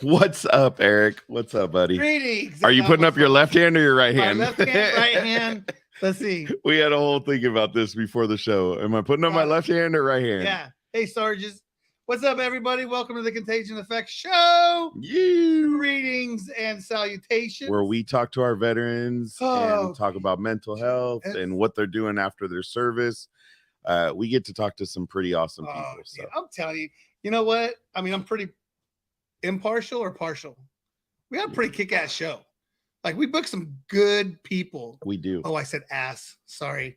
What's up, Eric? What's up, buddy? Greetings. Are you putting up your left hand or your right My hand? left hand, right hand. Let's see. We had a whole thing about this before the show. Am I putting up my left hand or right hand? Yeah. Hey, Sarges. What's up, everybody? Welcome to the Contagion Effect Show. You. Greetings and salutations. Where we talk to our veterans and talk about mental health and what they're doing after their service. We get to talk to some pretty awesome people. So I'm telling you, you know what? I mean, I'm pretty impartial or partial. We have a pretty kick-ass show. Like, we booked some good people. We do. Oh, I said ass. Sorry.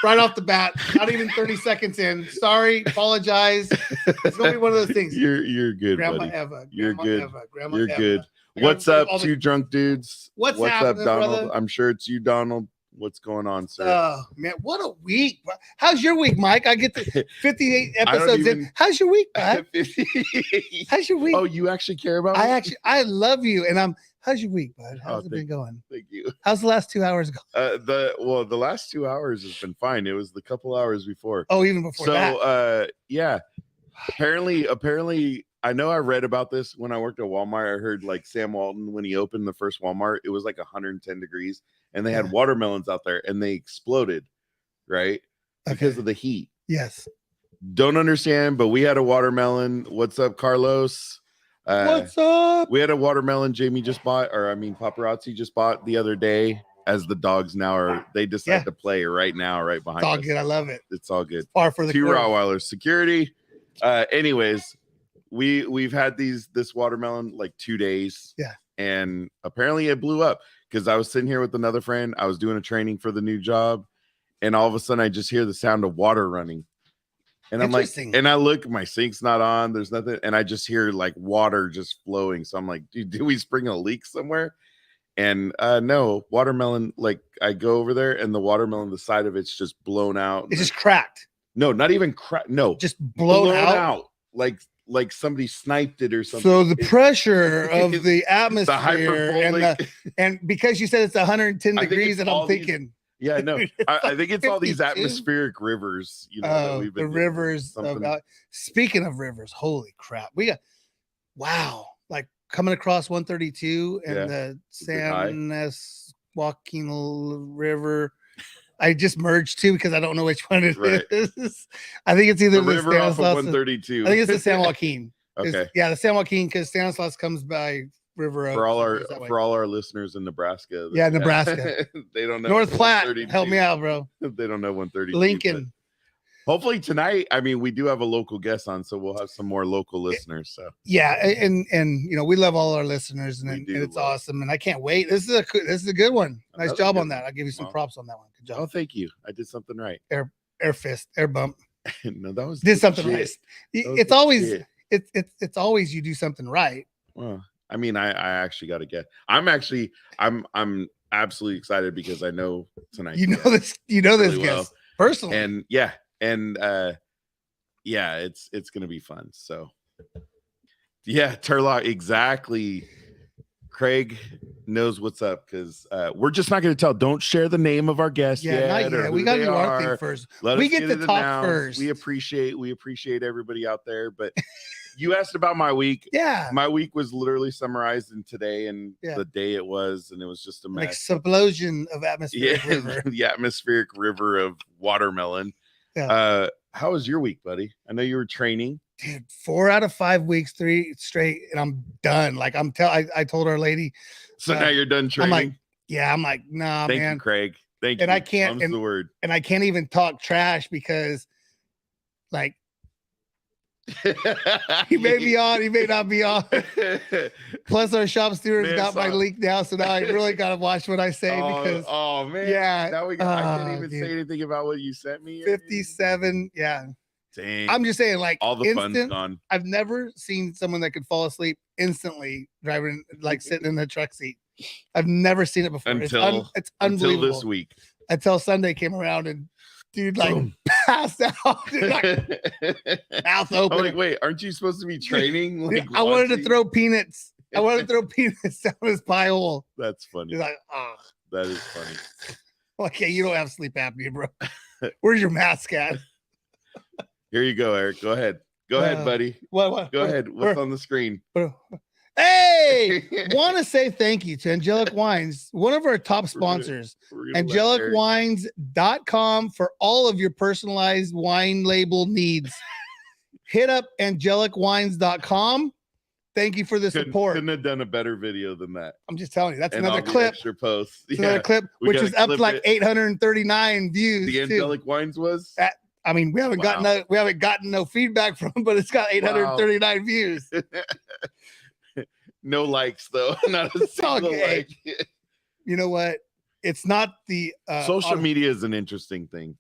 Right off the bat, not even 30 seconds in. Sorry, apologize. It's gonna be one of those things. You're good, Grandma buddy. Eva. You're good. Grandma You're Eva. good. What's up, two drunk dudes? What's up, happening, Donald? brother? I'm sure it's you, Donald. What's going on, sir? Oh man, what a week! How's your week, Mike? I get to 58 episodes in. How's your week, bud? How's your week? Oh, you actually care about me? I love you, and how's your week, bud? How's it been going? Thank you. How's the last 2 hours going? The last 2 hours has been fine. It was the couple hours before. Oh, even before that. So yeah. Apparently, I know I read about this when I worked at Walmart. I heard like Sam Walton, when he opened the first Walmart, it was like 110 degrees and they had watermelons out there and they exploded, right? Because of the heat. Yes. Don't understand, but we had a watermelon. What's up, Carlos? What's up? We had a watermelon Jamie just bought, Paparazzi just bought the other day. As the dogs now are, they decide to play right now, right behind us. It's all us. good. I love it. It's all good. Far for the two Rottweilers. Security. Anyways, we've had this watermelon like 2 days. Yeah. And apparently it blew up because I was sitting here with another friend. I was doing a training for the new job, and all of a sudden I just hear the sound of water running. And I'm like, and I look, my sink's not on, there's nothing, and I just hear like water just flowing. So I'm like, dude, did we spring a leak somewhere? And no, watermelon, like I go over there and the watermelon, the side of it's just blown out. It's just cracked. No, not even cracked. No, just blown out. Like somebody sniped it or something. So the pressure of the atmosphere and because you said it's 110 degrees, and I'm thinking. Yeah, no, I think it's all these atmospheric rivers, that we've been the rivers. Speaking of rivers, holy crap. We got, like coming across 132 and the San Joaquin River. I just merged two because I don't know which one it is. I think it's either the river off of 132. I think it's the San Joaquin. Okay. The San Joaquin, because Stanislaus comes by River for all our listeners in Nebraska. Yeah, Nebraska. They don't know North Platte. Help me out, bro. They don't know 132. Lincoln. Hopefully tonight, I mean, we do have a local guest on, so we'll have some more local listeners. So yeah, and we love all our listeners, and it's awesome, and I can't wait. This is a good one. Nice job on that. I'll give you some props on that one. Good job. Oh, thank you. I did something right. Air fist, air bump. No, that was did something right. It's always it's always you do something right. Well, I mean, I actually got to get. I'm absolutely excited because I know tonight. You know this guest personally, and it's gonna be fun. So yeah, Turlock, exactly. Craig knows what's up because we're just not going to tell. Don't share the name of our guest yet. We got to do our thing first. We get to talk first. We appreciate everybody out there. But you asked about my week. Yeah, my week was literally summarized in today and the day it was, and it was just a mess. Like explosion of atmospheric river. The atmospheric river of watermelon. Yeah. How was your week, buddy? I know you were training. Dude, 4 out of 5 weeks, 3 straight, and I'm done. Like I told our lady. So now you're done training. I'm like, nah, Thank man. you, Craig. Thank you. And I can't. The word. And I can't even talk trash because, like, he may be on, he may not be on. Plus, our shop steward's got my leak now, so now I really gotta watch what I say because. Oh man! Yeah. Now I can't even say anything about what you sent me. 57. Yeah. Dang. I'm just saying, like, all the fun's gone. I've never seen someone that could fall asleep instantly driving, like sitting in the truck seat. I've never seen it before. It's unbelievable. Until this week. Until Sunday came around and dude passed out. Dude, mouth open. I'm like, wait, aren't you supposed to be training? Like, I wanted to throw peanuts. I wanted to throw peanuts down his pie hole. That's funny. He's like, oh. That is funny. Okay, you don't have sleep apnea, bro. Where's your mask at? Here you go, Eric. Go ahead. Go ahead, buddy. What? Go ahead. What's on the screen? Hey, want to say thank you to Angelic Wines, one of our top sponsors. AngelicWines.com for all of your personalized wine label needs. Hit up AngelicWines.com. Thank you for the support. Couldn't have done a better video than that. I'm just telling you, that's another clip. Extra posts. Another clip, which is up to like 839 views. The Angelic Wines was. I mean, we haven't gotten no feedback from them, but it's got 839 views. No likes though. Not a single like. You know what? It's not the social media is an interesting thing.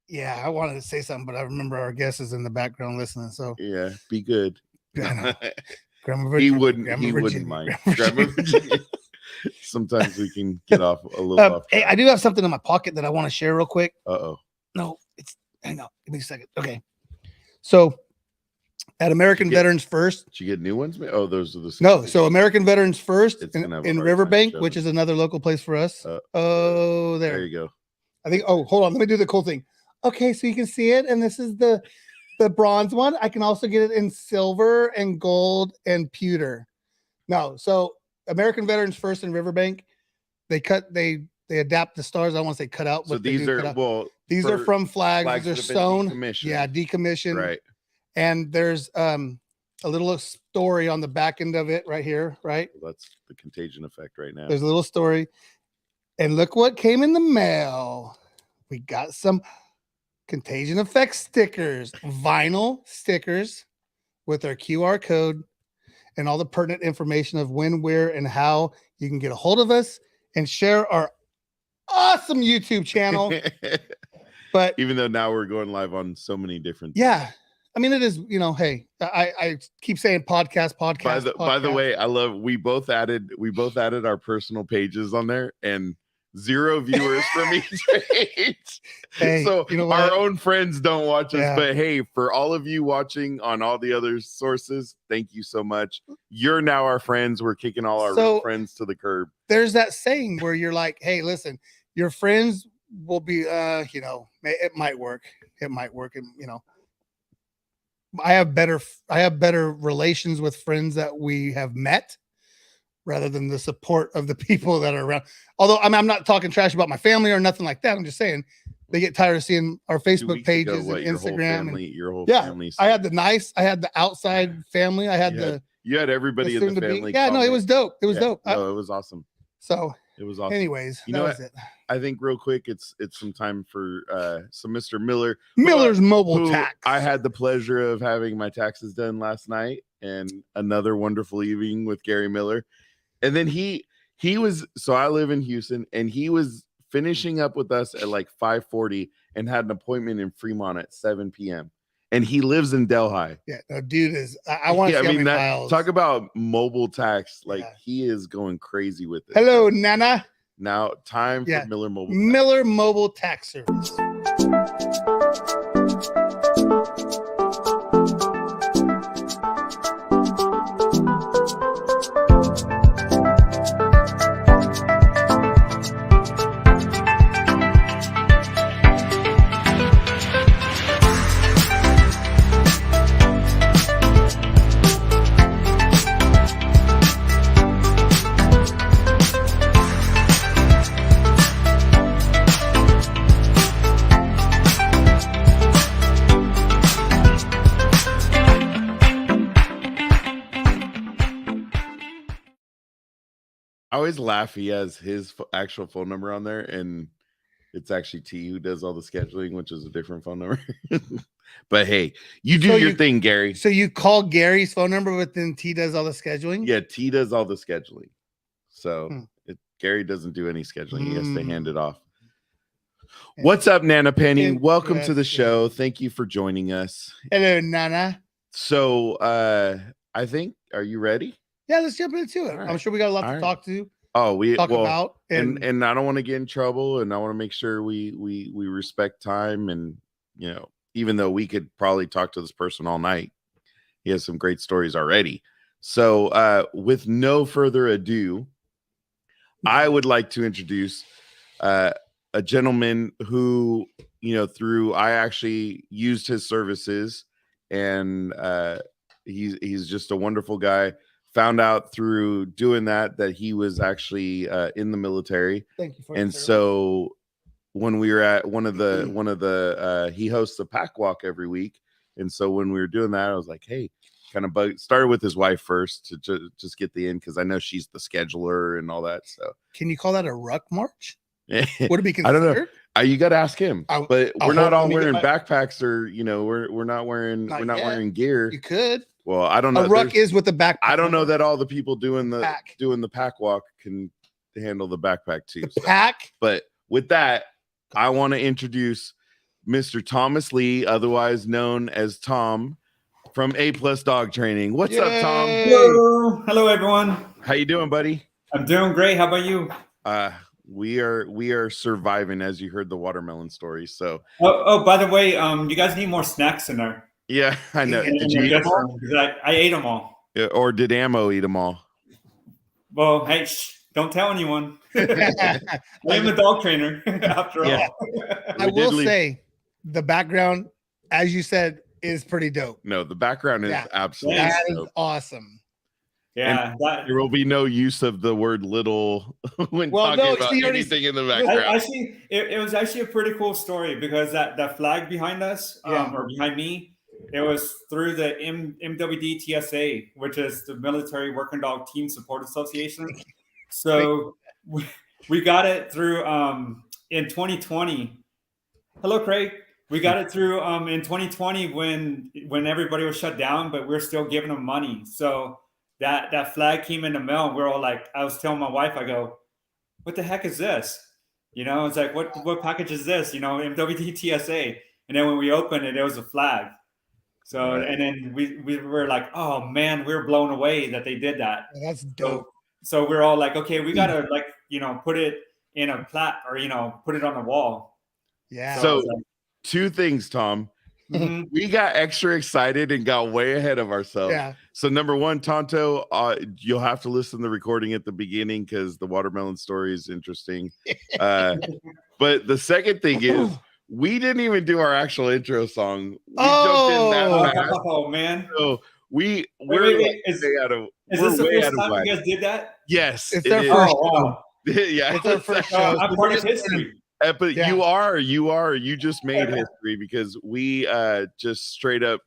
Yeah, I wanted to say something, but I remember our guest is in the background listening. So yeah, be good. Grandma Virginia, he wouldn't mind. Grandma Virginia. Sometimes we can get off a little off. Hey, I do have something in my pocket that I want to share real quick. No, hang on, give me a second. Okay, so at American Veterans First, did you get new ones? Oh, those are the same. No. So American Veterans First in Riverbank, which is another local place for us. There you go. I think. Oh, hold on. Let me do the cool thing. Okay, so you can see it, and this is the bronze one. I can also get it in silver and gold and pewter. No, so American Veterans First in Riverbank, they adapt the stars. I don't want to say cut out, but so these are these are from flags. These are sewn. Decommissioned. Right. And there's a little story on the back end of it right here, right? Well, that's the contagion effect right now. There's a little story. And look what came in the mail. We got some contagion effect stickers, vinyl stickers with our QR code and all the pertinent information of when, where, and how you can get a hold of us and share our awesome YouTube channel. But even though now we're going live on so many different things. I mean, it is, hey, I keep saying podcast. By the way, I love, we both added our personal pages on there and 0 viewers from each page. Hey, so our own friends don't watch us, but hey, for all of you watching on all the other sources, thank you so much. You're now our friends. We're kicking all our friends to the curb. There's that saying where you're like, hey, listen, your friends will be, it might work. And, I have better relations with friends that we have met rather than the support of the people that are around. Although I'm not talking trash about my family or nothing like that. I'm just saying they get tired of seeing our Facebook pages and Instagram. Your whole family. I had the outside family. I had you had everybody in the family. Yeah, no, it was dope. It was dope. No, it was awesome. So it was awesome. Anyways, that was it. I think real quick, it's some time for some Mr. Miller's mobile tax. I had the pleasure of having my taxes done last night and another wonderful evening with Gary Miller. And then he was, so I live in Houston, and he was finishing up with us at like 5:40 and had an appointment in Fremont at 7 p.m. And he lives in Delhi. Yeah, no, dude is. I want to see how many miles. Talk about mobile tax. Like he is going crazy with it. Hello, Nana. Now, time for Miller Mobile. Miller Mobile Tax Service. I always laugh. He has his actual phone number on there, and it's actually T who does all the scheduling, which is a different phone number. But hey, you do your thing, Gary. So you call Gary's phone number, but then T does all the scheduling? Yeah, T does all the scheduling. So Gary doesn't do any scheduling. He has to hand it off. What's up, Nana Penny? Welcome to the show. Thank you for joining us. Hello, Nana. So I think, are you ready? Yeah, let's jump into it. Right. I'm sure we got a lot to talk to. Talk about, and I don't want to get in trouble, and I want to make sure we respect time, and even though we could probably talk to this person all night, he has some great stories already. So with no further ado, I would like to introduce a gentleman who I actually used his services and he's just a wonderful guy. Found out through doing that he was actually in the military. Thank you for and so when we were at one of the he hosts a pack walk every week, and so when we were doing that, I was like, hey, kind of started with his wife first to just get the in, because I know she's the scheduler and all that. So can you call that a ruck march? Would it be considered? I don't know. You got to ask him. But we're not all wearing backpacks, or we're not wearing gear. You could. Well, I don't know. A ruck is with the backpack. I don't know that all the people doing the pack walk can handle the backpack too. Pack. But with that, I want to introduce Mr. Thomas Lee, otherwise known as Tom, from A+ Dog Training. What's up, Tom? Hello, everyone. How you doing, buddy? I'm doing great. How about you? We are surviving, as you heard the watermelon story. So by the way, you guys need more snacks in there. Yeah, I know. Did you eat them all? I ate them all. Or did Ammo eat them all? Well, hey, don't tell anyone. I am a dog trainer, after all. I will say the background, as you said, is pretty dope. No, the background is absolutely dope. Is awesome. Yeah, there will be no use of the word little when talking about anything in the background. Actually, it was actually a pretty cool story, because that flag behind us, or behind me, it was through the MWD TSA, which is the Military Working Dog Team Support Association. So we got it through in 2020. Hello, Craig. We got it through in 2020 when everybody was shut down, but we're still giving them money. So that flag came in the mail, and we're all like, I was telling my wife, I go, what the heck is this? It's like, what package is this? MWD TSA. And then when we opened it, it was a flag. So, and then we were like, oh man, we were blown away that they did that. That's dope. So we're all like, okay, we got to put it in a plaque, or, put it on the wall. Yeah. So two things, Tom. Mm-hmm. We got extra excited and got way ahead of ourselves. Yeah. So number one, Tonto, you'll have to listen to the recording at the beginning, because the watermelon story is interesting. But the second thing is, we didn't even do our actual intro song. We jumped in that fast. Oh man! So we're wait. Is this the first time you guys did that? Yes, it's our first show. Wow. Yeah, it's our first show. I'm part of history. But you are. You just made history, because we just straight up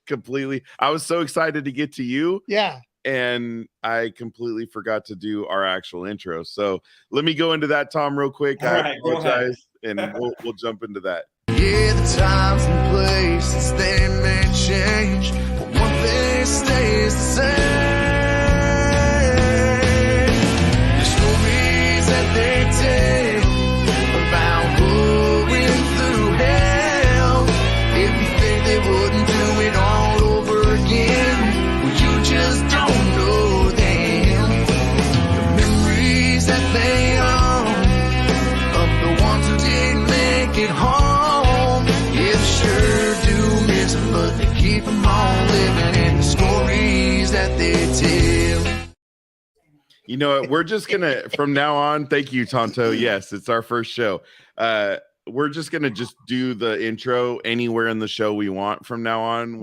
completely. I was so excited to get to you. Yeah. And I completely forgot to do our actual intro. So let me go into that, Tom, real quick. I apologize, and we'll jump into that. Yeah, the times and places, they may change, but one thing stays the same. The stories that they tell about going through hell. If you think they wouldn't do it all over again, well, you just don't know them. The memories that they own of the ones who didn't make it home, yeah, sure do miss them, but they keep them all living in the stories that they tell. You know what? We're just gonna, from now on, thank you, Tonto. Yes, it's our first show. We're just gonna do the intro anywhere in the show we want from now on.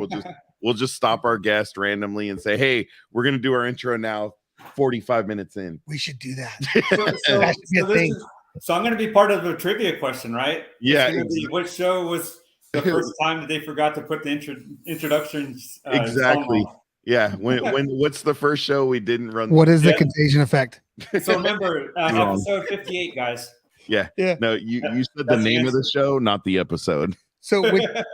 We'll just stop our guest randomly and say, hey, we're gonna do our intro now, 45 minutes in. We should do that. That should be a thing. So I'm going to be part of the trivia question, right? Yeah. What show was the first time that they forgot to put the introduction? Exactly. Yeah. What's the first show we didn't run? What is the contagion effect? So remember, episode 58, guys. Yeah. No, you said the name of the show, not the episode. So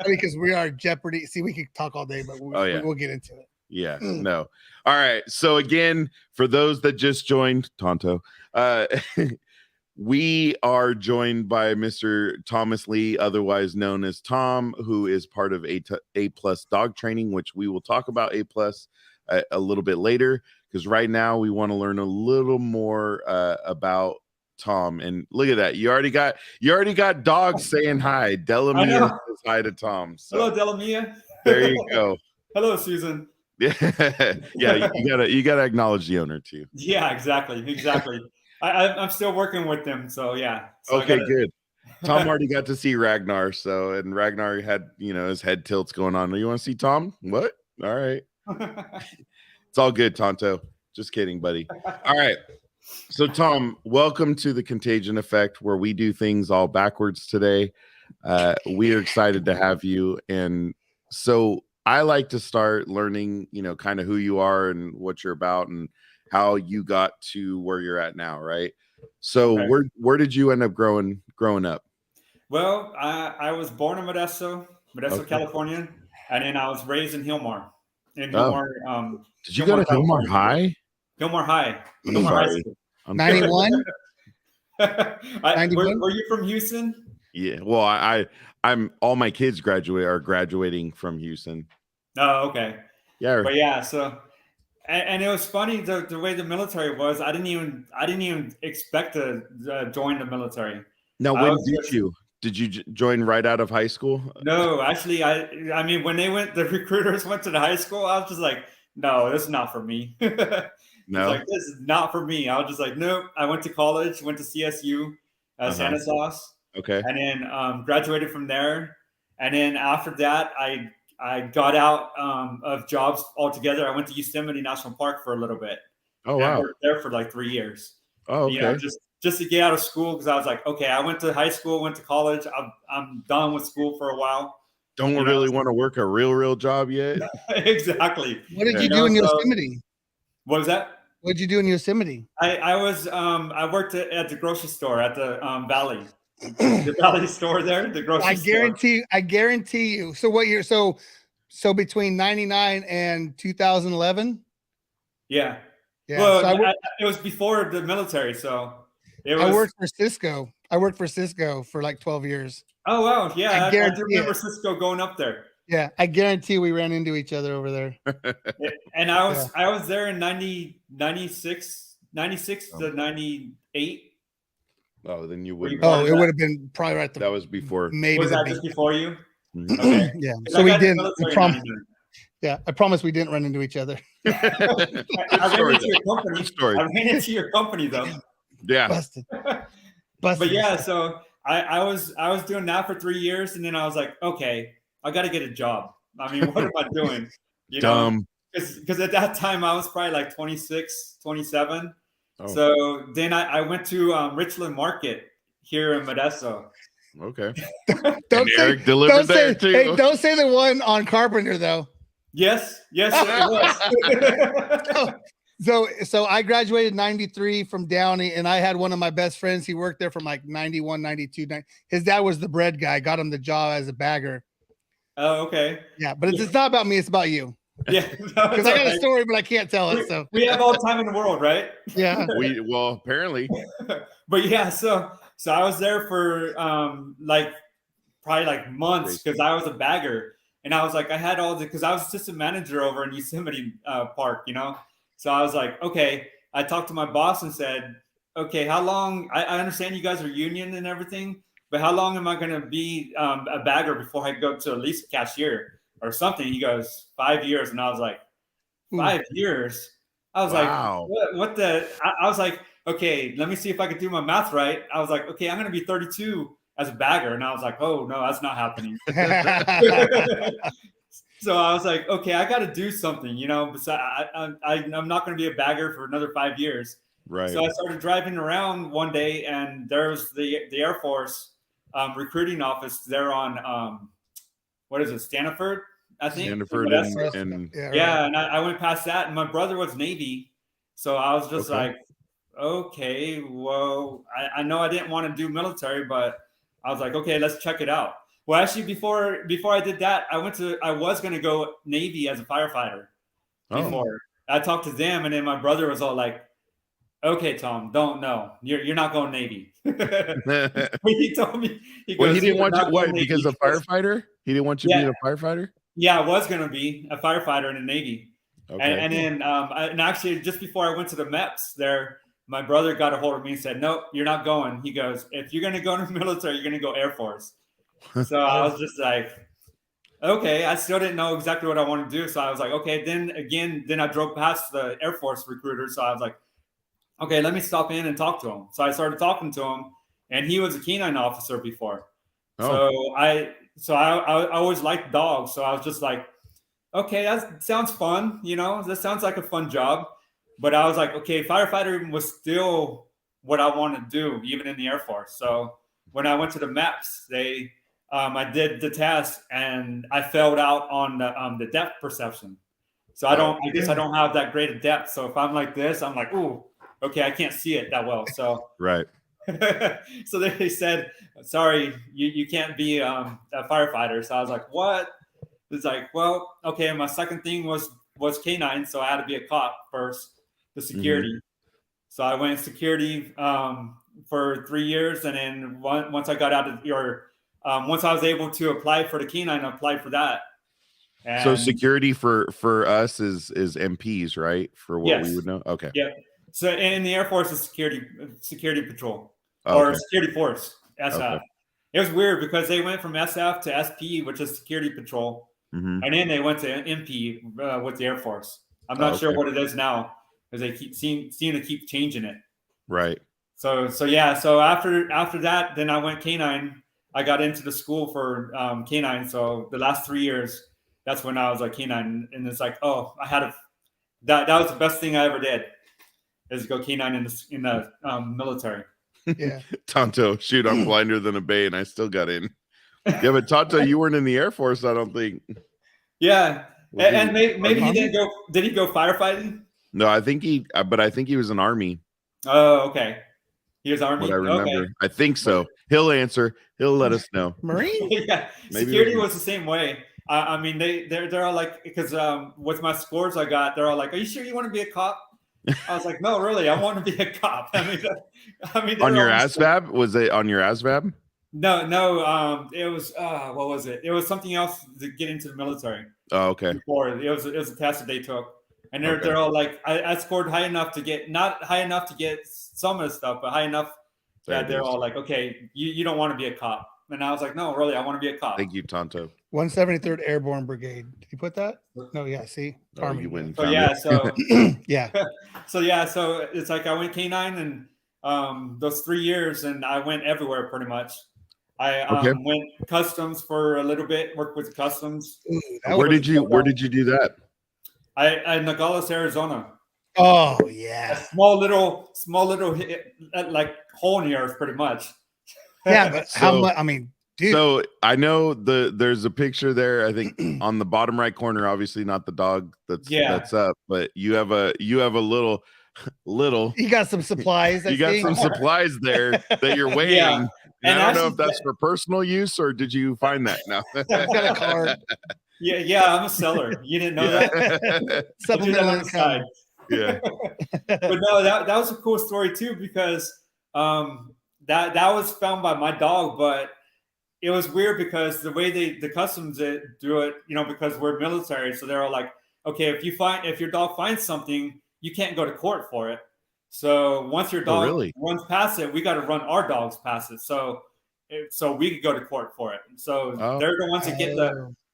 because we are Jeopardy. See, we could talk all day, but we'll get into it. Yeah. No. All right. So again, for those that just joined, Tonto, we are joined by Mr. Thomas Lee, otherwise known as Tom, who is part of A+ Dog Training, which we will talk about A+ a little bit later, because right now we want to learn a little more about Tom. And look at that, you already got dogs saying hi. Delamia says hi to Tom. So, hello, Delamia. There you go. Hello, Susan. Yeah, you gotta acknowledge the owner too. Yeah, exactly. I'm still working with them, so yeah. So okay, good. Tom already got to see Ragnar, and Ragnar had, his head tilts going on. You want to see Tom? What? All right. It's all good, Tonto. Just kidding, buddy. All right. So, Tom, welcome to the Contagion Effect, where we do things all backwards today. We are excited to have you. And so I like to start learning, kind of who you are and what you're about and how you got to where you're at now, right? So where did you end up growing up? Well, I was born in Modesto, California, and then I was raised in Hillmar. In Hillmar, did you go to Hillmar High? Hillmar High. I'm sorry. 91? Were you from Houston? Yeah. Well, I'm all my kids are graduating from Houston. Oh, okay. Yeah. But yeah, so and it was funny the way the military was. I didn't even expect to join the military. Now, when did you? Did you join right out of high school? No, actually, I mean, when the recruiters went to the high school, I was just like, no, this is not for me. No, like, this is not for me. I was just like, nope. I went to college, went to CSU, Santa Sauce. Okay. And then graduated from there. And then after that, I got out of jobs altogether. I went to Yosemite National Park for a little bit. Oh, wow. I worked there for like 3 years. Oh, okay. Just to get out of school, because I was like, okay, I went to high school, went to college. I'm done with school for a while. Don't really want to work a real job yet. Exactly. What did you do in Yosemite? What was that? What did you do in Yosemite? I worked at the grocery store at the Valley. The Valley store there, the grocery store. I guarantee you. So what year? So between 99 and 2011? Yeah. Yeah. Well, so it was before the military, so I worked for Cisco. I worked for Cisco for like 12 years. Oh wow, yeah. I do remember it. Cisco going up there. Yeah, I guarantee we ran into each other over there. And I was there in 96 to 98. Oh, then you would. Oh, it would have been probably right. That was before. Maybe was that just before you? Mm-hmm. Okay. Yeah. So we didn't. Yeah, I promise we didn't run into each other. I ran into your company. I ran into your company though. Yeah. Busted. But yeah, so I was doing that for 3 years, and then I was like, okay, I got to get a job. I mean, what am I doing? Dumb. Because at that time I was probably like 26, 27. Oh. So then I went to Richland Market here in Modesto. Okay. Don't say the one on Carpenter though. Yes, it was. So I graduated 93 from Downey, and I had one of my best friends. He worked there from like 91, 92. His dad was the bread guy, got him the job as a bagger. Oh, okay. Yeah, but it's not about me, it's about you. Yeah. Because I got a story, but I can't tell it. So we have all the time in the world, right? Yeah. Apparently. But yeah, so I was there for probably like months because I was a bagger. And I was like, I had all because I was assistant manager over in Yosemite Park, So I was like, okay. I talked to my boss and said, okay, how long? I understand you guys are union and everything, but how long am I going to be a bagger before I go to at least a cashier or something? He goes, 5 years. And I was like, 5 years? I was wow. like, what the? I was like, okay, let me see if I can do my math right. I was like, okay, I'm going to be 32 as a bagger. And I was like, oh, no, that's not happening. So I was like, okay, I got to do something, besides I'm not going to be a bagger for another 5 years. Right. So I started driving around one day, and there was the Air Force recruiting office there on, what is it, Stanford, I think? Stanford and and I went past that, and my brother was Navy. So I was just like, okay, well, I know I didn't want to do military, but I was like, okay, let's check it out. Well, actually, before I did that, I was going to go Navy as a firefighter. Before I talked to them, and then my brother was all like, okay, Tom, you're not going Navy. He told me, he didn't want you, what, because of firefighter? He didn't want you being a firefighter? Yeah, I was going to be a firefighter in the Navy. Okay. And then, and actually, just before I went to the MEPS there, my brother got a hold of me and said, nope, you're not going. He goes, if you're going to go to the military, you're going to go Air Force. So I was just like, okay, I still didn't know exactly what I wanted to do. So I was like, okay, then I drove past the Air Force recruiter. So I was like, okay, let me stop in and talk to him. So I started talking to him, and he was a canine officer before. Oh. So I always liked dogs. So I was just like, okay, that sounds fun. That sounds like a fun job. But I was like, okay, firefighter was still what I wanted to do, even in the Air Force. So when I went to the MEPS, I did the test and I failed out on the depth perception. So I guess I don't have that great a depth. So if I'm like this, I'm like, ooh, okay, I can't see it that well. So right. So they said, sorry, you can't be a firefighter. So I was like, what? It's like, well, okay. My second thing was canine, so I had to be a cop first, the security. Mm-hmm. So I went security for 3 years, and then once I got out of once I was able to apply for the canine, I applied for that. And so security for us is MPs, right? For what we would know. Okay. Yeah. So in the Air Force is security patrol or security force, SF. Okay. It was weird because they went from SF to SP, which is security patrol. Mm-hmm. And then they went to MP with the Air Force. I'm not sure what it is now because they seem to keep changing it. Right. So yeah. So after that, then I went canine. I got into the school for canine. So the last 3 years, that's when I was like canine, and it's like, oh, I had that was the best thing I ever did, is go canine in the military. Yeah. Tonto, shoot, I'm blinder than a bay, and I still got in. Yeah, but Tonto, you weren't in the Air Force, I don't think. Yeah, and maybe he didn't go. Did he go firefighting? No, I think he was an Army. Oh, okay. He was Army. What I remember, okay. I think so. He'll answer. He'll let us know. Marine. Yeah, maybe security was the same way. I mean, they're all like, because with my scores I got, they're all like, "Are you sure you want to be a cop?" I was like, "No, really, I want to be a cop." I mean, on your ASVAB? Was it on your ASVAB? No. It was what was it? It was something else to get into the military. Oh, okay. Before it was a test that they took, and they're all like, I scored high enough to get, not high enough to get some of the stuff, but high enough that they're all like, okay, you don't want to be a cop. And I was like, no, really, I want to be a cop. Thank you, Tonto. 173rd Airborne Brigade. Did you put that? No, yeah, see? Army. You went. So yeah, so yeah. So it's like I went canine and those 3 years, and I went everywhere pretty much. I went customs for a little bit, worked with customs. Where did you do that? In Nogales, Arizona. Oh yeah. A small little like hole in the earth, pretty much. Yeah, but how much? I mean, dude. So I know there's a picture there. I think on the bottom right corner, obviously not the dog that's up, but you have a little. You got some supplies. You got some supplies there that you're weighing. Yeah. And I don't know if that's for personal use or did you find that? No. Got a card. Yeah, I'm a seller. You didn't know that? Supplemental income. Yeah. But no, that was a cool story too, because that was found by my dog, but it was weird because the way the customs do it, because we're military, so they're all like, okay, if your dog finds something, you can't go to court for it. So once your dog runs past it, we got to run our dogs past it, so we could go to court for it. So they're the ones that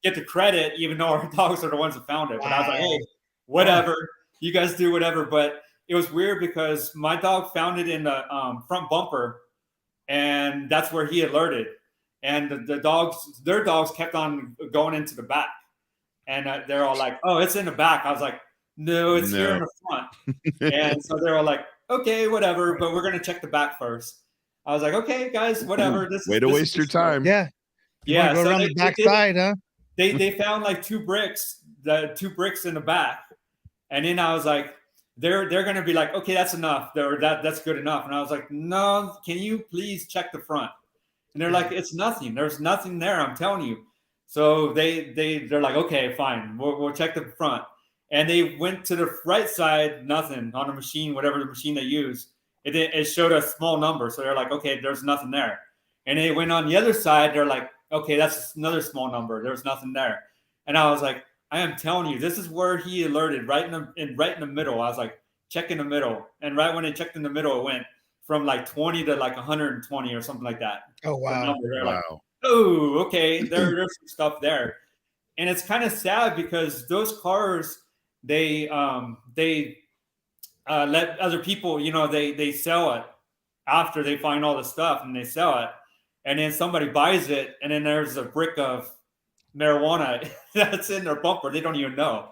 get the credit, even though our dogs are the ones that found it. But I was like, hey, whatever, you guys do whatever. But it was weird because my dog found it in the front bumper, and that's where he alerted. And their dogs kept on going into the back, and they're all like, "Oh, it's in the back." I was like, "No, it's here in the front." And so they're all like, "Okay, whatever, but we're gonna check the back first." I was like, "Okay, guys, whatever." Way to waste your time. Yeah, yeah. Go around the back side, huh? They found like two bricks in the back, and then I was like, they're gonna be like, "Okay, that's enough. That's good enough." And I was like, "No, can you please check the front?" And they're like, "It's nothing. There's nothing there. I'm telling you." So they're like, "Okay, fine. We'll check the front." And they went to the right side, nothing on the machine, whatever the machine they use. It showed a small number. So they're like, "Okay, there's nothing there." And they went on the other side. They're like, "Okay, that's another small number. There's nothing there." And I was like, "I am telling you, this is where he alerted, right in the middle." I was like, "Check in the middle." And right when they checked in the middle, it went from like 20 to like 120 or something like that. Oh wow! They're like, "Oh, okay." There's some stuff there, and it's kind of sad because those cars they let other people, they sell it after they find all the stuff and they sell it, and then somebody buys it, and then there's a brick of marijuana that's in their bumper. They don't even know.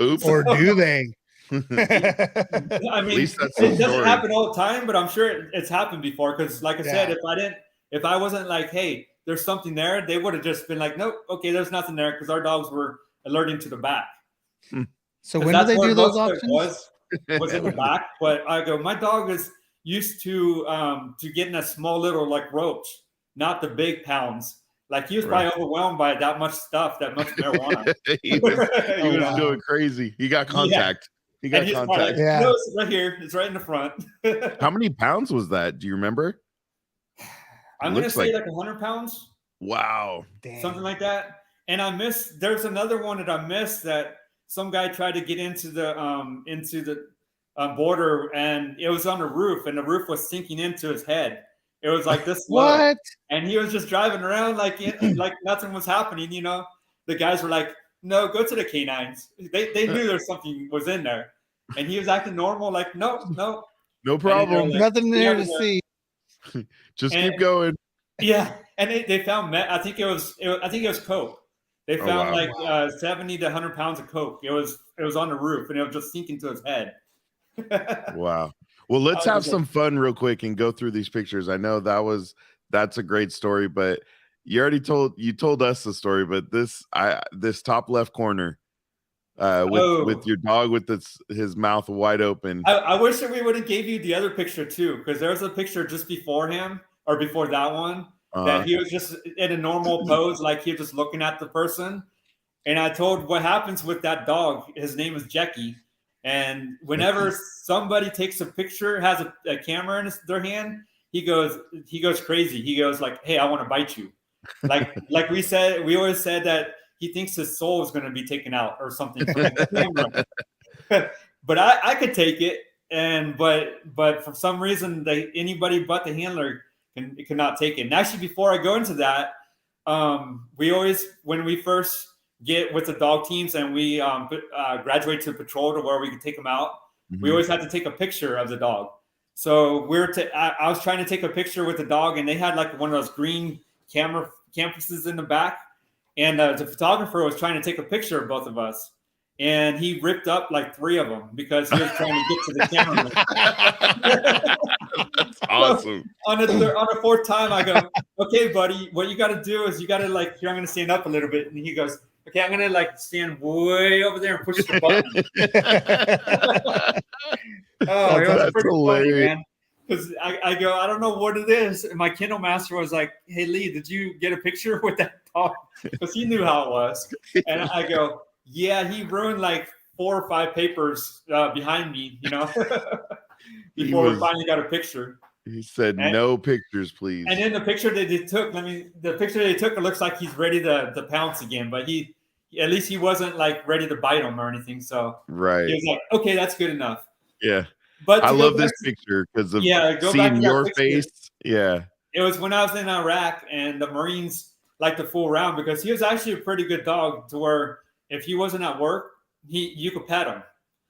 Oops. Or do they? I mean, At least that's it the doesn't story. happen all the time, but I'm sure it's happened before. Because, like I said, Yeah. if I wasn't like, hey, there's something there, they would have just been like, nope, okay, there's nothing there, because our dogs were alerting to the back. So when do they do those most of it auctions? was in the back. But I go, my dog is used to getting a small little like roach, not the big pounds. Like he was probably overwhelmed by that much stuff, that much marijuana. He was going crazy. He got contact. He got contact. Like, no, it's right here. It's right in the front. How many pounds was that? Do you remember? I'm going to say like 100 pounds. Wow. Damn. Something like that. And there's another one that I missed that some guy tried to get into the border, and it was on the roof, and the roof was sinking into his head. It was like this low. What? And he was just driving around like nothing was happening. You know, the guys were like, "No, go to the canines." They knew there's something was in there, and he was acting normal. Like, no problem. Like, nothing there to see. Just keep going. Yeah, and they found I think it was coke. They found 70 to 100 pounds of coke. It was on the roof, and it was just sinking to his head. Wow. Well, let's have some fun real quick and go through these pictures. I know that's a great story, but you told us the story, but this top left corner with your dog with his mouth wide open. I wish that we would have gave you the other picture too, because there was a picture just before him or before that one that he was just in a normal pose, like he was just looking at the person. And I told what happens with that dog. His name is Jackie. And whenever somebody takes a picture, has a camera in their hand, he goes crazy. He goes like, "Hey, I want to bite you." Like we always said that he thinks his soul is going to be taken out or something from the camera. But I could take it, but for some reason anybody but the handler cannot take it. And actually, before I go into that, we always, when we first get with the dog teams and we graduate to patrol to where we can take them out, we always had to take a picture of the dog. So I was trying to take a picture with the dog, and they had like one of those green canvases in the back, and the photographer was trying to take a picture of both of us, and he ripped up like 3 of them because he was trying to get to the camera. That's awesome. So on the 4th time, I go, "Okay, buddy, what you got to do is you got to like, here, I'm going to stand up a little bit," and he goes, "Okay, I'm gonna like stand way over there and push the button." Oh, it was pretty funny, man. Because I go, I don't know what it is. And my kennel master was like, "Hey, Lee, did you get a picture with that dog?" Because he knew how it was. And I go, "Yeah, he ruined like 4 or 5 papers behind me, you know, before we finally got a picture." He said, "No pictures, please." And then the picture that they took, it looks like he's ready to pounce again, but at least he wasn't like ready to bite him or anything. So he was like, "Okay, that's good enough." Yeah. But I love this picture because of seeing your face. Yeah. It was when I was in Iraq and the Marines like to fool around, because he was actually a pretty good dog to where if he wasn't at work, you could pet him.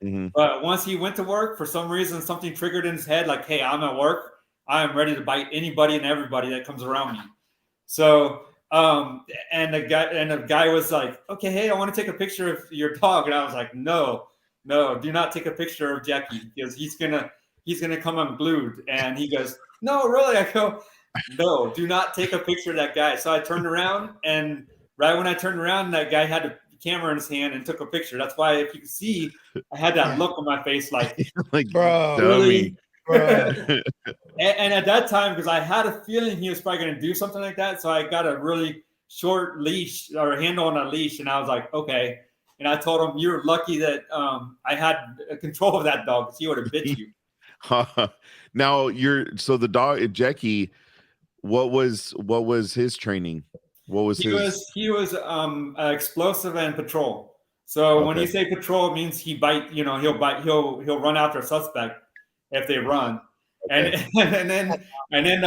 Mm-hmm. But once he went to work, for some reason, something triggered in his head, like, "Hey, I'm at work. I am ready to bite anybody and everybody that comes around me." So, and the guy was like, "Okay, hey, I want to take a picture of your dog." And I was like, No, do not take a picture of Jackie, because he's gonna come unglued. And he goes, "No, really?" I go, "No, do not take a picture of that guy." So I turned around, and right when I turned around, that guy had a camera in his hand and took a picture. That's why, if you can see, I had that look on my face, like, "Bro, really?" And at that time, because I had a feeling he was probably going to do something like that, so I got a really short leash or handle on a leash, and I was like, "Okay." And I told him, "You're lucky that I had control of that dog, because he would have bit you." Now the dog Jackie, what was his training? What was he was explosive and patrol. So when you say patrol, it means he'll bite, he'll run after a suspect if they run. And then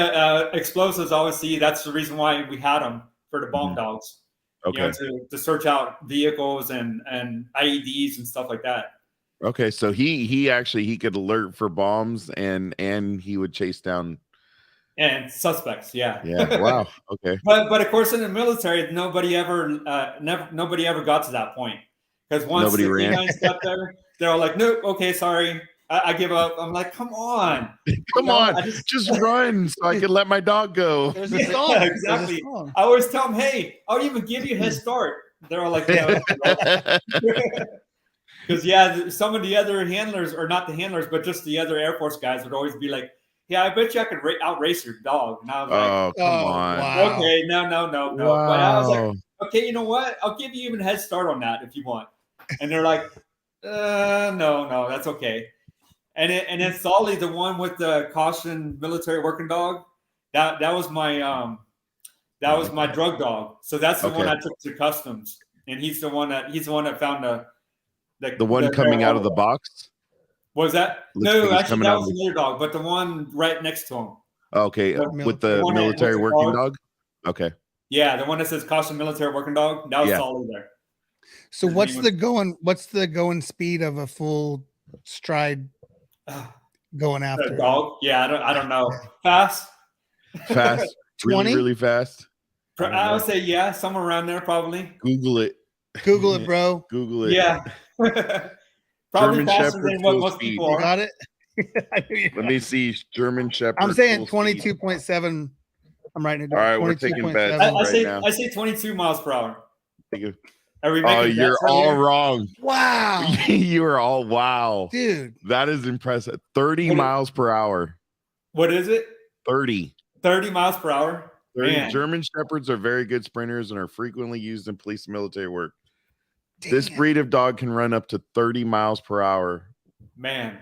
explosives, obviously that's the reason why we had them for the bomb dogs. To search out vehicles and IEDs and stuff like that. Okay, so he could alert for bombs and he would chase down and suspects. Yeah. Yeah. Wow. Okay. But of course, in the military, nobody ever got to that point, because once Nobody the ran. canines got there, they're all like, "Nope, okay, sorry, I give up." I'm like, "Come on, Come on, just run so I can let my dog go." There's a song. Yeah, exactly. I always tell them, "Hey, I'll even give you a head start." They're all like, "No." Because some of the other handlers, or not the handlers, but just the other Air Force guys would always be like, "Yeah, I bet you I could outrace your dog." And I was like, "Oh, come on." Wow. Okay, no. Wow. But I was like, "Okay, you know what? I'll give you even a head start on that if you want." And they're like, no, that's okay. And then Solly, the one with the caution military working dog, that was my drug dog. So that's the one I took to customs, and he's the one that found the one coming out of the box. What was that? No, actually, that was another dog, but the one right next to him. Okay, with the military working dog. Okay. Yeah, the one that says caution military working dog. That was Solly there. So what's the going speed of a full stride going after a dog? Yeah, I don't know. Fast. 20? really fast. I would say somewhere around there probably. Google it, bro. Google it. Yeah. Probably German faster Shepherd than what most speed. people are. You got it. Let me see. German Shepherd. I'm saying 22.7. I'm writing it down. All right, we're taking bets. I say 22 miles per hour. Oh, you're all wrong. Wow. You are all wow. Dude. That is impressive. 30 miles per hour. What is it? 30 miles per hour. 30. Man. German Shepherds are very good sprinters and are frequently used in police and military work. This breed of dog can run up to 30 miles per hour. Man.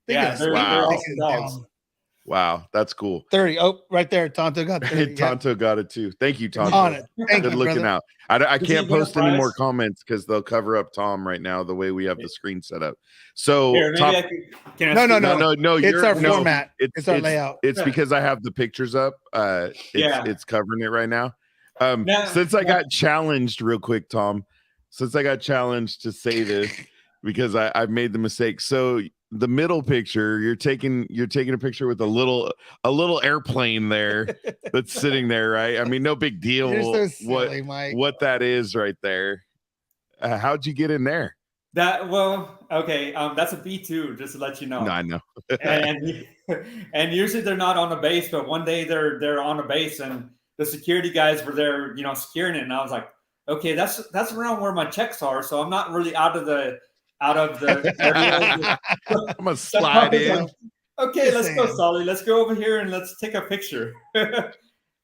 Yeah, they're awesome dogs. Wow, that's cool. 30. Oh, right there. Tonto got 30. Tonto got it too. Thank you, Tonto. On it. Thank Good you, looking brother. out. I can't post any more comments because they'll cover up Tom right now the way we have the scrreen set up. So Here, No. It's our format. It's our layout. It's because I have the pictures up. It's covering it right now. Since I got challenged real quick, Tom, since I got challenged to say this because I've made the mistake. So the middle picture, you're taking a picture with a little airplane there that's sitting there, right? I mean, no big deal. You're so silly, Mike. What that is right there. How'd you get in there? That's a B2, just to let you know. No, I know. and usually they're not on the base, but one day they're on the base and the security guys were there, securing it, and I was like, okay, that's around where my checks are, so I'm not really out of the area. I'm gonna slide in. Like, okay, let's go, Solly. Let's go over here and let's take a picture. And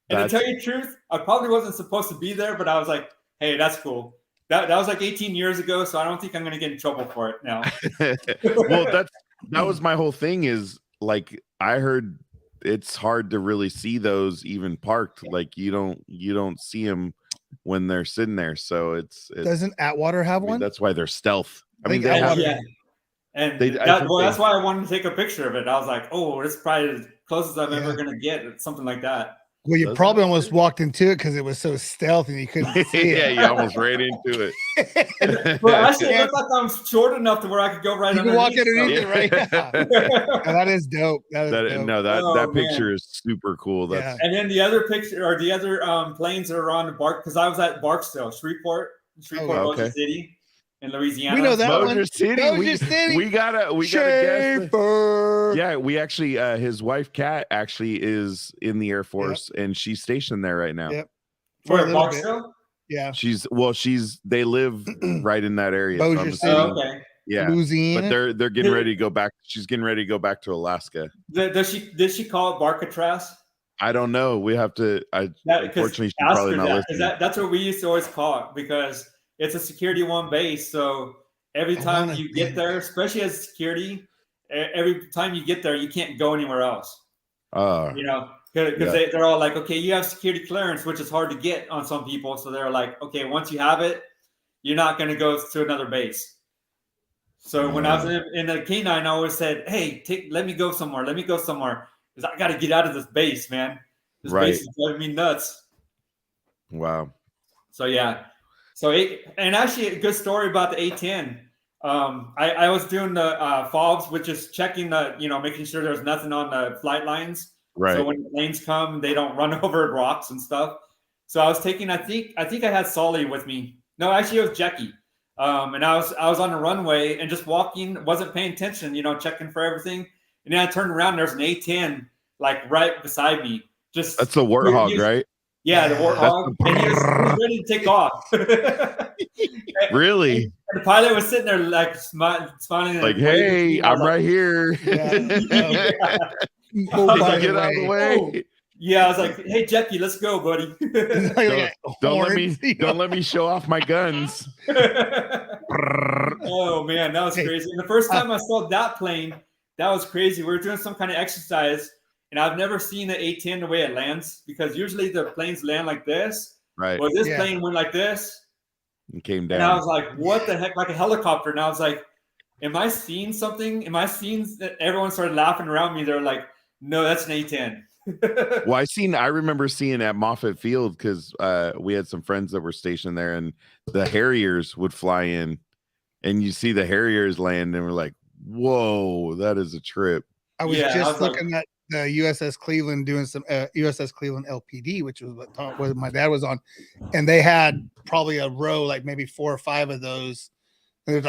to tell you the truth, I probably wasn't supposed to be there, but I was like, hey, that's cool. That was like 18 years ago, so I don't think I'm gonna get in trouble for it now. Well, that was my whole thing. Is like I heard it's hard to really see those even parked. Like you don't see them when they're sitting there. So it's doesn't Atwater have one? That's why they're stealth. I mean, they have. Yeah. And that's why I wanted to take a picture of it. I was like, oh, it's probably as close as I'm ever gonna get, something like that. Well, you probably almost walked into it because it was so stealth and you couldn't see it. Yeah, you almost ran into it. Well, actually, it looks like I'm short enough to where I could go right underneath. You can walk underneath it right now. That is dope. That picture is super cool. That's And then the other picture, or the other planes that are on the Bark, because I was at Barksdale, Shreveport, Motor City in Louisiana. We know that Motor City. We gotta guess. Yeah, we actually his wife Kat actually is in the Air Force and she's stationed there right now. Yep. Where, Barksdale? Yeah. They live right in that area. Bossier City. Okay. Yeah. Louisiana. But they're getting ready to go back. She's getting ready to go back to Alaska. Did she call it Barcatraz? I don't know. We have to. Unfortunately, she's probably not listening. That's what we used to always call it because it's a security one base. So every time you get there, especially as security, every time you get there, you can't go anywhere else. Because they're all like, okay, you have security clearance, which is hard to get on some people. So they're like, okay, once you have it, you're not going to go to another base. So when I was in the K9, I always said, hey, let me go somewhere. Let me go somewhere. Because I got to get out of this base, man. This base is driving me nuts. Wow. So, yeah. So, and actually a good story about the A10. I was doing the fobs, which is checking the, making sure there's nothing on the flight lines. Right. So when the planes come, they don't run over rocks and stuff. So I was taking, I think I had Solly with me. No, actually it was Jackie. And I was on the runway and just walking, wasn't paying attention, checking for everything. And then I turned around, there's an A-10 like right beside me. Just that's the Warthog, right? Yeah, the Warthog. And he was ready to take off. Really? And the pilot was sitting there like smiling. Like, hey, I'm right here. Yeah. Oh, get out of the way. Oh. Yeah, I was like, "Hey, Jackie, let's go, buddy." Don't let me show off my guns. Oh man, that was crazy. And the first time I saw that plane, that was crazy. We were doing some kind of exercise, and I've never seen the A-10 the way it lands, because usually the planes land like this. Right. Well, this plane went like this. And came down. And I was like, "What the heck?" Like a helicopter. And I was like, "Am I seeing something? Am I seeing that?" Everyone started laughing around me. They're like, "No, that's an A-10." Well, I remember seeing at Moffett Field, because we had some friends that were stationed there, and the Harriers would fly in, and you see the Harriers land, and we're like, whoa, that is a trip. I was just looking at the USS Cleveland doing some USS Cleveland LPD, which was what my dad was on, and they had probably a row, like maybe 4 or 5 of those, and it was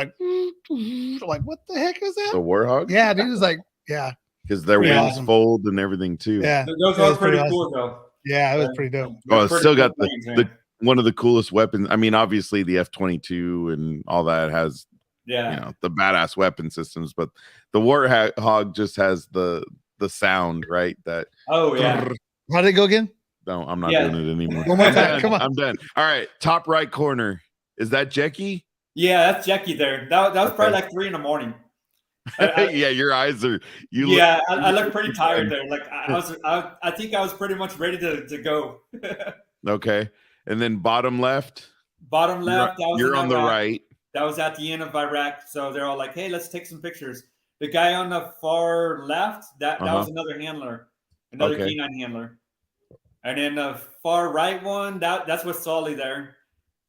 like what the heck is that? The Warthog? Yeah, dude, was like, yeah. Because their wings fold and everything too. Yeah, those are pretty cool though. Yeah, it was pretty dope. Oh, it's still got the one of the coolest weapons. I mean, obviously the F-22 and all that has, the badass weapon systems, but the Warthog just has the sound, right? That. Oh yeah. How did it go again? No, I'm not doing it anymore. One more time. Come on. I'm done. All right, top right corner. Is that Jackie? Yeah, that's Jackie there. That was probably like 3 a.m. Yeah, your eyes are. I look pretty tired there. Like I think I was pretty much ready to go. Okay, and then bottom left. Bottom left. You're on the right. That was at the end of Iraq. So they're all like, "Hey, let's take some pictures." The guy on the far left, that was another handler, another canine handler. And then the far right one, that's with Solly there.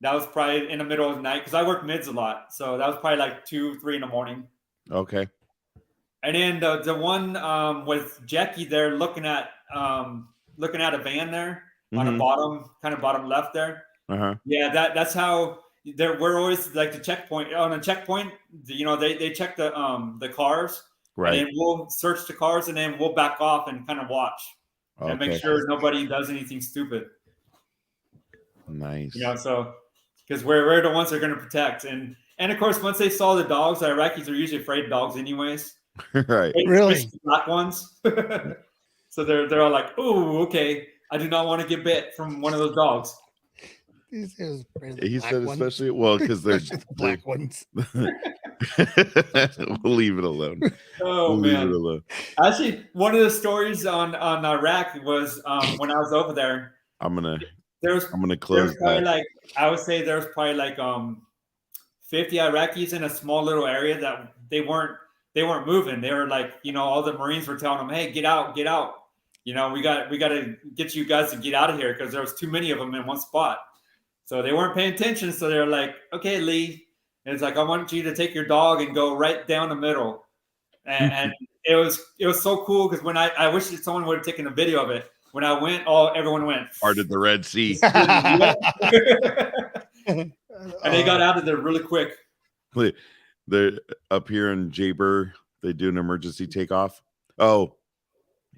That was probably in the middle of the night, because I work mids a lot. So that was probably like 2, 3 a.m. Okay. And then the one with Jackie there looking at a van there on the bottom left there. Yeah, that's how we're always like the checkpoint. On a checkpoint, they check the cars, right? And then we'll search the cars, and then we'll back off and kind of watch and make sure nobody does anything stupid. Nice. So because we're the ones that are going to protect, and of course, once they saw the dogs, the Iraqis are usually afraid of dogs anyways. Right. Really? Black ones. So they're all like, "Oh, okay. I do not want to get bit from one of those dogs." He said especially, well, because they're black ones. We'll leave it alone. Oh, man. Leave it alone. Actually, one of the stories on Iraq was when I was over there. I'm gonna close that. I would say there's probably like 50 Iraqis in a small little area that they weren't moving. They were like, all the Marines were telling them, "Hey, get out, get out. We got to get you guys to get out of here," because there was too many of them in one spot. So they weren't paying attention. So they're like, "Okay, Lee." And it's like, "I want you to take your dog and go right down the middle." And it was so cool, because when I wish that someone would have taken a video of it. When I went, everyone went. Parted the Red Sea. And they got out of there really quick. They're up here in Jaber. They do an emergency takeoff. Oh,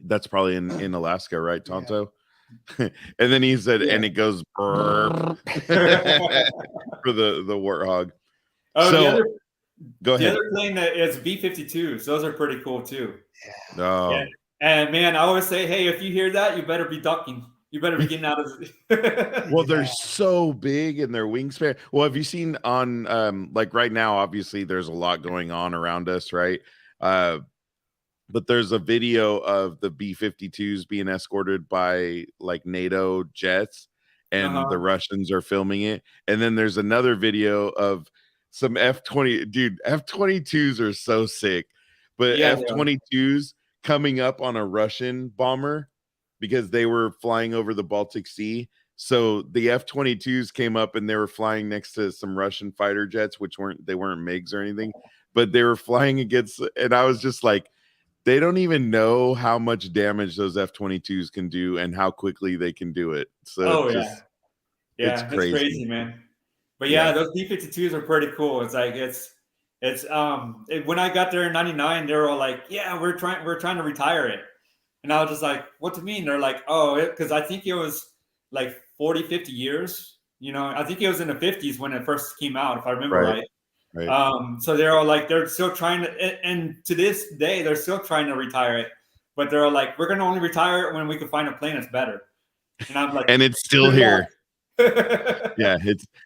that's probably in Alaska, right, Tonto? Yeah. And then he said, and it goes burp for the Warthog. Oh, so go ahead. The other plane that is B-52s. Those are pretty cool too. Yeah. Oh. Yeah. And man, I always say, hey, if you hear that, you better be ducking. You better be getting out of it. Well, they're so big and their wingspan. Well, have you seen on like right now, obviously there's a lot going on around us, right? But there's a video of the B-52s being escorted by like NATO jets, and the Russians are filming it. And then there's another video of some F-20. Dude, F-22s are so sick. But F-22s coming up on a Russian bomber because they were flying over the Baltic Sea. So the F-22s came up and they were flying next to some Russian fighter jets, which weren't MiGs or anything, but they were flying against, and I was just like, they don't even know how much damage those F-22s can do and how quickly they can do it. So yeah, it's crazy, man. But yeah, those B-52s are pretty cool. It's like when I got there in '99, they were all like, "Yeah, we're trying to retire it," and I was just like, "What do you mean?" They're like, "Oh, because I think it was like 40, 50 years. You know, I think it was in the 50s when it first came out, if I remember right." So they're all like, they're still trying to, and to this day, they're still trying to retire it, but they're all like, we're going to only retire it when we can find a plane that's better. And I'm like, and it's still here. Yeah,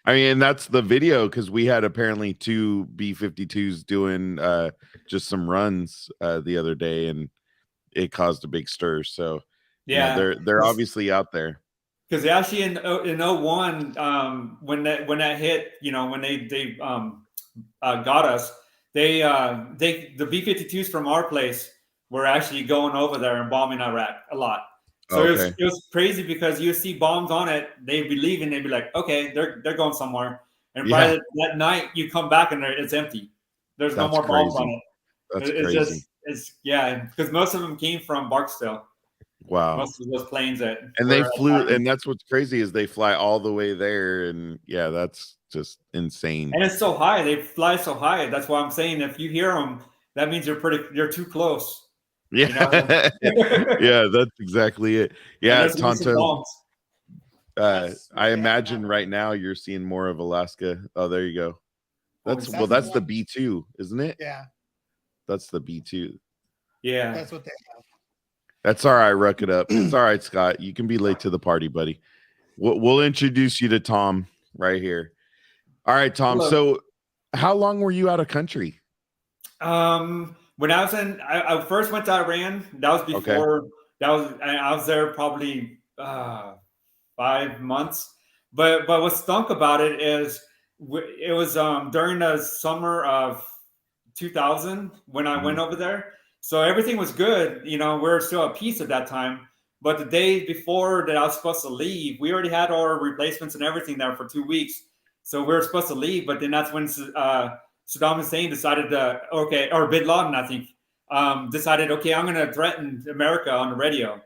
and that's the video, because we had apparently 2 B-52s doing just some runs the other day, and it caused a big stir. So they're obviously out there. Because actually in 01, when that hit, when they got us, the B-52s from our place were actually going over there and bombing Iraq a lot. So it was crazy, because you see bombs on it, they'd be leaving, they'd be like, okay, they're going somewhere, and by that night you come back and it's empty. There's no more bombs on it. That's crazy. Because most of them came from Barksdale. Wow. Most of those planes and they flew, and that's what's crazy is they fly all the way there, and that's just insane. And it's so high. They fly so high. That's why I'm saying, if you hear them, that means you're too close. Yeah. Yeah, that's exactly it. Yeah, Tonto. I imagine right now you're seeing more of Alaska. Oh, there you go. That's the B2, isn't it? Yeah. That's the B2. Yeah. That's what they have. That's all right, Ruck it up. It's all right, Scott. You can be late to the party, buddy. We'll introduce you to Tom right here. All right, Tom. Hello. So how long were you out of country? When I first went to Iran, that was before I was there probably 5 months. But what stunk about it is it was during the summer of 2000 when I went over there. So everything was good. We were still at peace at that time. But the day before that I was supposed to leave, we already had our replacements and everything there for 2 weeks. So we were supposed to leave, but then that's when Saddam Hussein decided or Bin Laden, I think, decided, okay, I'm going to threaten America on the radio.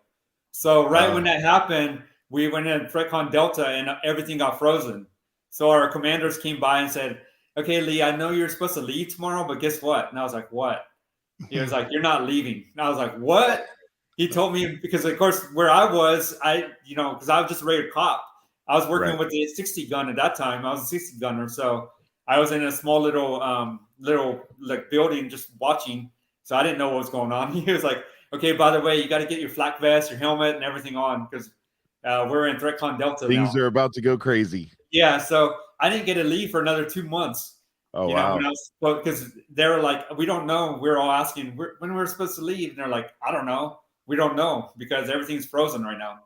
So when that happened, we went in ThreatCon Delta and everything got frozen. So our commanders came by and said, okay, Lee, I know you're supposed to leave tomorrow, but guess what? And I was like, what? He was like, you're not leaving. And I was like, what? He told me, because of course where I was, because I was just a regular cop. I was working with the 60 gun at that time. I was a 60 gunner. So I was in a small little like building just watching. So I didn't know what was going on. He was like, okay, by the way, you got to get your flak vest, your helmet, and everything on, because we're in ThreatCon Delta now. Things are about to go crazy. Yeah, so I didn't get to leave for another 2 months. Oh, wow. Because they were like, we don't know. We're all asking when we're supposed to leave. And they're like, I don't know. We don't know, because everything's frozen right now.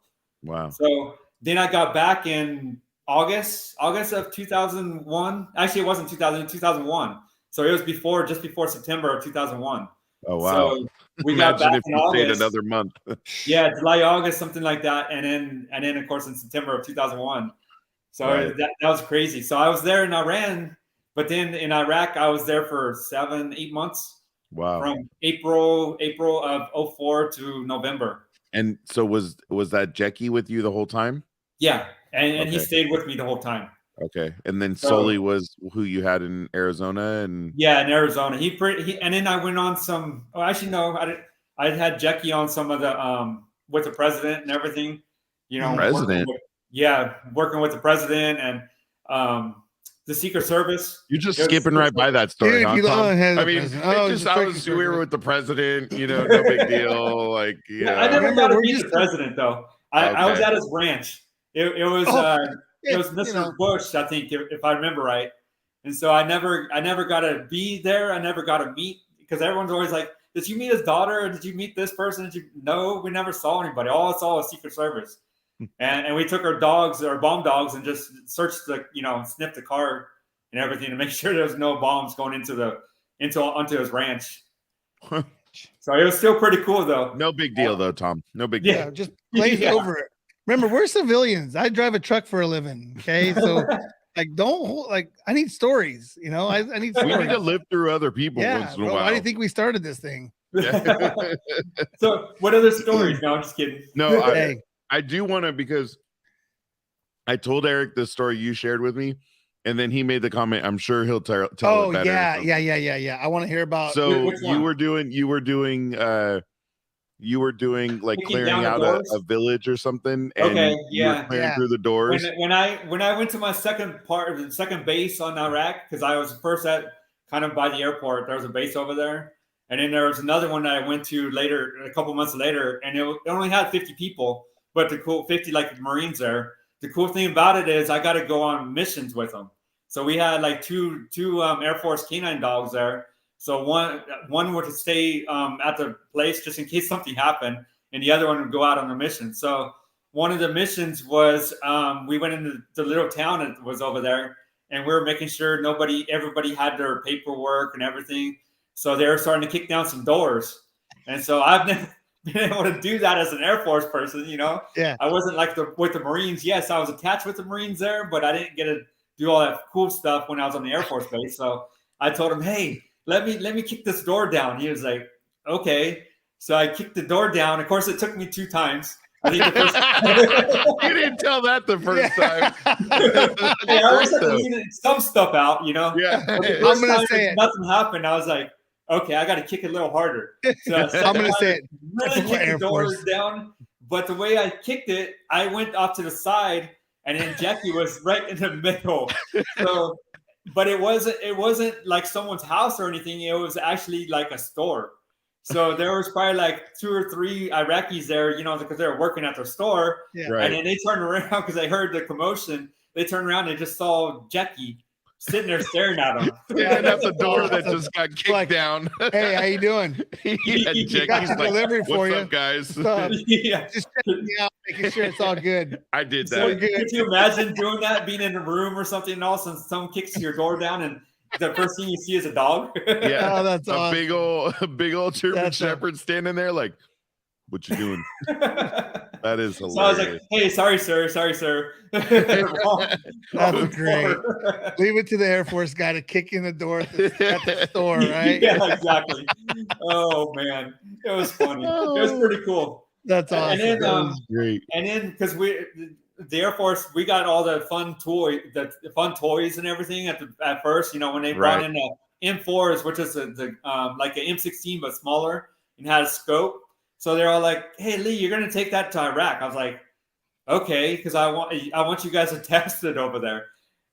Wow. So then I got back in August of 2001. Actually, it wasn't 2001. So it was just before September of 2001. Oh, wow. So we got back in August. Another month. Yeah, July, August, something like that. And then of course in September of 2001. So that was crazy. So I was there in Iran, but then in Iraq, I was there for 7-8 months. Wow. From April of 04 to November. And so was that Jackie with you the whole time? Yeah. And he stayed with me the whole time. Okay. And then Sully was who you had in Arizona, and yeah, in Arizona. He and then I went on some. Oh, actually, no, I had Jackie on some of the with the president and everything. President. Working with the president and the Secret Service. You're just skipping right by that story, dude, huh, Tom? I mean, we were with the president. No big deal. Like, I never got to meet the president though. I was at his ranch. It was Mr. Bush, I think, if I remember right. And so I never got to be there. I never got to meet, because everyone's always like, did you meet his daughter? Or did you meet this person? No, we never saw anybody. All I saw was Secret Service. And we took our bomb dogs, and just searched sniffed the car and everything to make sure there was no bombs going onto his ranch. So it was still pretty cool though. No big deal though, Tom. No big deal. Yeah, just blaze over it. Remember, we're civilians. I drive a truck for a living. Okay, so like, I need stories. You know, I need stories. We need to live through other people once in a while. Why do you think we started this thing? Yeah. So, what other stories? No, I'm just kidding. No, I do want to, because I told Eric the story you shared with me, and then he made the comment, I'm sure he'll tell it better. Oh, yeah. I want to hear about. So you were doing like clearing out a village or something. And okay, you were clearing through the doors. When I went to my second base on Iraq, because I was first at kind of by the airport. There was a base over there. And then there was another one that I went to later, a couple months later, and it only had 50 people, but the cool 50 like Marines there. The cool thing about it is I got to go on missions with them. So we had like two Air Force canine dogs there. So one would stay at the place just in case something happened, and the other one would go out on a mission. So one of the missions was we went into the little town that was over there, and we were making sure everybody had their paperwork and everything. So they were starting to kick down some doors. And so I've never been able to do that as an Air Force person, you know? Yeah. I wasn't like with the Marines. Yes, I was attached with the Marines there, but I didn't get to do all that cool stuff when I was on the Air Force base. So I told him, hey, let me kick this door down. He was like, okay. So I kicked the door down. Of course, it took me 2 times. I think the first You didn't tell that the first time. Hey, I was leaving some stuff out, you know? Yeah. I'm going to say it. Nothing happened. I was like, okay, I got to kick it a little harder. So I'm going to say it. Really kicked the doors down. But the way I kicked it, I went off to the side, and then Jackie was right in the middle. So, but it wasn't like someone's house or anything. It was actually like a store. So there was probably like 2 or 3 Iraqis there, you know, because they were working at their store. Yeah. Right. And then they turned around because they heard the commotion. They turned around and they just saw Jackie sitting there staring at them. Staring at the door that just got kicked down. Hey, how you doing? Jackie's like, delivery for what's you. up, guys? Yeah. Just checking me out, making sure it's all good. I did So that. could you imagine doing that, being in a room or something, and all of a sudden someone kicks your door down and the first thing you see is a dog? Yeah. Oh, that's awesome. A big old German Shepherd standing there like, what you doing? That is hilarious. So I was like, hey, sorry, sir. That's great. Leave it to the Air Force guy to kick in the door at the store, right? Yeah, exactly. Oh, man. It was funny. It was pretty cool. That's awesome. And then, great. And then, because the Air Force, we got all the fun toys and everything at first. You know, when they brought in the M4s, which is like an M16 but smaller and had a scope. So they're all like, "Hey, Lee, you're gonna take that to Iraq." I was like, "Okay," because I want you guys to test it over there.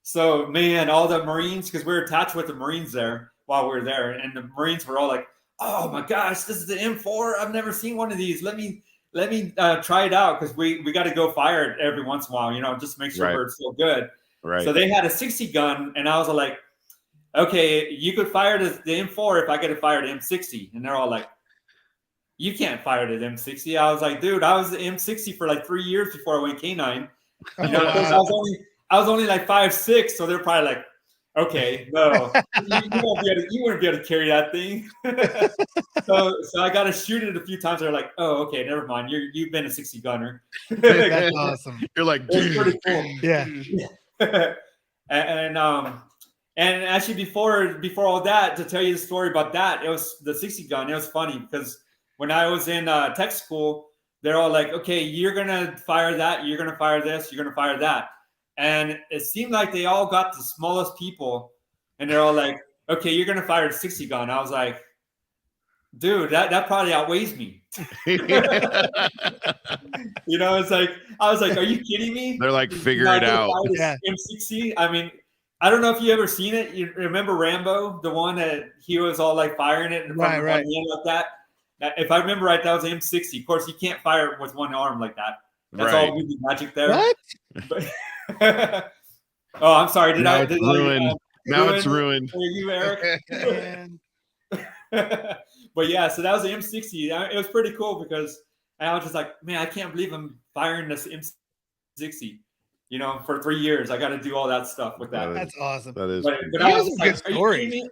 So man, all the Marines, because we were attached with the Marines there while we were there, and the Marines were all like, "Oh my gosh, this is the M4. I've never seen one of these. Let me try it out," because we got to go fire it every once in a while, you know, just to make sure we're still good. Right. So they had a 60 gun, and I was like, "Okay, you could fire the M4 if I get to fire the M60," and they're all like, "You can't fire the M60." I was like, "Dude, I was the M60 for like 3 years before I went K9. You know, I was only like 5'6", so they're probably like, okay, no, you wouldn't be able to carry that thing." so I got to shoot it a few times. They're like, "Oh, okay, never mind. You've been a 60 gunner." That's awesome. You're like, it's pretty cool. Yeah. And actually, before all that, to tell you the story about that, it was the 60 gun. It was funny because when I was in tech school, they're all like, "Okay, you're going to fire that. You're going to fire this. You're going to fire that." And it seemed like they all got the smallest people. And they're all like, "Okay, you're going to fire the 60 gun." I was like, "Dude, that probably outweighs me." You know, it's like, I was like, "Are you kidding me?" They're like, figure it out. Yeah. M60. I mean, I don't know if you ever seen it. You remember Rambo, the one that he was all like firing it from the end like that? If I remember right, that was an M60. Of course, you can't fire it with one arm like that. That's all movie magic there. What? Oh, I'm sorry. Now it's ruined for you, Eric. But yeah, so that was the M60. It was pretty cool because I was just like, man, I can't believe I'm firing this M60. You know, for 3 years, I got to do all that stuff with that. That's awesome. That is. But I was like, are you kidding me?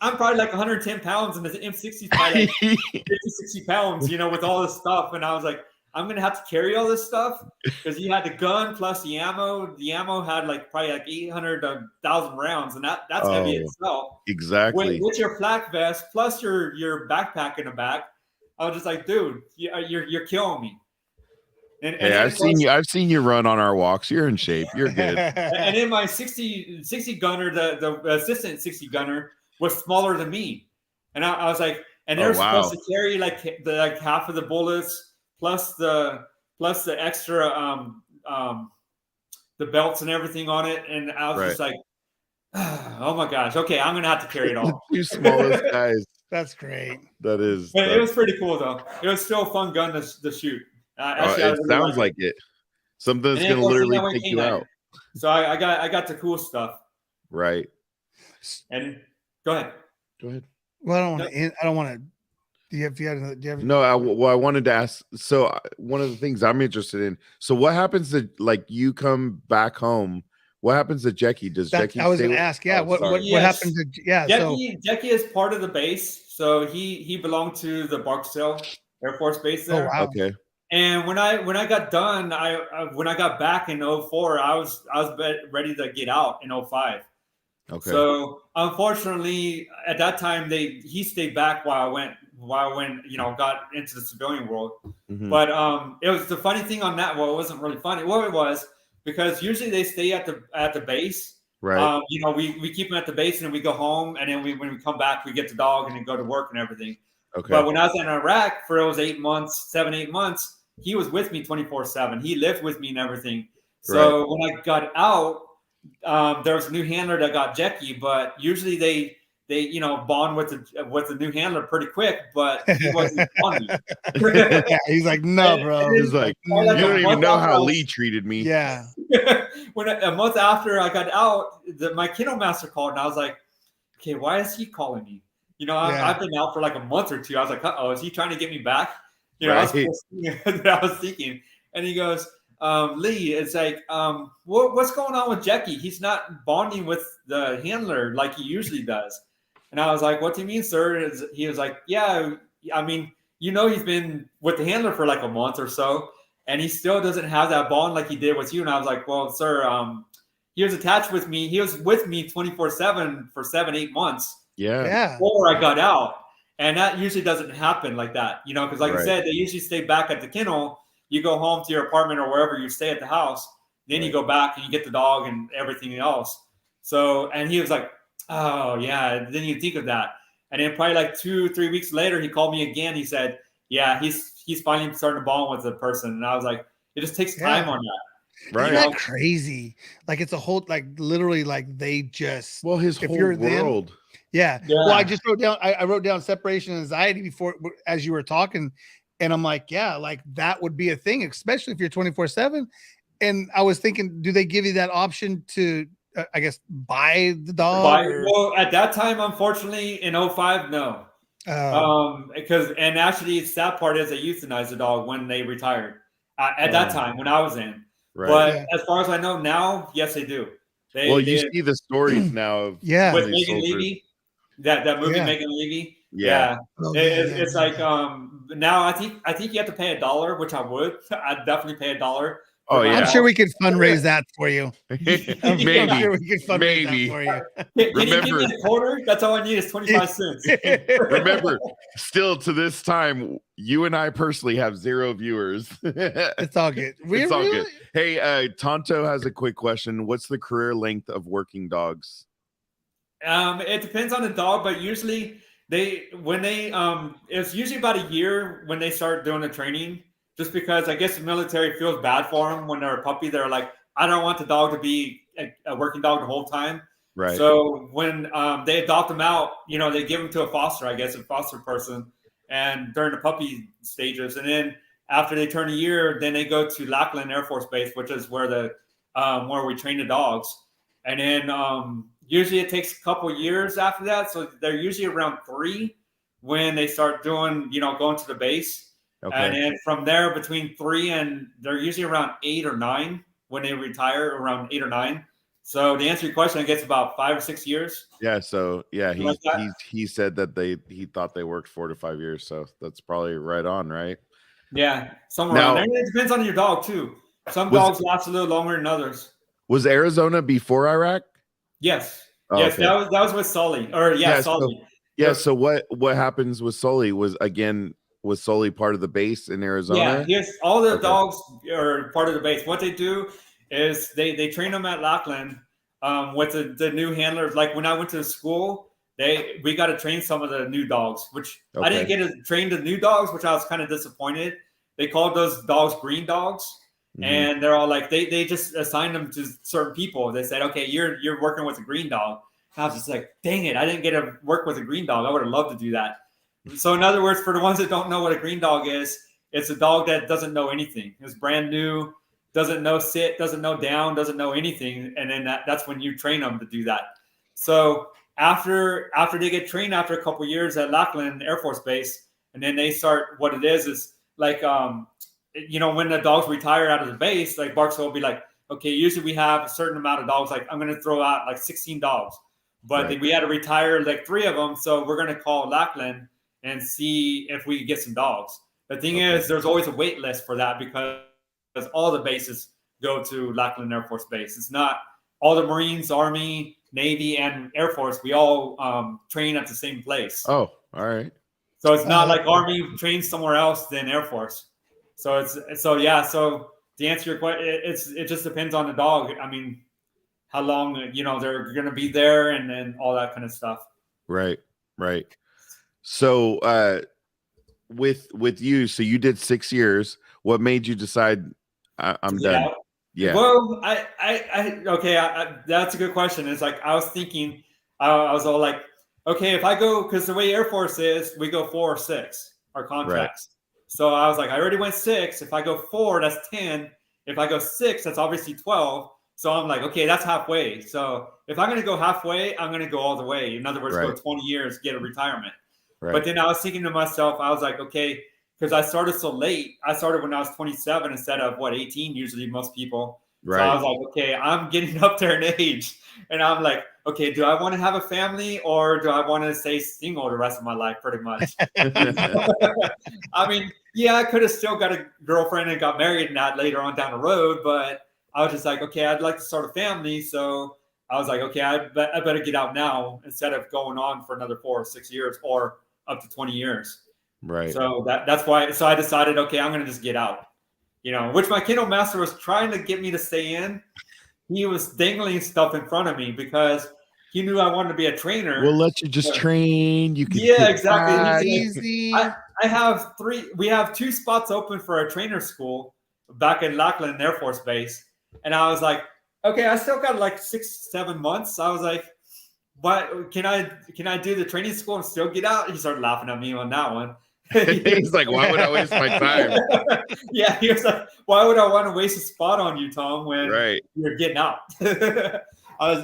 I'm probably like 110 pounds, and the M60 is probably like 50, 60 pounds, you know, with all this stuff. And I was like, I'm gonna have to carry all this stuff because you had the gun plus the ammo. The ammo had like probably like 800 to 1,000 rounds, and that's heavy itself. Exactly. With your flak vest plus your backpack in the back, I was just like, dude, you're killing me. Hey, I've seen you run on our walks. You're in shape. You're good. And then my 60 gunner, the assistant 60 gunner was smaller than me, and I was like, and they're supposed to carry like half of the bullets plus the extra the belts and everything on it, and I was just like, oh my gosh, okay, I'm gonna have to carry it all. The two smallest guys. That's great. That is. But it was pretty cool though. It was still a fun gun to shoot. Actually, it sounds like it. Something that's gonna literally take you out. So I got the cool stuff. Right. And go ahead. Well, I don't want to. Do you have? No, I wanted to ask. So one of the things I'm interested in. So what happens to like you come back home? What happens to Jackie? Does Jackie? I was going to ask. Yeah. What happened to? Yeah. Jackie is part of the base. So he belonged to the Barksdale Air Force Base there. Oh, wow. Okay. And when I got done, when I got back in 04, I was ready to get out in 05. Okay. So unfortunately, at that time, he stayed back while I went, got into the civilian world. Mm-hmm. But it was the funny thing on that. Well, it wasn't really funny. Well, it was because usually they stay at the base. Right. We keep them at the base and then we go home, and then when we come back, we get the dog and then go to work and everything. Okay. But when I was in Iraq for those 8 months, he was with me 24/7. He lived with me and everything. So when I got out, there was a new handler that got Jackie, but usually they bond with the new handler pretty quick, but he wasn't bonding. He's like, no, bro. He's like, you don't even know how Lee treated me. Yeah. When a month after I got out, my kennel master called, and I was like, okay, why is he calling me? I've been out for like a month or two. I was like, is he trying to get me back? I was thinking, and he goes, Lee, it's like, what's going on with Jackie? He's not bonding with the handler like he usually does. And I was like, what do you mean, sir? He was like, yeah, I mean, he's been with the handler for like a month or so, and he still doesn't have that bond like he did with you. And I was like, well, sir, he was attached with me. He was with me 24/7 for 7-8 months. Yeah. Before I got out. And that usually doesn't happen like that, because like I said, they usually stay back at the kennel. You go home to your apartment or wherever you stay at the house. Then you go back and you get the dog and everything else. So, and he was like, oh yeah, then you think of that. And then probably like 2-3 weeks later, he called me again. He said, yeah, he's finally starting to bond with the person. And I was like, it just takes time on that. Right. Isn't that crazy? Like it's a whole, like literally like they just, his whole world. Yeah. Well, I just wrote down, I wrote down separation anxiety before, as you were talking, and I'm like, yeah, like that would be a thing, especially if you're 24/7. And I was thinking, do they give you that option to, I guess, buy the dog? Well, at that time, unfortunately, in 05, no. And actually, the sad part is they euthanized the dog when they retired. At that time, when I was in. Right. But as far as I know now, yes, they do. You see the stories now of with Megan Levy. That movie, Megan Levy. Yeah. It's like now I think you have to pay $1, which I would. I'd definitely pay $1. Oh yeah, I'm sure we could fundraise that for you. Maybe, I'm sure we could fundraise that for you. Can you give me a quarter? That's all I need is 25 cents. Remember, still to this time, you and I personally have 0 viewers. It's all good. It's all good. Hey, Tonto has a quick question. What's the career length of working dogs? It depends on the dog, but usually it's usually about a year when they start doing the training. Just because I guess the military feels bad for them when they're a puppy. They're like, I don't want the dog to be a working dog the whole time. Right. So when they adopt them out, they give them to a foster person, and during the puppy stages, and then after they turn a year, then they go to Lackland Air Force Base, which is where where we train the dogs. And then usually it takes a couple years after that. So they're usually around 3 when they start doing, going to the base. Okay. And then from there, between 3 and they're usually around 8 or 9 when they retire, around 8 or 9. So to answer your question, I guess about 5 or 6 years. Yeah. So yeah, he said that he thought they worked 4 to 5 years. So that's probably right on, right? Yeah, somewhere around there. It depends on your dog too. Some dogs last a little longer than others. Was Arizona before Iraq? Yes. Oh, yes, okay. that was with Sully. Or Sully. So what happens with Sully? Was Sully part of the base in Arizona? Yeah, all the dogs are part of the base. What they do is they train them at Lackland with the new handlers. Like when I went to school, we got to train some of the new dogs, which I didn't get to train the new dogs, which I was kind of disappointed. They called those dogs green dogs. Mm-hmm. And they're all like, they just assigned them to certain people. They said, okay, you're working with a green dog. And I was just like, dang it, I didn't get to work with a green dog. I would have loved to do that. So in other words, for the ones that don't know what a green dog is, it's a dog that doesn't know anything. It's brand new, doesn't know sit, doesn't know down, doesn't know anything. And then that's when you train them to do that. So after they get trained after a couple of years at Lackland Air Force Base, and then they start, what it is like, when the dogs retire out of the base, like Barksville will be like, okay, usually we have a certain amount of dogs. Like I'm going to throw out like 16 dogs, but we had to retire like 3 of them. So we're going to call Lackland and see if we can get some dogs. The thing is, there's always a wait list for that because all the bases go to Lackland Air Force Base. It's not all the Marines, Army, Navy, and Air Force. We all train at the same place. Oh, all right. So it's not like Army trains somewhere else than Air Force. So So to answer your question, it just depends on the dog. I mean, how long they're going to be there, and then all that kind of stuff. Right. So with you, so you did 6 years. What made you decide I'm done? Yeah. Well, that's a good question. It's like I was thinking, I was all like, okay, if I go, because the way Air Force is, we go 4 or 6 our contracts. Right. So I was like, I already went 6. If I go 4, that's 10. If I go 6, that's obviously 12. So I'm like, okay, that's halfway. So if I'm going to go halfway, I'm going to go all the way. In other words, go 20 years, get a retirement. Right. But then I was thinking to myself, I was like, okay, because I started so late. I started when I was 27 instead of 18, usually most people. Right. So I was like, okay, I'm getting up there in age. And I'm like, okay, do I want to have a family or do I want to stay single the rest of my life, pretty much? I mean, yeah, I could have still got a girlfriend and got married and that later on down the road, but I was just like, okay, I'd like to start a family. So I was like, okay, I better get out now instead of going on for another 4 or 6 years or up to 20 years. Right. So that's why. So I decided, okay, I'm going to just get out, which my kennel master was trying to get me to stay in. He was dangling stuff in front of me because he knew I wanted to be a trainer. We'll let you just train. You can. Yeah, exactly. Easy. I have 3. We have 2 spots open for a trainer school back in Lackland Air Force Base, and I was like, okay, I still got like 6-7 months. I was like, what can I do the training school and still get out? He started laughing at me on that one. He's like, why would I waste my time? Yeah, he was like, why would I want to waste a spot on you, Tom, when you're getting out?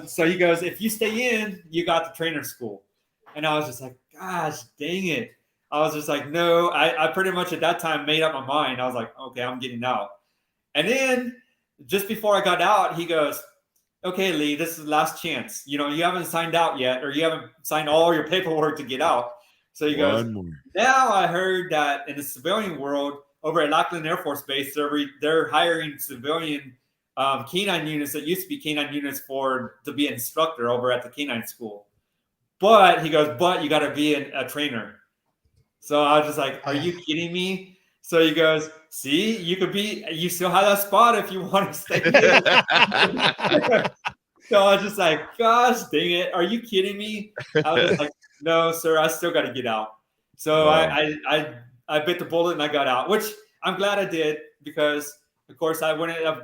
So he goes, if you stay in, you got the trainer school. And I was just like, gosh, dang it. I was just like, no, I pretty much at that time made up my mind. I was like, okay, I'm getting out. And then just before I got out, he goes, okay, Lee, this is the last chance. You haven't signed out yet, or you haven't signed all your paperwork to get out. So he goes, now I heard that in the civilian world over at Lackland Air Force Base, they're hiring civilian canine units that used to be canine units to be an instructor over at the canine school. But he goes, but you got to be a trainer. So I was just like, are you kidding me? So he goes, see, you still have that spot if you want to stay in. So I was just like, gosh, dang it. Are you kidding me? I was just like, no, sir, I still got to get out. So I bit the bullet and I got out, which I'm glad I did because, of course, I wouldn't have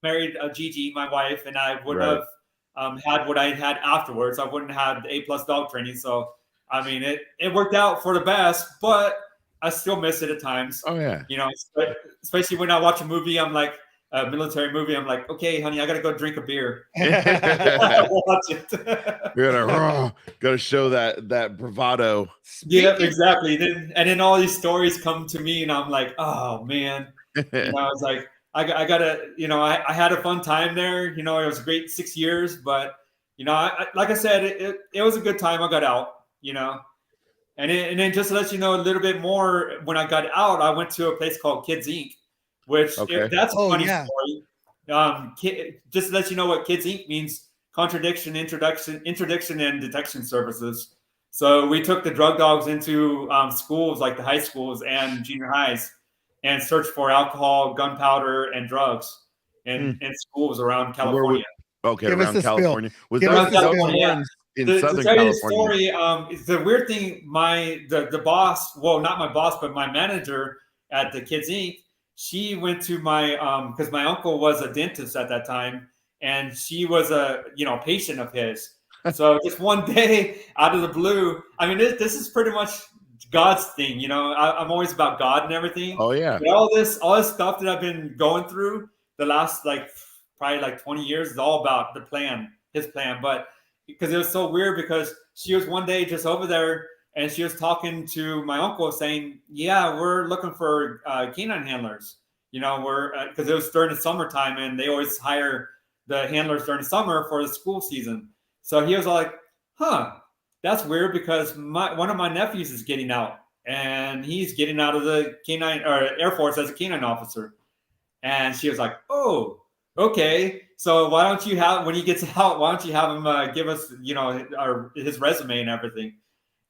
married Gigi, my wife, and I wouldn't have had what I had afterwards. I wouldn't have had the A+ dog training. So, I mean, it worked out for the best, but I still miss it at times. Oh, yeah. Especially when I watch a movie, I'm like, a military movie, I'm like, okay, honey, I got to go drink a beer. Watch it. You're gotta show that bravado. Yeah, exactly. And then all these stories come to me and I'm like, oh man. I was like, I gotta, I had a fun time there. It was a great 6 years, but like I said, it was a good time. I got out, And then just to let you know a little bit more, when I got out, I went to a place called Kids Inc., which that's a funny story. Just to let you know what Kids Inc. means: contradiction, interdiction, and detection services. So we took the drug dogs into schools like the high schools and junior highs and searched for alcohol, gunpowder, and drugs in schools around California. Around California. Was that California? In Southern California. Story, the weird thing, the boss, well, not my boss, but my manager at the Kids Inc., she went to my, because my uncle was a dentist at that time, and she was a patient of his. So just one day, out of the blue, I mean, this is pretty much God's thing, I'm always about God and everything. Oh yeah. But all this stuff that I've been going through the last probably 20 years is all about the plan, his plan. But because it was so weird, because she was one day just over there and she was talking to my uncle saying, yeah, we're looking for canine handlers, because it was during the summertime and they always hire the handlers during the summer for the school season. So he was like, that's weird, because one of my nephews is getting out and he's getting out of the canine or Air Force as a canine officer. And she was like, oh, okay. So why don't you have, when he gets out, why don't you have him give us, his resume and everything.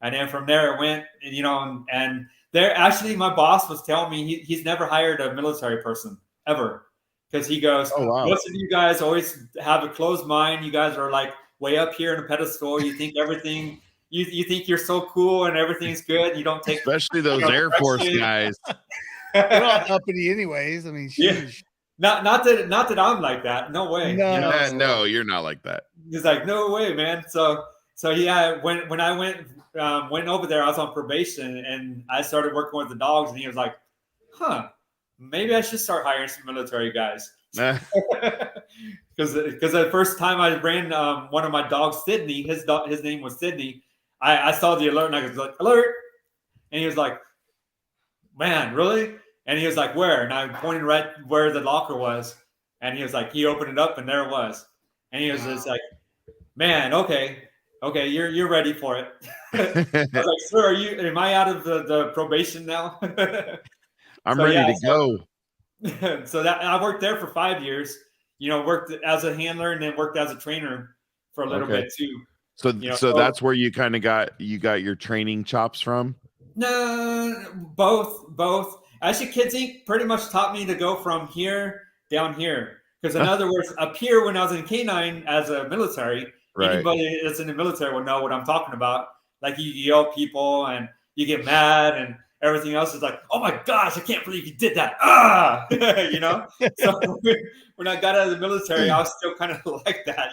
And then from there it went, and there actually my boss was telling me he's never hired a military person ever. Because he goes, oh, wow. Most of you guys always have a closed mind. You guys are like way up here in a pedestal. You think everything, you think you're so cool and everything's good. You don't take, especially those Air Force guys. They're all uppity anyways. I mean, sheesh. Not that I'm like that. No way. No, no, you're not like that. He's like, no way, man. So yeah, when I went over there, I was on probation and I started working with the dogs, and he was like, maybe I should start hiring some military guys. Because the first time I ran one of my dogs, Sydney, his name was Sydney. I saw the alert and I was like, alert. And he was like, man, really? And he was like, where? And I pointed right where the locker was. And he was like, he opened it up and there it was. And he was just like, man, okay, you're ready for it. I was like, sir, am I out of the probation now? I'm ready to go. So that I worked there for 5 years, worked as a handler and then worked as a trainer for a little bit too. So that's where you kind of got your training chops from? No, both. Actually, Kids Inc. pretty much taught me to go from here down here. Because in other words, up here when I was in K9 as a military, anybody that's in the military will know what I'm talking about. Like you yell at people and you get mad and everything else is like, oh my gosh, I can't believe you did that. So when I got out of the military, I was still kind of like that,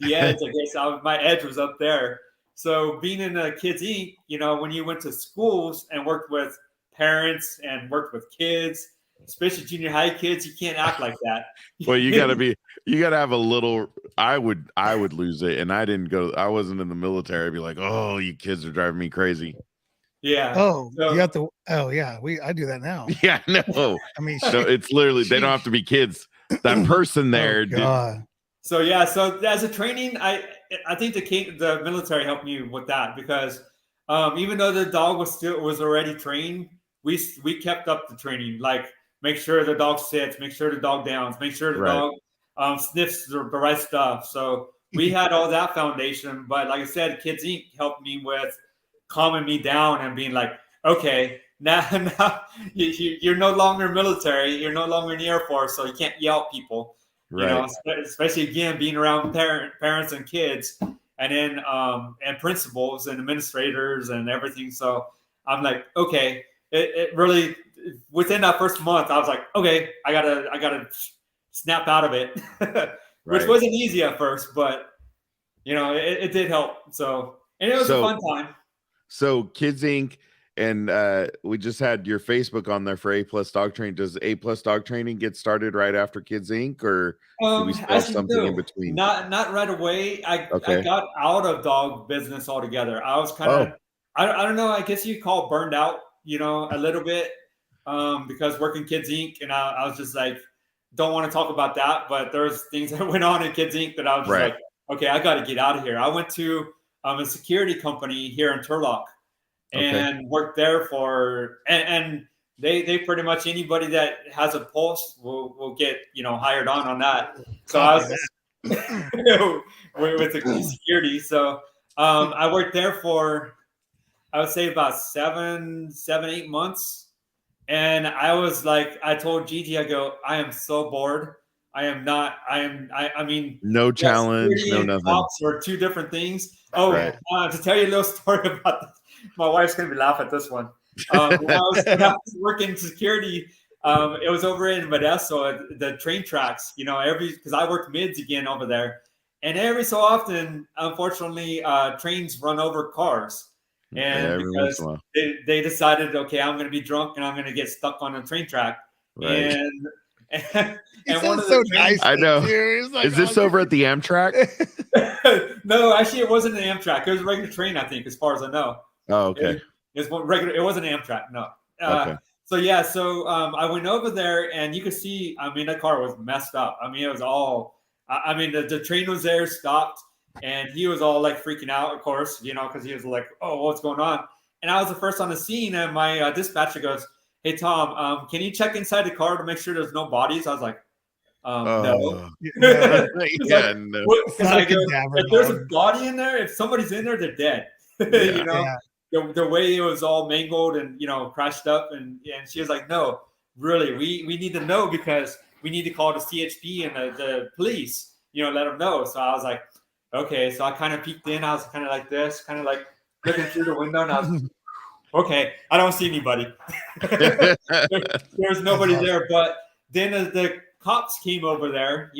the edge, I guess my edge was up there. So being in a Kids Inc., when you went to schools and worked with parents and worked with kids, especially junior high kids, you can't act like that. Well, you gotta have a little, I would lose it. And I wasn't in the military. I'd be like, oh, you kids are driving me crazy. Yeah. Oh, you have to. Oh, yeah. I do that now. Yeah, no. I mean, so it's literally they don't have to be kids. That person there. So yeah. So as a training, I think the military helped me with that because even though the dog was already trained, we kept up the training. Like make sure the dog sits, make sure the dog downs, make sure the dog sniffs the right stuff. So we had all that foundation. But like I said, Kids Inc. helped me with calming me down and being like, okay, now you're no longer military, you're no longer in the Air Force, so you can't yell at people, especially again being around parents and kids, and then and principals and administrators and everything. So I'm like, okay, it really within that first month, I was like, okay, I gotta snap out of it, which wasn't easy at first, but it did help. So and it was a fun time. So Kids Inc. and we just had your Facebook on there for A+ Dog Training. Does A+ Dog Training get started right after Kids Inc. or do we still have something in between? Not right away. I got out of dog business altogether. I was kind of I don't know. I guess you call it burned out, a little bit because working Kids Inc. and I was just like, don't want to talk about that. But there's things that went on in Kids Inc. that I was just like, okay, I got to get out of here. I went to a security company here in Turlock, and worked there for and they pretty much anybody that has a pulse will get hired on that. So I was with the security. So I worked there for, I would say, about 7-8 months. And I was like, I told Gigi, I go, I am so bored. I mean, no challenge, no nothing. Cops are two different things. Oh, right. To tell you a little story about this, my wife's going to be laughing at this one. When I was working security, it was over in Modesto, the train tracks, because I worked mids again over there. And every so often, unfortunately, trains run over cars. And because they decided, okay, I'm going to be drunk and I'm going to get stuck on a train track. Right. And one of the nice. I know. Like, is this over at the Amtrak? No, actually, it wasn't an Amtrak. It was a regular train, I think, as far as I know. Oh, okay. It wasn't an Amtrak. No. Okay. So I went over there and you could see, I mean, that car was messed up. I mean, it was all, the train was there, stopped. And he was all like freaking out, of course, because he was like, oh, what's going on? And I was the first on the scene. And my dispatcher goes, hey, Tom, can you check inside the car to make sure there's no bodies? I was like, no. Yeah, no. If there's a body in there, if somebody's in there, they're dead. The way it was all mangled and, crashed up. And she was like, no, really, we need to know because we need to call the CHP and the police, let them know. So I was like, okay, so I kind of peeked in. I was kind of like this, kind of like looking through the window, and I was, okay, I don't see anybody. There's nobody there. But then the cops came over there,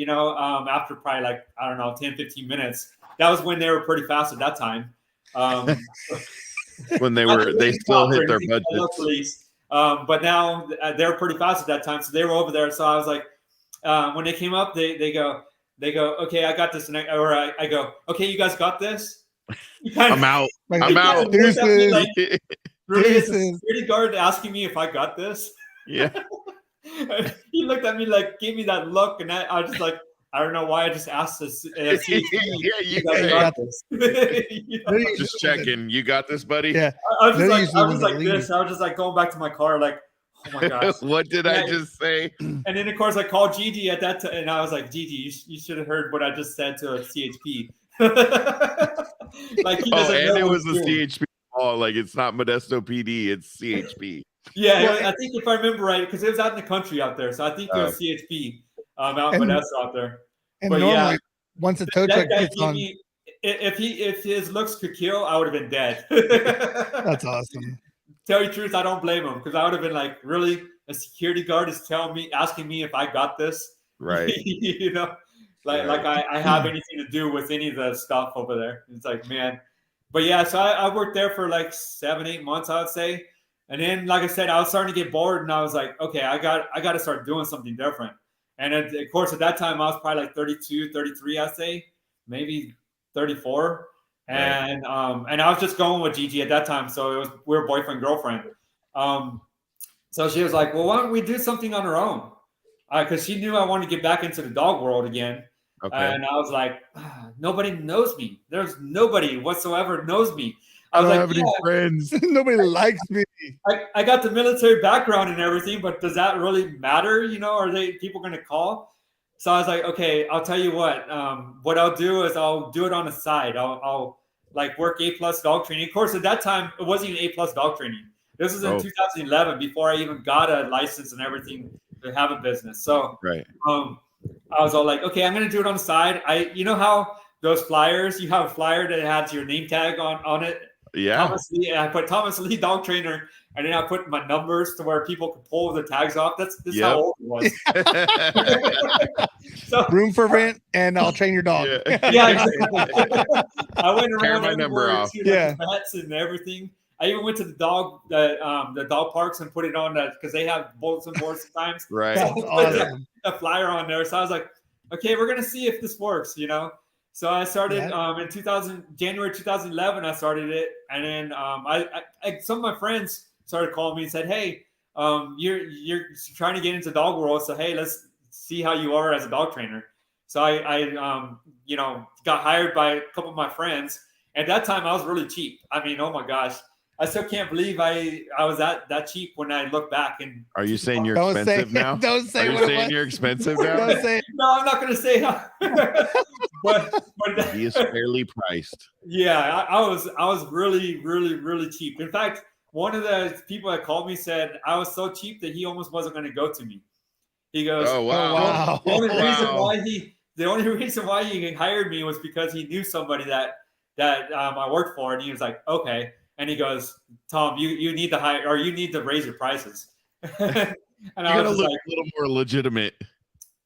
after probably like, I don't know, 10, 15 minutes. That was when they were pretty fast at that time. When they still hit their budgets. But now they're pretty fast at that time. So they were over there. So I was like, when they came up, they go, okay, I got this. And I go, okay, you guys got this? I'm out. I'm out. Really, is the security guard asking me if I got this? Yeah. He looked at me like, gave me that look. And I was just like, I don't know why I just asked this. Yeah, you got this. Just checking. You got this, buddy? Yeah. I was like this. I was just like going back to my car like, oh my gosh. What did I just say? And then, of course, I called Gigi at that time, and I was like, Gigi, you should have heard what I just said to a CHP. Like, he doesn't know. And it was a CHP call. Like, it's not Modesto PD, it's CHP. Yeah, I think if I remember right, because it was out in the country out there. So I think it was CHP out in Modesto out there. And but normally, once a tow truck gets on. If his looks could kill, I would have been dead. That's awesome. Tell you the truth, I don't blame him because I would have been like, really? A security guard is asking me if I got this? Right. Like I have anything to do with any of the stuff over there. It's like, man. But yeah, so I worked there for like 7-8 months, I would say. And then, like I said, I was starting to get bored and I was like, okay, I got to start doing something different. And of course, at that time, I was probably like 32, 33, I'd say, maybe 34. And and I was just going with Gigi at that time. So we were boyfriend, girlfriend. So she was like, well, why don't we do something on our own? Because she knew I wanted to get back into the dog world again. Okay. And I was like, nobody knows me. There's nobody whatsoever knows me. I don't have any friends. Nobody likes me. I got the military background and everything, but does that really matter? Are people going to call? So I was like, okay, I'll tell you what. What I'll do is I'll do it on the side. I'll like work A+ dog training. Of course, at that time, it wasn't even A+ dog training. This was in 2011 before I even got a license and everything to have a business. So I was all like, okay, I'm going to do it on the side. You know how those flyers, you have a flyer that has your name tag on it? Yeah. Thomas Lee, I put Thomas Lee dog trainer, and then I put my numbers to where people could pull the tags off. This is how old it was. So, room for rent, and I'll train your dog. Yeah, exactly. I went around my number off. Pets and everything. I even went to the dog parks and put it on because they have bulletin boards sometimes. Right. That's awesome. A flyer on there. So I was like, okay, we're gonna see if this works, So I started in January 2011. I started it, and then I some of my friends started calling me and said, "Hey, you're trying to get into dog world, so hey, let's see how you are as a dog trainer." So I got hired by a couple of my friends. At that time, I was really cheap. I mean, oh my gosh, still can't believe I was that cheap when I look back. And are you saying you're Don't expensive say, now? Don't say Are you what saying you're expensive now? Don't say No, I'm not going to say how. but He is fairly priced. yeah, I was really, really, really cheap. In fact, one of the people that called me said I was so cheap that he almost wasn't going to go to me. He goes, Oh wow! wow. The only reason Wow. why he hired me was because he knew somebody that I worked for, and he was like, okay. And he goes, Tom, you need to hire, or you need to raise your prices. And You I gotta was look like, a little more legitimate.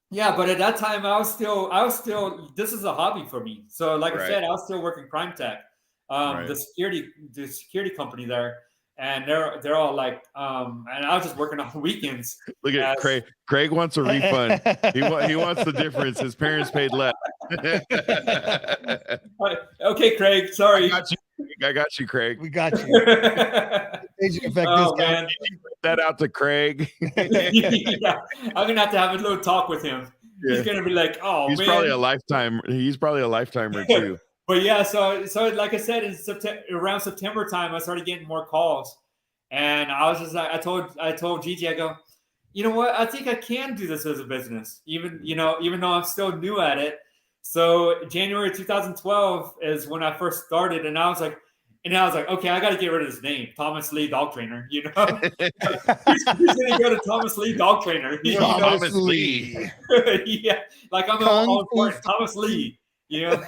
yeah, but at that time I was still this is a hobby for me. So like I said, I was still working Prime Tech, the security company there. And they're all like, and I was just working on weekends. Look at Craig. Craig wants a refund. He wants the difference. His parents paid less. Okay, Craig. Sorry. I got you, Craig. We got you. Oh, man. That out to Craig. Yeah, I'm gonna have to have a little talk with him. Yeah. He's gonna be like, "Oh, he's man." probably a lifetime. He's probably a lifetimer too. But yeah, so like I said, in around September time, I started getting more calls, and I was just like, I told Gigi, I go, you know what? I think I can do this as a business, even though I'm still new at it. So January 2012 is when I first started, and I was like, okay, I got to get rid of his name, Thomas Lee Dog Trainer. You know, who's gonna go to Thomas Lee Dog Trainer? Thomas Lee. Yeah, like I'm all important, Thomas Lee. Yeah.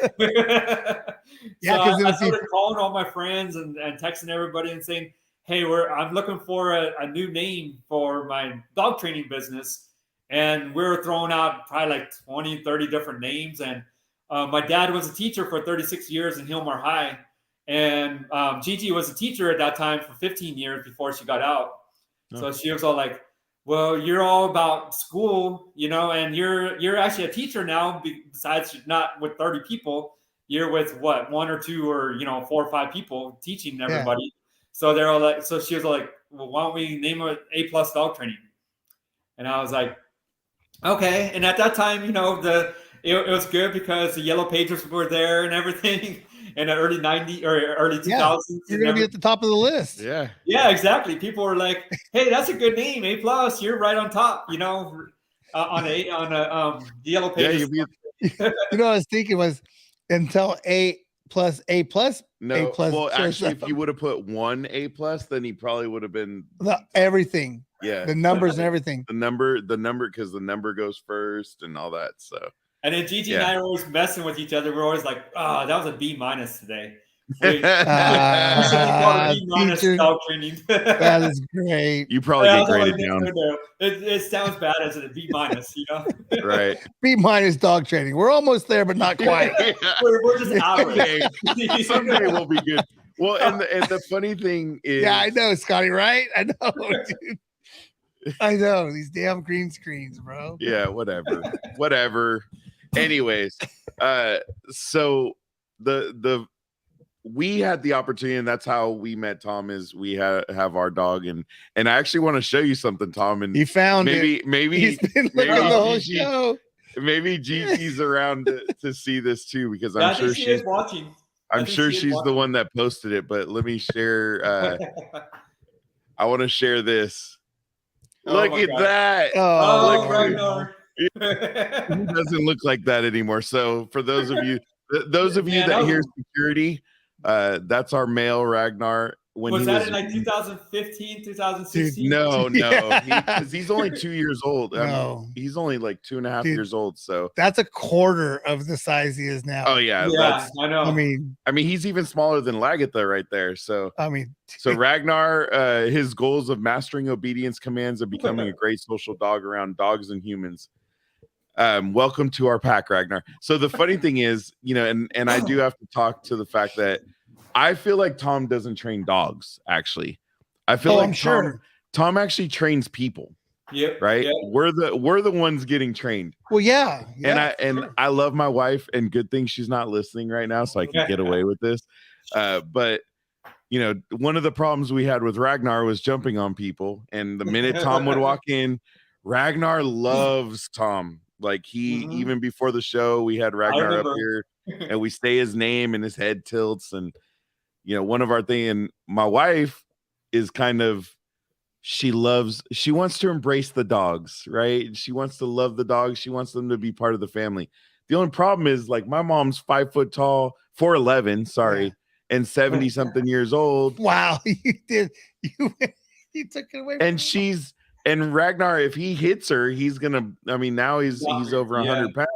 Yeah, so I started calling all my friends and texting everybody and saying, hey, I'm looking for a new name for my dog training business. And we were throwing out probably like 20, 30 different names. And my dad was a teacher for 36 years in Hillmar High. And Gigi was a teacher at that time for 15 years before she got out. Oh. So she was all like, well, you're all about school, and you're actually a teacher now, besides not with 30 people, you're with what, one or two or, 4 or 5 people teaching everybody. Yeah. So they're all like, so she was like, well, why don't we name it A+ Dog Training? And I was like, okay. And at that time, it was good because the Yellow Pages were there and everything. In the early 90s or early 2000s. Yeah, you're going to be at the top of the list. Yeah. Yeah, exactly. People were like, hey, that's a good name, A+. You're right on top, on the Yellow Pages. Yeah, what I was thinking was until A+. No, A+. Well, actually, if you would have put one A+, then he probably would have been everything. Yeah. The numbers and everything. The number, because the number goes first and all that. So. And then Gigi and I were always messing with each other. We're always like, oh, that was a B- today. We should be B- dog training. That is great. You probably get graded down. It sounds bad as a B-, Right. B- dog training. We're almost there, but not quite. we're just average. Someday we'll be good. Well, and the funny thing is, yeah, I know, Scotty, right? I know, dude. I know these damn green screens, bro. Yeah, whatever. Anyways, so we had the opportunity, and that's how we met Tom. Is we have our dog, and I actually want to show you something, Tom. And you found maybe he's been looking the whole show. Maybe Gigi's around to see this too, because I'm sure she's watching. I'm sure she's the one that posted it. But let me share. I want to share this. Look at that! Oh, look right. He doesn't look like that anymore. So for those of you that hear security, that's our male Ragnar. Was that in like 2015, 2016? No, he's only 2 years old. No, he's only like 2.5 years old. So that's a quarter of the size he is now. Oh yeah, I know. I mean, he's even smaller than Lagatha right there. So so Ragnar, his goals of mastering obedience commands and becoming a great social dog around dogs and humans. Welcome to our pack, Ragnar. So the funny thing is, and I do have to talk to the fact that I feel like Tom doesn't train dogs. Actually, I feel like Tom actually trains people. Yep. Right. Yep. We're the ones getting trained. Well, yeah. And I love my wife, and good thing she's not listening right now, so I can get away with this. But one of the problems we had with Ragnar was jumping on people, and the minute Tom would walk in, Ragnar loves Tom. Like even before the show, we had Ragnar up here, and we say his name, and his head tilts, and one of our thing, and my wife is kind of, she wants to embrace the dogs, right? She wants to love the dogs. She wants them to be part of the family. The only problem is, like, my mom's 5 foot tall, 4'11", sorry, and 70 something years old. Wow, you did. You took it away. And Ragnar, if he hits her, he's gonna. I mean, now he's over 100 pounds.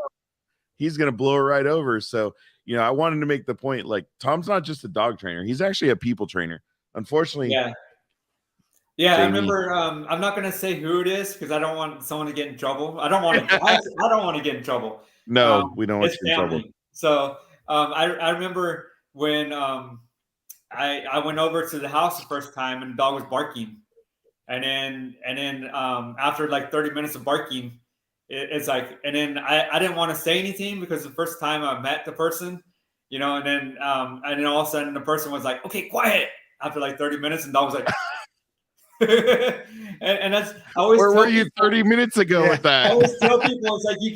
He's gonna blow her right over. So, I wanted to make the point, like, Tom's not just a dog trainer; he's actually a people trainer. Unfortunately, yeah. I remember. I'm not gonna say who it is because I don't want someone to get in trouble. I don't want to. I don't want to get in trouble. No, we don't want you in trouble. So, I remember when I went over to the house the first time and the dog was barking. And then after like 30 minutes of barking, it's like, and then I didn't want to say anything because the first time I met the person, and then all of a sudden the person was like, okay, quiet, after like 30 minutes, and the dog was like, and that's, I always where were you 30 minutes ago with that? I always tell people, it's like, you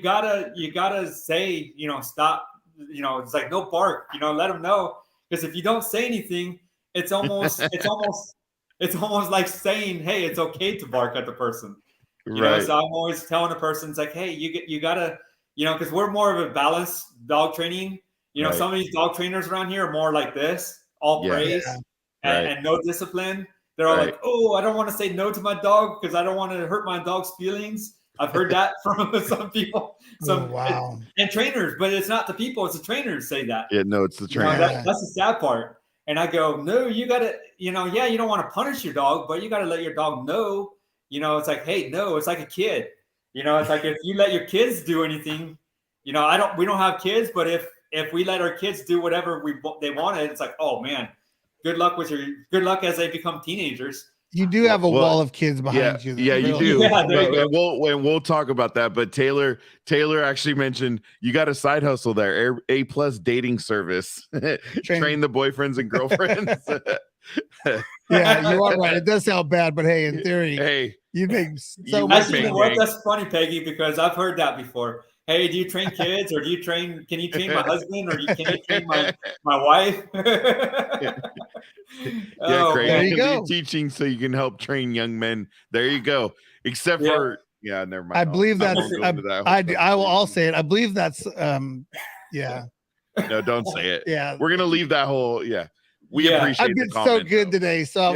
gotta say, stop, it's like, no bark, let them know, because if you don't say anything, it's almost like saying, hey, it's okay to bark at the person. Right. So I'm always telling the person, it's like, hey, you gotta, because we're more of a balanced dog training. Right. Some of these dog trainers around here are more like this, all praise and no discipline. They're all like, oh, I don't want to say no to my dog because I don't want to hurt my dog's feelings. I've heard that from some people. Wow. And trainers, but it's not the people, it's the trainers say that. Yeah, no, it's the trainer. That's the sad part. And I go, no, you got to, you don't want to punish your dog, but you got to let your dog know, it's like, hey, no, it's like a kid. It's like if you let your kids do anything, we don't have kids, but if we let our kids do whatever they wanted, it's like, oh man, good luck as they become teenagers. You do have a wall of kids behind you. Yeah, you do. Yeah, and we'll talk about that. But Taylor actually mentioned you got a side hustle there, A+ dating service. Train the boyfriends and girlfriends. Yeah, you are right. It does sound bad, but hey, in theory, you make so much. That's funny, Peggy, because I've heard that before. Hey, do you train kids, or can you train my husband, or can you train my wife? Craig, there you go. Teaching so you can help train young men. There you go. Except for never mind. I believe that's I'll say it. I believe that's yeah. No, don't say it. Yeah. We're gonna leave that whole We appreciate I've been the comment, so good today, so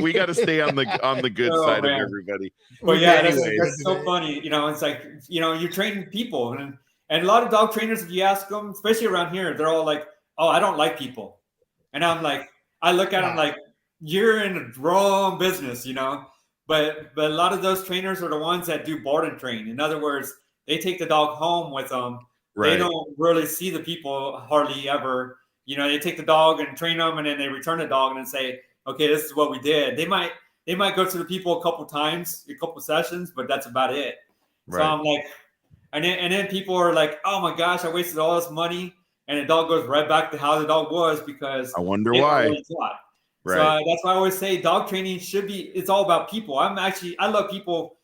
we got to stay on the good side of everybody. But that's so funny. It's like you're training people, and a lot of dog trainers, if you ask them, especially around here, they're all like, "Oh, I don't like people," and I'm like, I look at them like, "You're in the wrong business," But a lot of those trainers are the ones that do board and train. In other words, they take the dog home with them. Right. They don't really see the people hardly ever. They take the dog and train them, and then they return the dog and then say, okay, this is what we did. They might go to the people a couple times, a couple sessions, but that's about it. Right. So I'm like, and then people are like, oh my gosh, I wasted all this money. And the dog goes right back to how the dog was because I wonder why. Really right. So that's why I always say dog training it's all about people. I love people.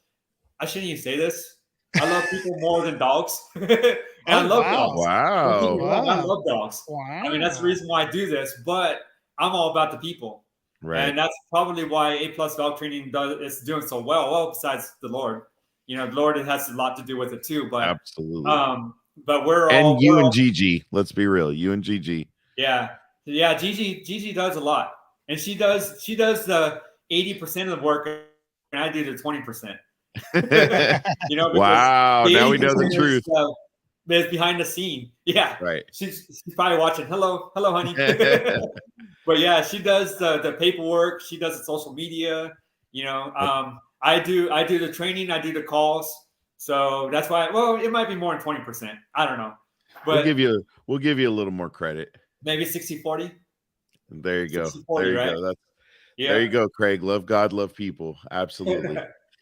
I shouldn't even say this. I love people more than dogs. And I love dogs. Wow. I love dogs. Wow. I mean, that's the reason why I do this, but I'm all about the people. Right. And that's probably why A+ dog training is doing so well. Well, besides the Lord. The Lord, it has a lot to do with it too. But absolutely. But we're all and you and Gigi. Let's be real. You and Gigi. Yeah. Gigi does a lot. And she does the 80% of the work, and I do the 20%. Wow. Now we know the truth. It's behind the scene. Yeah. Right. She's probably watching. Hello, honey. But yeah, she does the paperwork. She does the social media. I do the training. I do the calls. So that's why. Well, it might be more than 20%. I don't know. But we'll give you a little more credit. Maybe 60-40. There you go. 60-40, there you right? go. There you go, Craig. Love God, love people. Absolutely.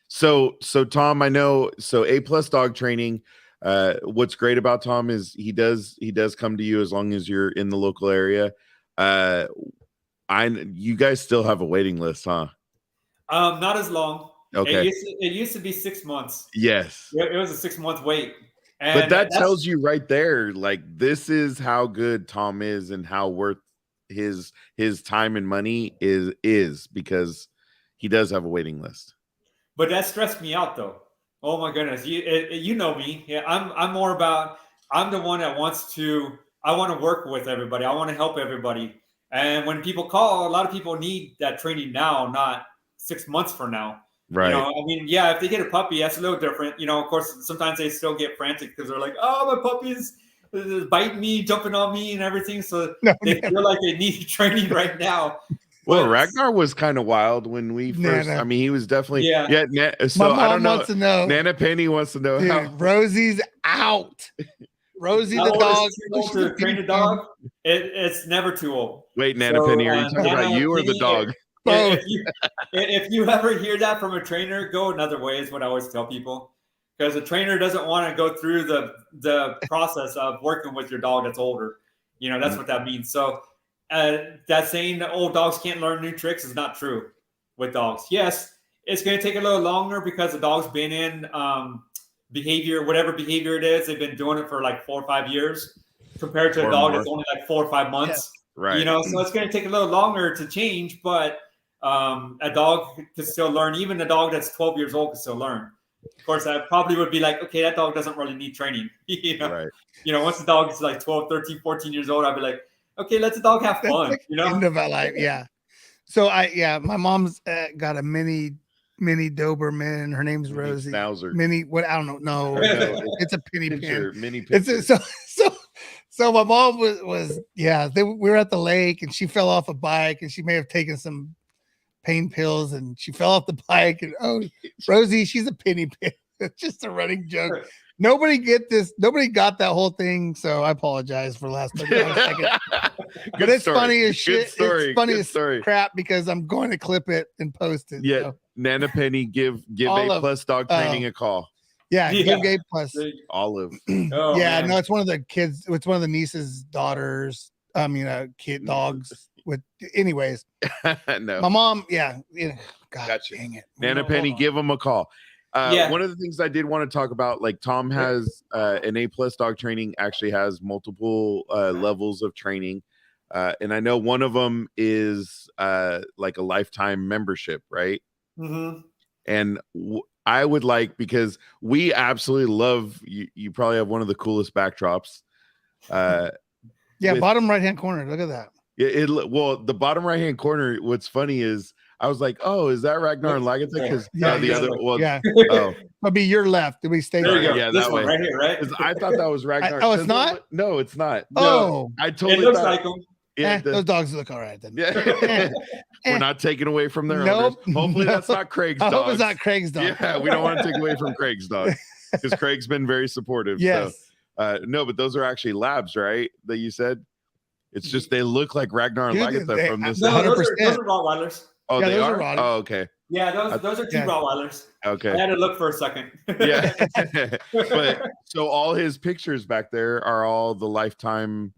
So Tom, I know. So A+ dog training. What's great about Tom is he does come to you as long as you're in the local area. You guys still have a waiting list, huh? Not as long. Okay. It used to be 6 months. Yes. It was a 6-month wait. But that tells you right there, like, this is how good Tom is and how worth his time and money is because he does have a waiting list. But that stressed me out though. Oh my goodness, you know me. Yeah, I'm more about. I'm the one that wants to. I want to work with everybody. I want to help everybody. And when people call, a lot of people need that training now, not 6 months from now. Right. You know, I mean, yeah, if they get a puppy, that's a little different. You know, of course, sometimes they still get frantic because they're like, "Oh, my puppy is biting me, jumping on me, and everything." So they feel like they need training right now. Well, Ragnar was kind of wild when we first. Nana. I mean, he was definitely So my mom I don't know. wants to know. Nana Penny wants to know Dude, how Rosie's out. Rosie the dog. Too old to train a dog. It's never too old. Wait, Nana Penny, are you talking about you or the dog? If you ever hear that from a trainer, go another way is what I always tell people. Because a trainer doesn't want to go through the process of working with your dog that's older. You know, that's what that means. So that saying that old dogs can't learn new tricks is not true with dogs. Yes, it's going to take a little longer because the dog's been in behavior, whatever behavior it is. They've been doing it for like 4 or 5 years compared to a dog that's only like 4 or 5 months. Yeah. Right. You know, so it's going to take a little longer to change, but a dog can still learn. Even a dog that's 12 years old can still learn. Of course, I probably would be like, okay, that dog doesn't really need training. You know, right. You know, once the dog is like 12, 13, 14 years old, I'd be like, okay, let the dog have fun. Like you know, end of our life. Yeah. So my mom's got a mini Doberman. Her name's Rosie. Schnauzer. What? I don't know. No, it's a penny pin. Mini So my mom was we were at the lake and she fell off a bike and she may have taken some pain pills and she fell off the bike and Rosie, she's a penny pin. It's just a running joke. Nobody got that whole thing, so I apologize for the last 30 seconds. But it's funny as shit. It's funny as crap because I'm going to clip it and post it. Yeah, so. Nana Penny, give A Plus Dog Training a call. Yeah, give A Plus. Olive. No, it's one of the kids. It's one of the niece's daughters. Kid dogs. Anyways, no. My mom. God, gotcha. Dang it, Nana Penny, give them a call. One of the things I did want to talk about, like Tom has an A Plus Dog Training actually has multiple levels of training, and I know one of them is like a lifetime membership, right? Mm-hmm. And I would like, because we absolutely love you. You probably have one of the coolest backdrops. Bottom right hand corner. Look at that. The bottom right hand corner. What's funny is I was like, "Oh, is that Ragnar and Lagatha?" Because the other one, it'll be your left. It'll be stay there. Yeah, this that one way. Right here, right? I thought that was Ragnar. It's not. No, it's not. Oh, I totally. It looks like him. Those dogs look all right then. We're not taking away from their owners. Hopefully that's not Craig's dog. I hope it's not Craig's dog. Yeah, we don't want to take away from Craig's dog because Craig's been very supportive. Yes. So, no, but those are actually labs, right? That you said. It's just they look like Ragnar and Lagatha from this. No, those are Rottweilers. Oh, they are. Oh, okay. Yeah, those are two Rottweilers. Okay. I had to look for a second. Yeah. But so all his pictures back there are all the lifetime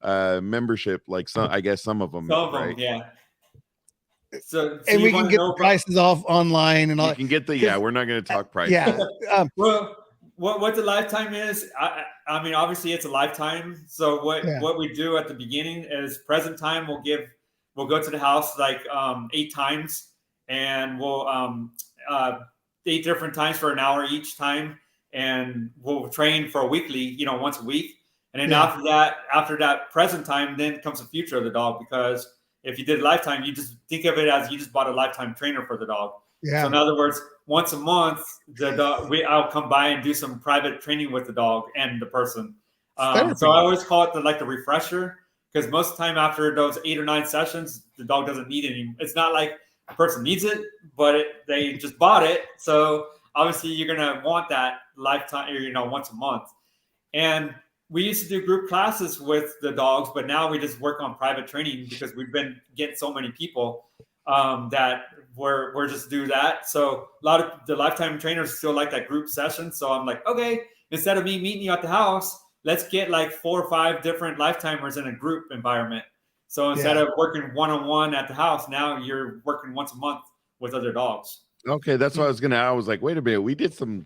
membership, like I guess some of them. Some of right? them, yeah. So and we can get the prices off online and all. You can get we're not going to talk price. Yeah. Well, what the lifetime is, I mean, obviously it's a lifetime. So what we do at the beginning is present time. We'll go to the house like 8 times, and we'll 8 different times for an hour each time, and we'll train for a weekly, once a week. And then after that present time, then comes the future of the dog, because if you did a lifetime, you just think of it as you just bought a lifetime trainer for the dog. Yeah. So in other words, once a month, I'll come by and do some private training with the dog and the person. So I always call it the refresher, because most of the time after those 8 or 9 sessions, the dog doesn't need any. It's not like a person needs it, but they just bought it. So obviously you're gonna want that lifetime, once a month. And we used to do group classes with the dogs, but now we just work on private training because we've been getting so many people that we're just do that. So a lot of the lifetime trainers still like that group session. So I'm like, okay, instead of me meeting you at the house, let's get like 4 or 5 different lifetimers in a group environment. So instead of working one-on-one at the house, now you're working once a month with other dogs. Okay, that's what I was gonna. I was like, wait a minute, we did some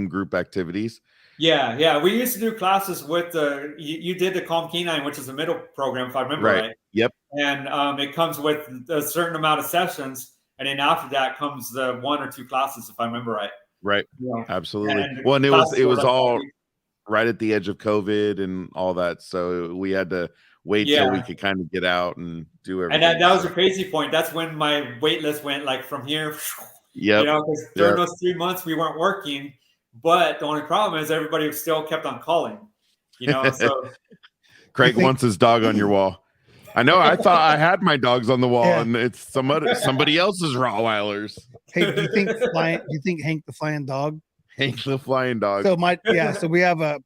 group activities. Yeah. We used to do classes with you did the Calm Canine, which is the middle program, if I remember right. Yep. And it comes with a certain amount of sessions, and then after that comes the 1 or 2 classes, if I remember right. Right. Yeah. Absolutely. And well, and it was all right at the edge of COVID and all that, so we had to wait till we could kind of get out and do everything. And that was a crazy point. That's when my wait list went like from here. Yeah. You know, because during those 3 months we weren't working, but the only problem is everybody still kept on calling. You know, so Craig wants his dog on your wall. I know. I thought I had my dogs on the wall, and it's somebody else's Rottweilers. Hey, do you think Hank the Flying Dog? Hank the Flying Dog. So so we have a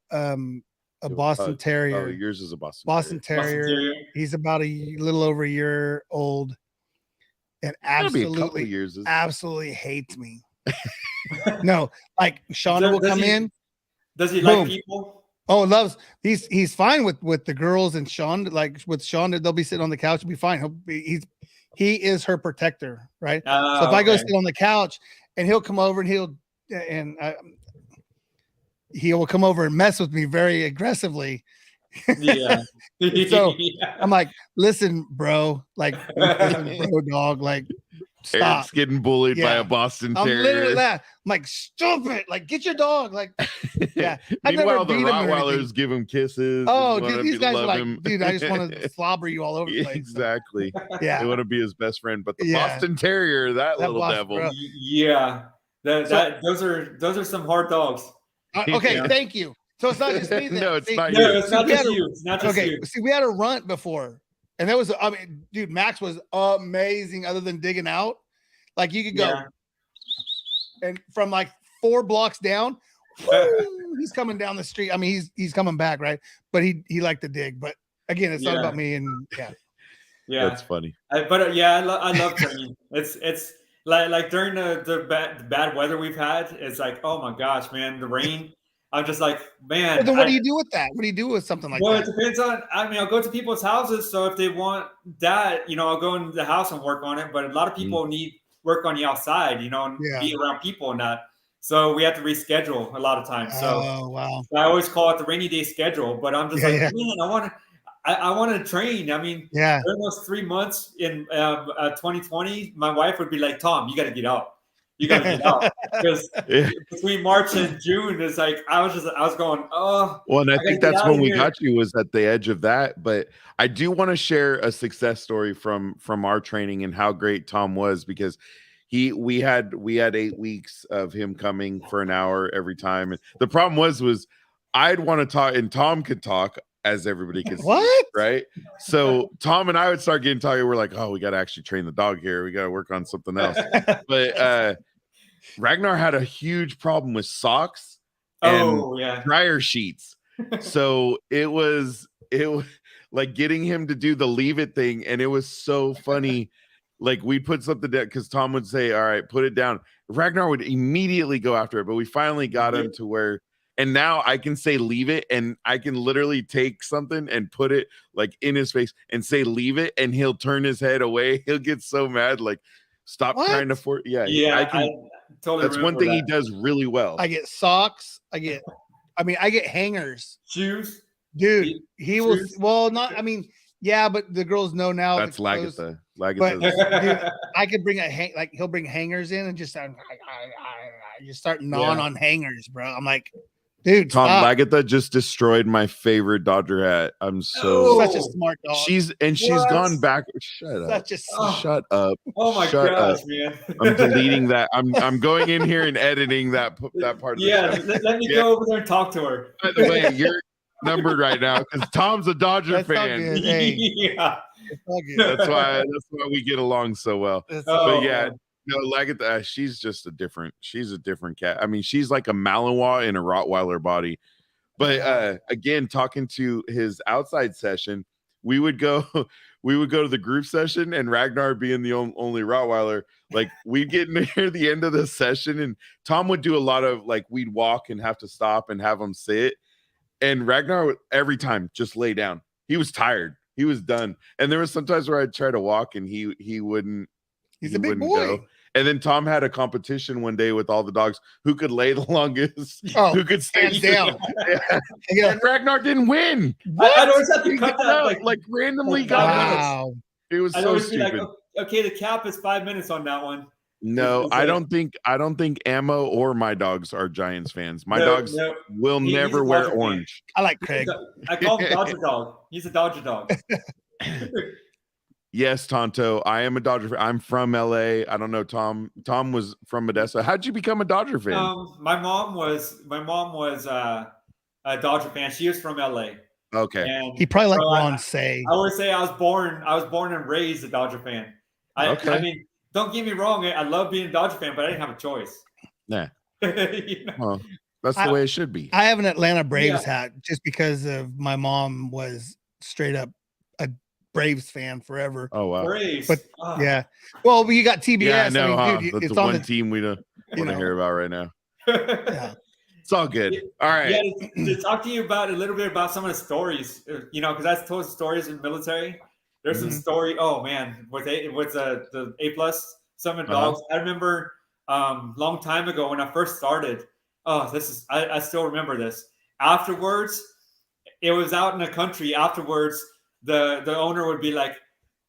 Boston Terrier. Oh, yours is a Boston Terrier. He's about a little over a year old, and absolutely hates me. No, like Shonda will come in. Does he like people? Oh, loves. He's fine with the girls and Sean. Like with Sean, they'll be sitting on the couch. He'll be fine. He is her protector, right? So if I go sit on the couch and he'll come over and he will come over and mess with me very aggressively. Yeah. So I'm like, listen, bro, bro, dog, like, stop. Eric's getting bullied by a Boston Terrier. I'm literally that. I'm like, stupid. Like, get your dog. Like, yeah. Meanwhile, the Rottweilers give him kisses. Oh, dude, these guys are like, dude, I just want to slobber you all over the place. Exactly. Yeah. They want to be his best friend. But the Boston Terrier, that little devil. Bro. Yeah. Those are some hard dogs. Okay, thank you. So it's not just me. No, it's not you. you. It's not just you. It's not just you. See, we had a runt before, and that was, dude, Max was amazing. Other than digging out, like you could go, and from like 4 blocks down, he's coming down the street. I mean, he's coming back, right? But he liked to dig. But again, it's not about me. And yeah, that's funny. I love training. It's like during the bad weather we've had, it's like, oh my gosh, man, the rain. I'm just like, man. Well, then what do you do with that? What do you do with something like that? Well, it depends on. I mean, I'll go to people's houses. So if they want that, I'll go into the house and work on it. But a lot of people need work on the outside, and be around people and that. So we have to reschedule a lot of times. So wow. I always call it the rainy day schedule. But I'm just man, I want to train. I mean, during those 3 months in 2020, my wife would be like, Tom, you got to get out. You got to get out. Because between March and June, it's like, I was going, oh. Well, and I think that's when we got you, was at the edge of that. But I do want to share a success story from our training and how great Tom was, because we had 8 weeks of him coming for an hour every time. And the problem was I'd want to talk and Tom could talk, as everybody could see, right? So Tom and I would start getting talking. We're like, oh, we got to actually train the dog here. We got to work on something else. But Ragnar had a huge problem with socks and dryer sheets. So it was like getting him to do the leave it thing. And it was so funny. Like we'd put something down because Tom would say, all right, put it down. Ragnar would immediately go after it. But we finally got him to where, and now I can say leave it, and I can literally take something and put it like in his face and say leave it, and he'll turn his head away. He'll get so mad, like stop trying to force. Yeah, I totally. That's one thing he does really well. I get socks. I get hangers, shoes, dude. He was but the girls know now. That's Lagatha. But dude, I could bring he'll bring hangers in and just start gnawing on hangers, bro. I'm like, dude, Tom stop. Lagatha just destroyed my favorite Dodger hat. I'm such a smart dog. She's gone back. Shut up. Oh my gosh, man. I'm deleting that. I'm going in here and editing that part. Yeah, let me go over there and talk to her. By the way, you're numbered right now because Tom's a Dodger fan. Yeah. That's why we get along so well. But yeah. No, Lagatha, she's a different cat. I mean, she's like a Malinois in a Rottweiler body. But again, talking to his outside session, we would go to the group session, and Ragnar being the only Rottweiler, like we'd get near the end of the session, and Tom would do a lot of like we'd walk and have to stop and have him sit, and Ragnar would every time just lay down. He was tired. He was done. And there was sometimes where I'd try to walk and he wouldn't. He's a big boy. Go. And then Tom had a competition one day with all the dogs who could lay the longest, who could stay down. Yeah. And Ragnar didn't win. I'd always have to cut that like randomly like got wow. It was I'd so always stupid. be like, okay, the cap is 5 minutes on that one. No, I don't think Ammo or my dogs are Giants fans. My dogs will never wear orange. I like Craig. I call him Dodger Dog. He's a Dodger Dog. Yes, Tonto. I am a Dodger fan. I'm from LA. I don't know, Tom. Tom was from Modesto. How'd you become a Dodger fan? My mom was a Dodger fan. She was from LA. Okay. And he probably like Ron Say. I would say I was born and raised a Dodger fan. I mean, don't get me wrong. I love being a Dodger fan, but I didn't have a choice. Nah. You know? Well, that's the way it should be. I have an Atlanta Braves hat just because of my mom was straight up a Braves fan forever. Oh wow. Braves. But yeah. Well, you got TBS. Yeah, I know, I mean, dude, that's it's the on one team we don't want to hear about right now. Yeah. It's all good. All right. Yeah, to talk to you about a little bit about some of the stories, because I told stories in the military. There's some story. Oh man, with the A+, some of the dogs. I remember long time ago when I first started. Oh, I still remember this. Afterwards, it was out in the country. Afterwards, the owner would be like,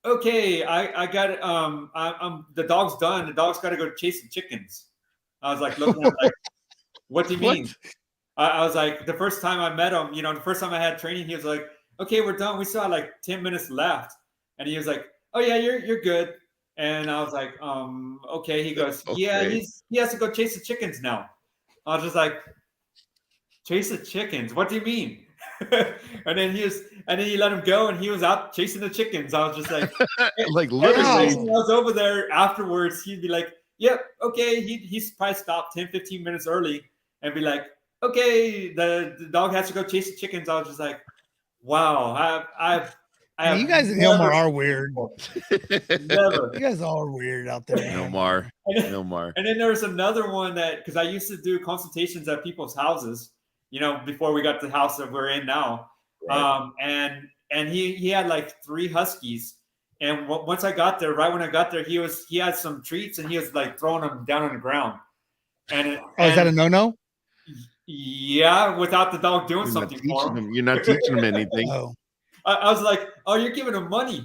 "Okay, I got the dog's done. The dog's got to go chase the chickens." I was like, looking at him like, "What do you mean?" I was like, the first time I met him, the first time I had training, he was like, "Okay, we're done. We still had like 10 minutes left." And he was like, "Oh yeah, you're good." And I was like, okay. He goes, "Yeah, he has to go chase the chickens now." I was just like, "Chase the chickens? What do you mean?" and then he let him go, and he was out chasing the chickens. I was just like, like literally. When I was over there afterwards, he'd be like, "Yep, okay." He's probably stopped 10-15 minutes early and be like, "Okay, the dog has to go chase the chickens." I was just like, wow, you guys in Hilmar are weird. Never. You guys all are weird out there. Hilmar. And then there was another one that, because I used to do consultations at people's houses, before we got the house that we're in now. Right. And he had like 3 huskies. And once I got there, right when I got there, he had some treats and he was like throwing them down on the ground. Is that a no-no? Yeah, without the dog doing something for him. You're not teaching him anything. I was like, "Oh, you're giving him money."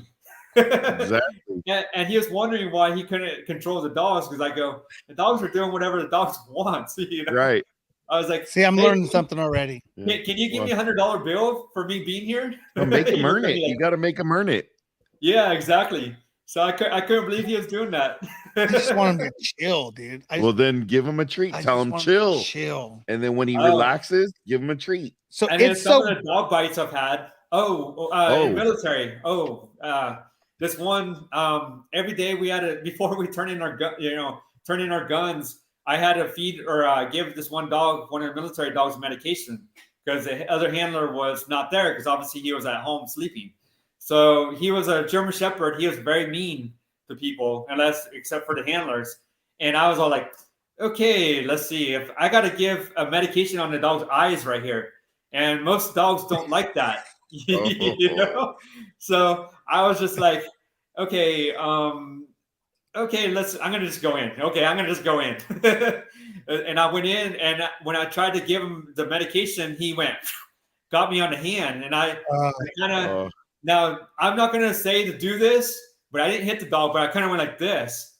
Exactly. And he was wondering why he couldn't control the dogs, because I go, the dogs are doing whatever the dogs want. Right. I was like, "See, I'm learning something already." Can you give me $100 bill for me being here? Make him earn it. You got to make him earn it. Yeah, exactly. So I couldn't believe he was doing that. I just want him to chill, dude. Then give him a treat. Tell him chill. And then when he relaxes, give him a treat. So and it's some of the dog bites I've had. In military. This one, every day we had to, before we turn in our guns, I had to feed or give this one dog, one of the military dogs, medication, because the other handler was not there, because obviously he was at home sleeping. So he was a German Shepherd. He was very mean to people, except for the handlers. And I was all like, "Okay, let's see if I got to give a medication on the dog's eyes right here." And most dogs don't like that. So I was just like, okay, I'm gonna just go in. Okay, I'm gonna just go in. And I went in, and when I tried to give him the medication, he got me on the hand, and I kind of. Now I'm not gonna say to do this, but I didn't hit the dog, but I kind of went like this,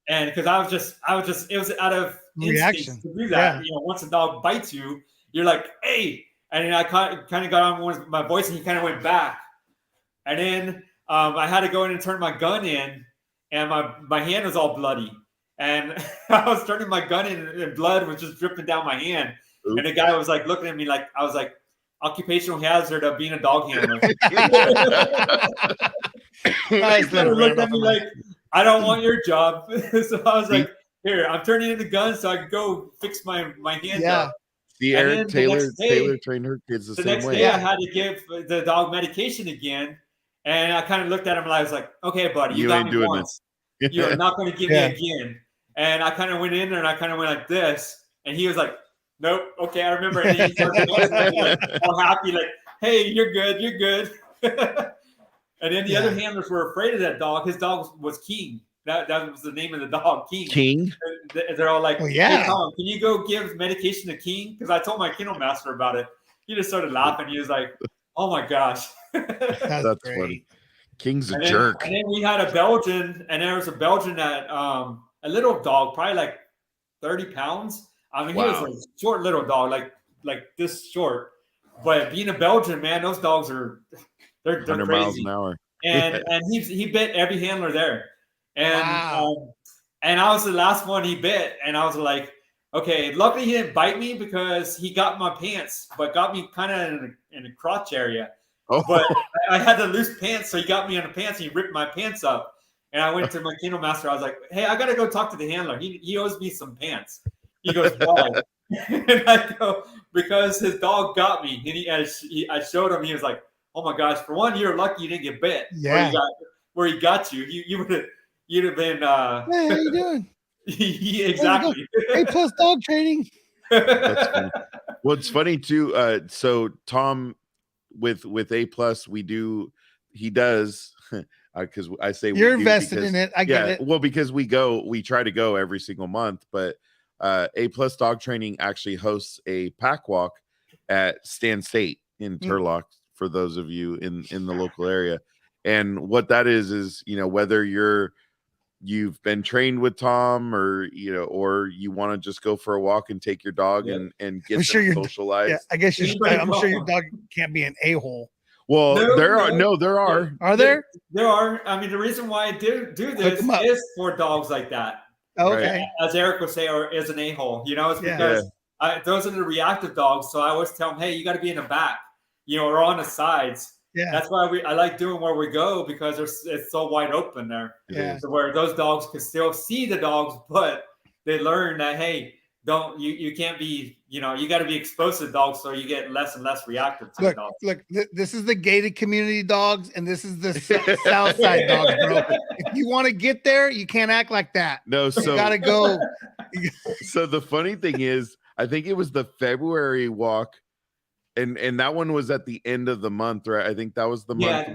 and because I was just, it was out of reaction to do that. Yeah. Once a dog bites you, you're like, "Hey." And then I kind of got on with my voice, and he kind of went back. And then I had to go in and turn my gun in, and my hand was all bloody. And I was turning my gun in, and blood was just dripping down my hand. Oops. And the guy was like looking at me like, I was like, "Occupational hazard of being a dog handler." He looked at me like, "I don't want your job." So I was like, "Here, I'm turning in the gun so I can go fix my hand up." See, Eric Taylor trained her kids the same way. The next day, I had to give the dog medication again, and I kind of looked at him and I was like, "Okay, buddy, you got me once. You are not going to give me again." And I kind of went in there and I kind of went like this, and he was like, "Nope, okay, I remember." And he started all happy, like, "Hey, you're good, you're good." And then the other handlers were afraid of that dog. His dog was King. That was the name of the dog, King. King. They're all like, well, yeah. Hey, Tom, can you go give medication to King? Because I told my kennel master about it. He just started laughing. He was like, "Oh my gosh." That's funny. King's a and jerk. And then we had a Belgian, and there was a Belgian that a little dog, probably like 30 pounds. I mean, he was a short little dog, like this short. But being a Belgian, man, those dogs they're 100 crazy. miles an hour. And he bit every handler there. And and I was the last one he bit, and I was like, okay, luckily he didn't bite me because he got my pants, but got me kind of in the crotch area. Oh. But I had the loose pants, so he got me in the pants, and he ripped my pants up. And I went to my kennel master. I was like, hey, I got to go talk to the handler. He owes me some pants. He goes, why? And I go, because his dog got me. And I showed him. He was like, oh my gosh, for one, you're lucky you didn't get bit. Yeah. Where he got you. You'd have been. Hey, how you doing? Exactly. A+ dog training. That's funny. Well, it's funny too. So Tom with A+, he does because I say you're invested in it. I get it. Well, because we try to go every single month, but A+ Dog Training actually hosts a pack walk at Stan State in Turlock for those of you in the local area. And what that is whether you've been trained with Tom or you want to just go for a walk and take your dog and get them socialized. Yeah, I guess I'm sure your dog can't be an a-hole. Well, there are. Are there? There are. I mean, the reason why I do this is for dogs like that. Okay. As Eric would say, or is an a-hole. It's because those are the reactive dogs. So I always tell them, hey, you got to be in the back, or on the sides. Yeah. That's why I like doing where we go because it's so wide open there. Yeah. So where those dogs can still see the dogs, but they learn that, hey, you can't be, you got to be exposed to the dogs so you get less and less reactive to the dogs. Look, this is the gated community dogs, and this is the south side dogs, bro. If you want to get there, you can't act like that. No, so you gotta go. So the funny thing is, I think it was the February walk. And that one was at the end of the month, right? I think that was the month.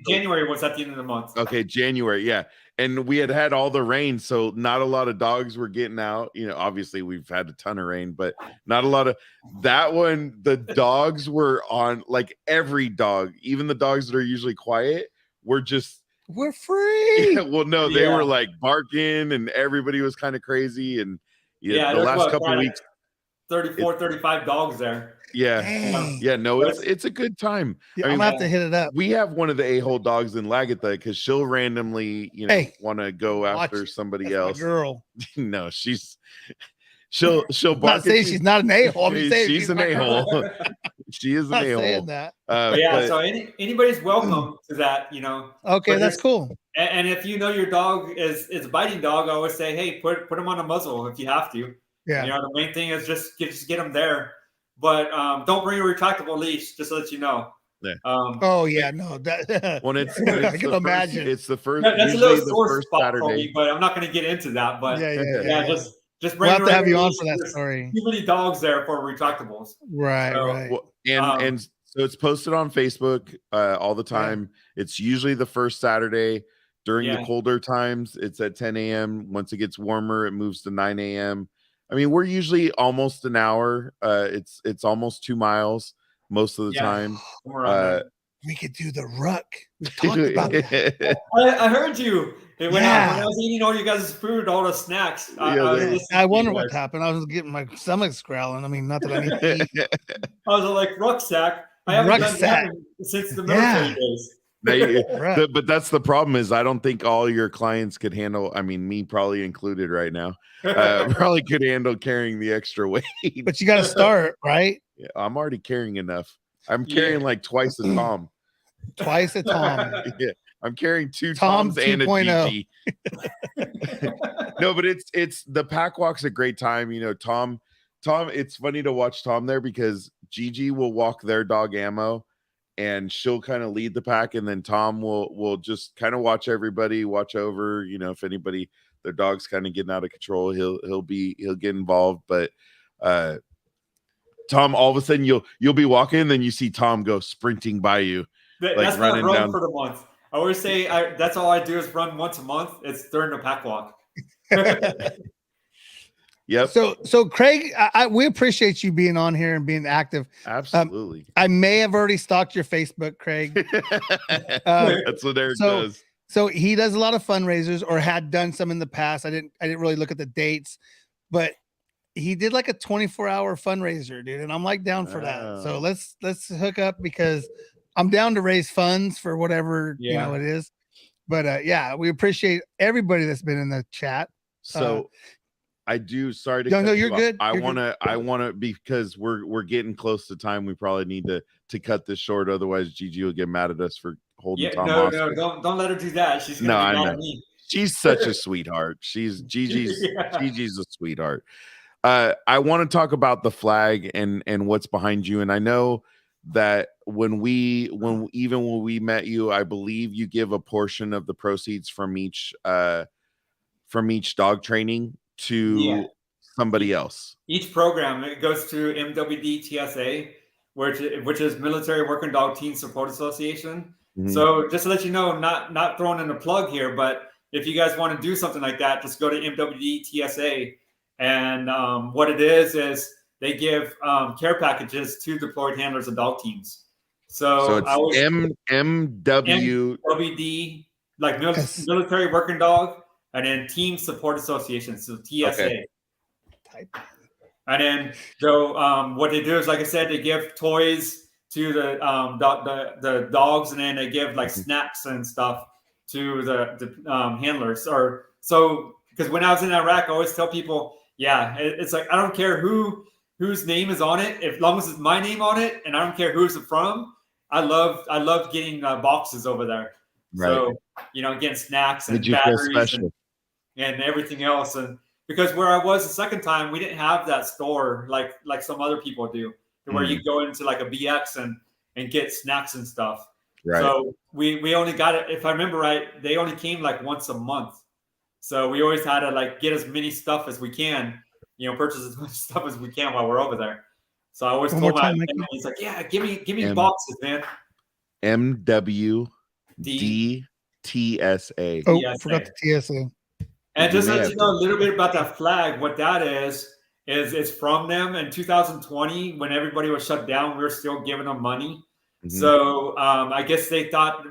January was at the end of the month. Okay, January, yeah. And we had all the rain, so not a lot of dogs were getting out. Obviously we've had a ton of rain, but not a lot of that one. The dogs were on, like every dog, even the dogs that are usually quiet, we're free. Yeah, well, no, they were like barking, and everybody was kind of crazy. And the last couple of weeks, 35 dogs there. Yeah. Dang. Yeah. No, it's a good time. Yeah, I'm gonna have to hit it up. We have one of the a-hole dogs in Lagatha because she'll randomly, want to go after somebody else. Girl. No, she'll bark. Not saying she's not an a-hole. I'm saying she's an a-hole. She is an a-hole. Saying that. So anybody's welcome to that. Okay, that's cool. And if your dog is a biting dog, I always say, hey, put him on a muzzle if you have to. Yeah. The main thing is just get them there. But don't bring a retractable leash, just to let you know. Yeah. No, that. When it's I can imagine. It's the first. That's a little sore first spot Saturday. for me, but I'm not going to get into that. But just bring. We'll have to have you on for that story. Too many dogs there for retractables. Right. Well, and so it's posted on Facebook all the time. Yeah. It's usually the first Saturday during the colder times. It's at 10 a.m. Once it gets warmer, it moves to 9 a.m. I mean, we're usually almost an hour. It's almost 2 miles most of the time. We could do the ruck. We talked about that. I heard you. When I was eating all you guys' food, all the snacks. I wonder what happened. I was getting my stomach growling. I mean, not that I need to eat. I was like, rucksack. I haven't done that since the military days. But that's the problem is I don't think all your clients could handle, I mean, me probably included right now, probably could handle carrying the extra weight. But you got to start, right? Yeah, I'm already carrying enough. I'm carrying like twice a Tom. Twice a Tom. Yeah, I'm carrying 2 Toms and a Gigi. No, but it's the pack walk's a great time. Tom, it's funny to watch Tom there because Gigi will walk their dog Ammo. And she'll kind of lead the pack, and then Tom will just kind of watch everybody, watch over. If anybody, their dog's kind of getting out of control, he'll get involved. But Tom, all of a sudden you'll be walking, and then you see Tom go sprinting by you, That's running down for the month. always say that's all I do is run once a month. It's during the pack walk. Yep. So Craig, we appreciate you being on here and being active. Absolutely. I may have already stalked your Facebook, Craig. That's what Eric does. So he does a lot of fundraisers, or had done some in the past. I didn't really look at the dates, but he did like a 24-hour fundraiser, dude. And I'm like down for that. So let's hook up, because I'm down to raise funds for whatever, you know, it is. But yeah, we appreciate everybody that's been in the chat. So I do. Sorry to no, you're good. I want to, because we're getting close to time. We probably need to cut this short. Otherwise, Gigi will get mad at us for holding Tom hostage. No, don't let her do that. She's gonna be mad at me. She's such a sweetheart. Gigi's a sweetheart. I want to talk about the flag and what's behind you. And I know that when we met you, I believe you give a portion of the proceeds from each dog training to somebody else. Each program, it goes to MWD TSA, which is Military Working Dog Team Support Association. Mm-hmm. So just to let you know, not throwing in a plug here, but if you guys want to do something like that, just go to MWD TSA. And what it is they give care packages to deployed handlers of dog teams. So it's MWD, like Military Working Dog, and then Team Support Association, so TSA. Okay. And then what they do is, like I said, they give toys to the dogs, and then they give like snacks and stuff to the handlers. Or so, because when I was in Iraq, I always tell people, it's like, I don't care whose name is on it, as long as it's my name on it, and I don't care who's it from. I love getting boxes over there. Right. So getting snacks and batteries and everything else. And because where I was the second time, we didn't have that store like some other people do, where you go into like a BX and get snacks and stuff. Right. So we only got it, if I remember right, they only came like once a month. So we always had to like get as many stuff as we can, purchase as much stuff as we can while we're over there. So I always told my family, he's like, give me boxes, man. MWD TSA. Oh, I forgot the TSA. And just to let you know a little bit about that flag, what that is it's from them in 2020 when everybody was shut down. We were still giving them money. Mm-hmm. So I guess they thought,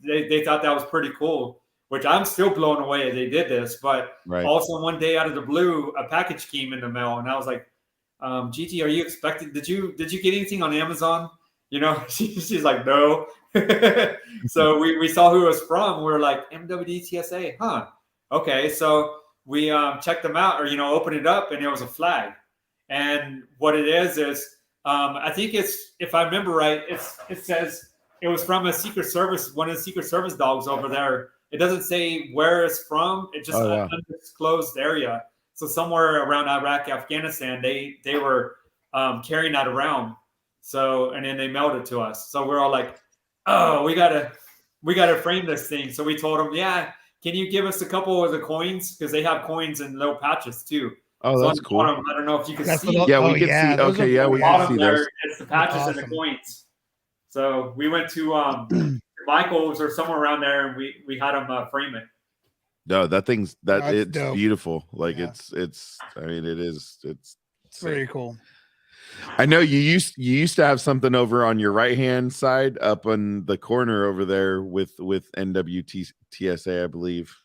they thought that was pretty cool, which I'm still blown away they did this. But also one day out of the blue, a package came in the mail, and I was like, Gigi, are you expecting? Did you get anything on Amazon? She's like, no. So we saw who it was from. We were like, MWD TSA, huh? Okay, so we checked them out, or opened it up, and it was a flag. And what it is I think it's, if I remember right, it says it was from a Secret Service, one of the Secret Service dogs over there. It doesn't say where it's from. It's just an undisclosed area. So somewhere around Iraq, Afghanistan, they were carrying that around. So, and then they mailed it to us. So we're all like, oh, we gotta frame this thing. So we told them, can you give us a couple of the coins? Because they have coins in little patches too. Oh, so that's cool. I don't know if you can see. We can see. Okay, we can see those. It's the patches and the coins. So we went to Michael's or somewhere around there, and we had them frame it. No, it's dope. Beautiful. Like it's. I mean, it is. It's very cool. I know you used to have something over on your right hand side, up on the corner over there with NWT TSA, I believe.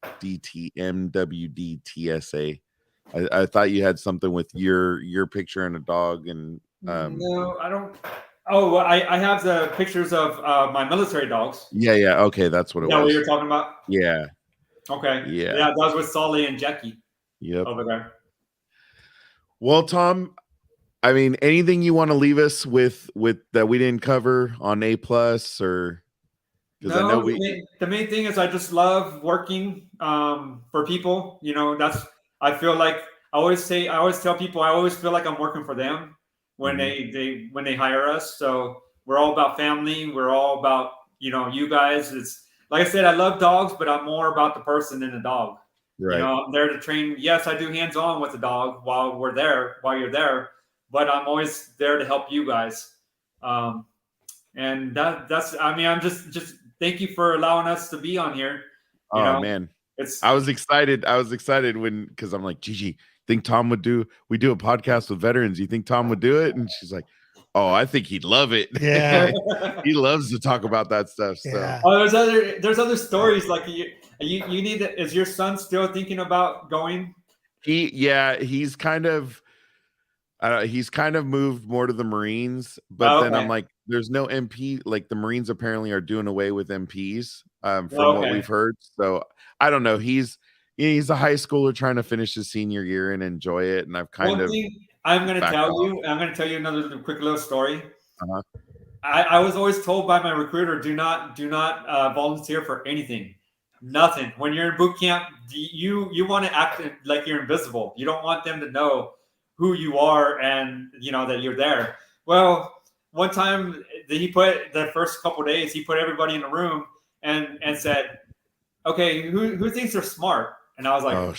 MWD TSA. I thought you had something with your picture and a dog and. No, I don't. Oh, I have the pictures of my military dogs. Yeah. Okay, that's what it was. What you're talking about? Yeah. Okay. Yeah. That was with Solly and Jackie. Yep. Over there. Well, Tom, I mean, anything you want to leave us with that we didn't cover on A+, or? No, I know the main thing is I just love working for people. I feel like I always tell people I always feel like I'm working for them when they hire us. So we're all about family. We're all about you guys. It's like I said, I love dogs, but I'm more about the person than the dog. Right. I'm there to train. Yes, I do hands-on with the dog while you're there, but I'm always there to help you guys. And that's, I mean, I'm just thank you for allowing us to be on here. You know, man, I was excited because I'm like, Gigi, think Tom would do a podcast with veterans? You think Tom would do it? And she's like, oh, I think he'd love it. Yeah. He loves to talk about that stuff. Yeah. So there's other stories like you need to, is your son still thinking about going? He's kind of moved more to the Marines, but then I'm like, there's no MP. Like the Marines apparently are doing away with MPs from what we've heard. So I don't know. He's a high schooler trying to finish his senior year and enjoy it. And I've I'm going to tell you another quick little story. I was always told by my recruiter, do not volunteer for anything. Nothing. When you're in boot camp, you want to act like you're invisible. You don't want them to know who you are and that you're there. Well, one time he put the first couple of days, he put everybody in a room and said, okay, who thinks they're smart? And I was like, oh,